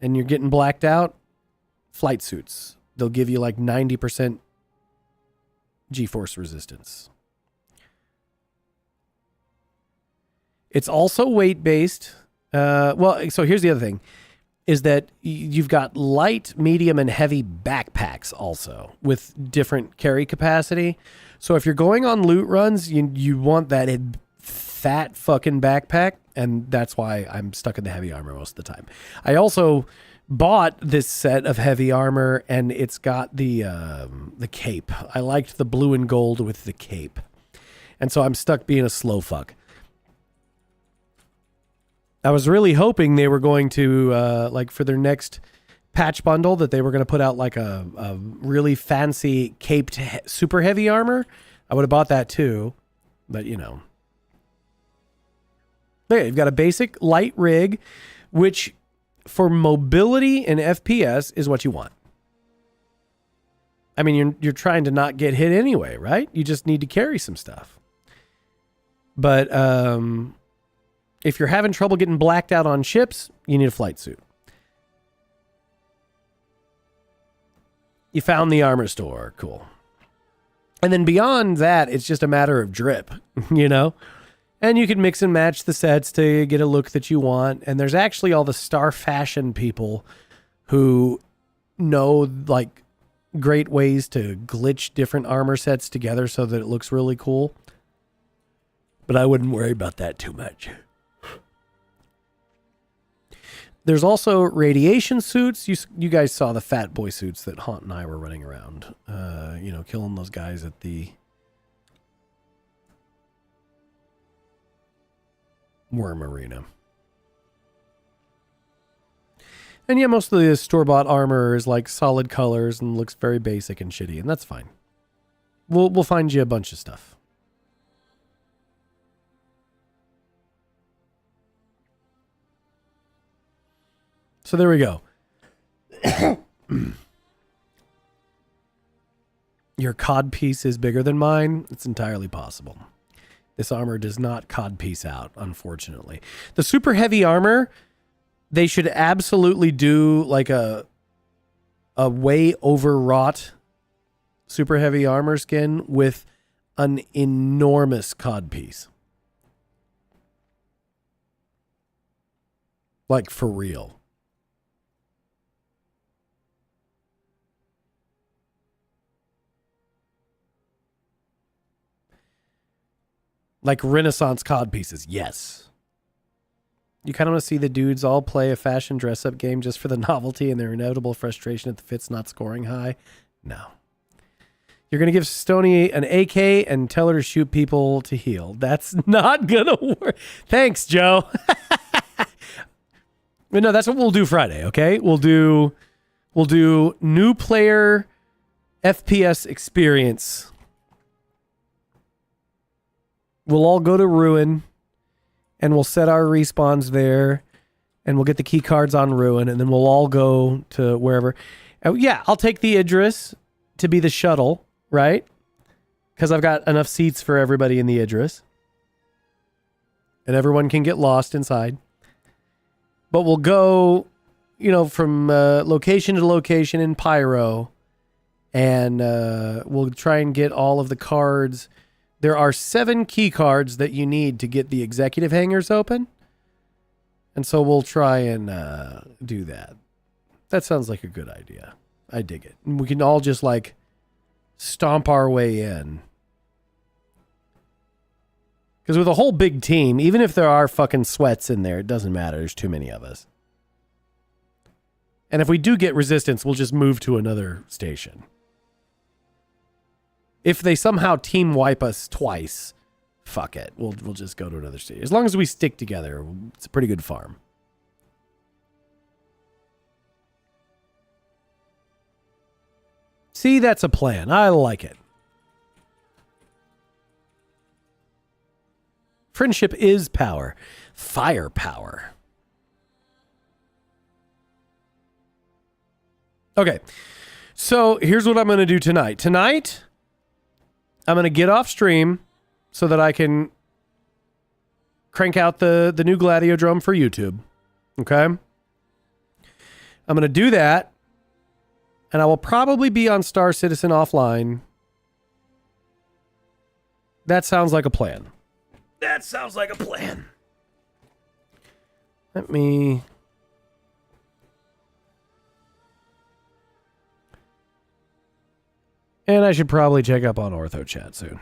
and you're getting blacked out, flight suits. They'll give you like 90% G-force resistance. It's also weight-based. So here's the other thing, is that you've got light, medium, and heavy backpacks also with different carry capacity. So if you're going on loot runs, you want that fat fucking backpack, and that's why I'm stuck in the heavy armor most of the time. I also bought this set of heavy armor, and it's got the cape. I liked the blue and gold with the cape, and so I'm stuck being a slow fuck. I was really hoping they were going to like for their next patch bundle that they were going to put out like a really fancy caped super heavy armor. I would have bought that too, but there you've got a basic light rig, which for mobility and FPS is what you want. I mean, you're trying to not get hit anyway, right? You just need to carry some stuff. But if you're having trouble getting blacked out on ships, you need a flight suit. You found the armor store. Cool. And then beyond that, it's just a matter of drip, And you can mix and match the sets to get a look that you want. And there's actually all the Star Fashion people who know like great ways to glitch different armor sets together so that it looks really cool. But I wouldn't worry about that too much. There's also radiation suits. You guys saw the fat boy suits that Haunt and I were running around, killing those guys at the Worm Arena. And yeah, most of the store-bought armor is like solid colors and looks very basic and shitty, and that's fine. We'll find you a bunch of stuff. So there we go. Your cod piece is bigger than mine. It's entirely possible. This armor does not cod piece out, unfortunately. The super heavy armor, they should absolutely do like a a way overwrought super heavy armor skin with an enormous codpiece. Like, for real. Like Renaissance codpieces, yes. You kind of want to see the dudes all play a fashion dress-up game just for the novelty and their inevitable frustration at the fits not scoring high? No. You're going to give Stony an AK and tell her to shoot people to heal. That's not going to work. Thanks, Joe. But no, that's what we'll do Friday, okay? We'll do new player FPS experience. We'll all go to Ruin, and we'll set our respawns there, and we'll get the key cards on Ruin, and then we'll all go to wherever. Yeah, I'll take the Idris to be the shuttle, right? Because I've got enough seats for everybody in the Idris. And everyone can get lost inside. But we'll go, from location to location in Pyro, and we'll try and get all of the cards. There are 7 key cards that you need to get the executive hangars open. And so we'll try and do that. That sounds like a good idea. I dig it. And we can all just stomp our way in. Because with a whole big team, even if there are fucking sweats in there, it doesn't matter. There's too many of us. And if we do get resistance, we'll just move to another station. If they somehow team wipe us twice, fuck it. We'll just go to another station. As long as we stick together, it's a pretty good farm. See, that's a plan. I like it. Friendship is power. Firepower. Okay. So here's what I'm going to do tonight. Tonight, I'm going to get off stream so that I can crank out the new Gladiodrome for YouTube. Okay? I'm going to do that. And I will probably be on Star Citizen offline. That sounds like a plan. That sounds like a plan. Let me... And I should probably check up on Ortho Chat soon.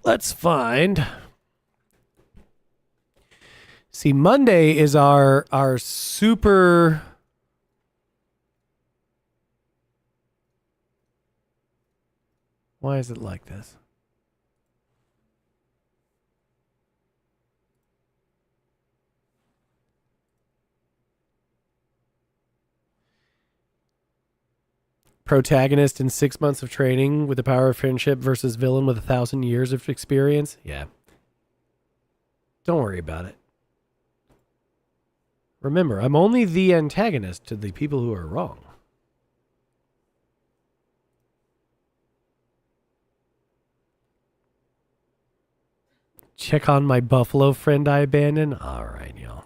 Let's find... See, Monday is our super... Why is it like this? Protagonist in 6 months of training with the power of friendship versus villain with 1,000 years of experience. Yeah. Don't worry about it. Remember, I'm only the antagonist to the people who are wrong. Check on my buffalo friend I abandoned. All right, y'all.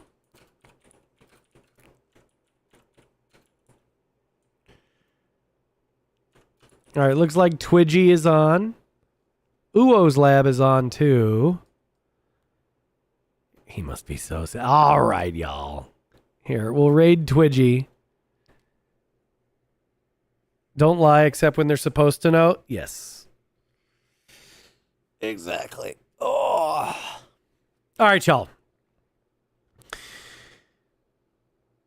All right, looks like Twidgy is on. Uo's lab is on too. He must be so sad. All right, y'all. Here, we'll raid Twidgy. Don't lie except when they're supposed to know. Yes. Exactly. Oh. All right, y'all.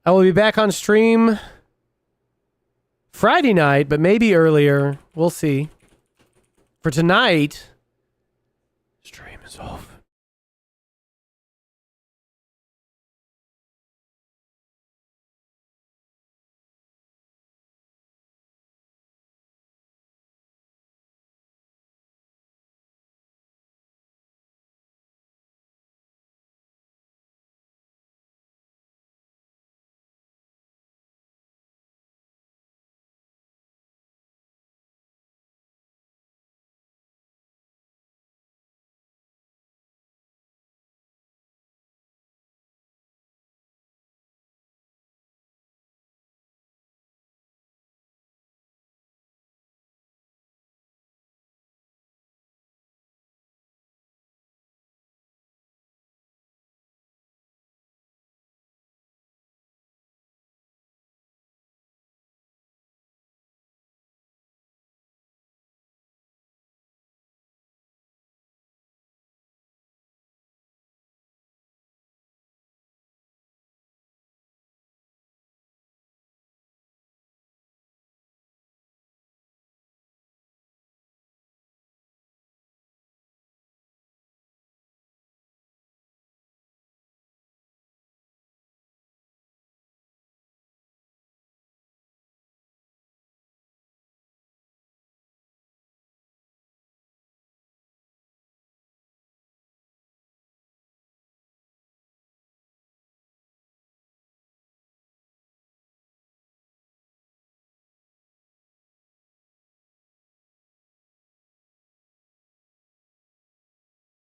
I will be back on stream Friday night, but maybe earlier. We'll see. For tonight, stream is off.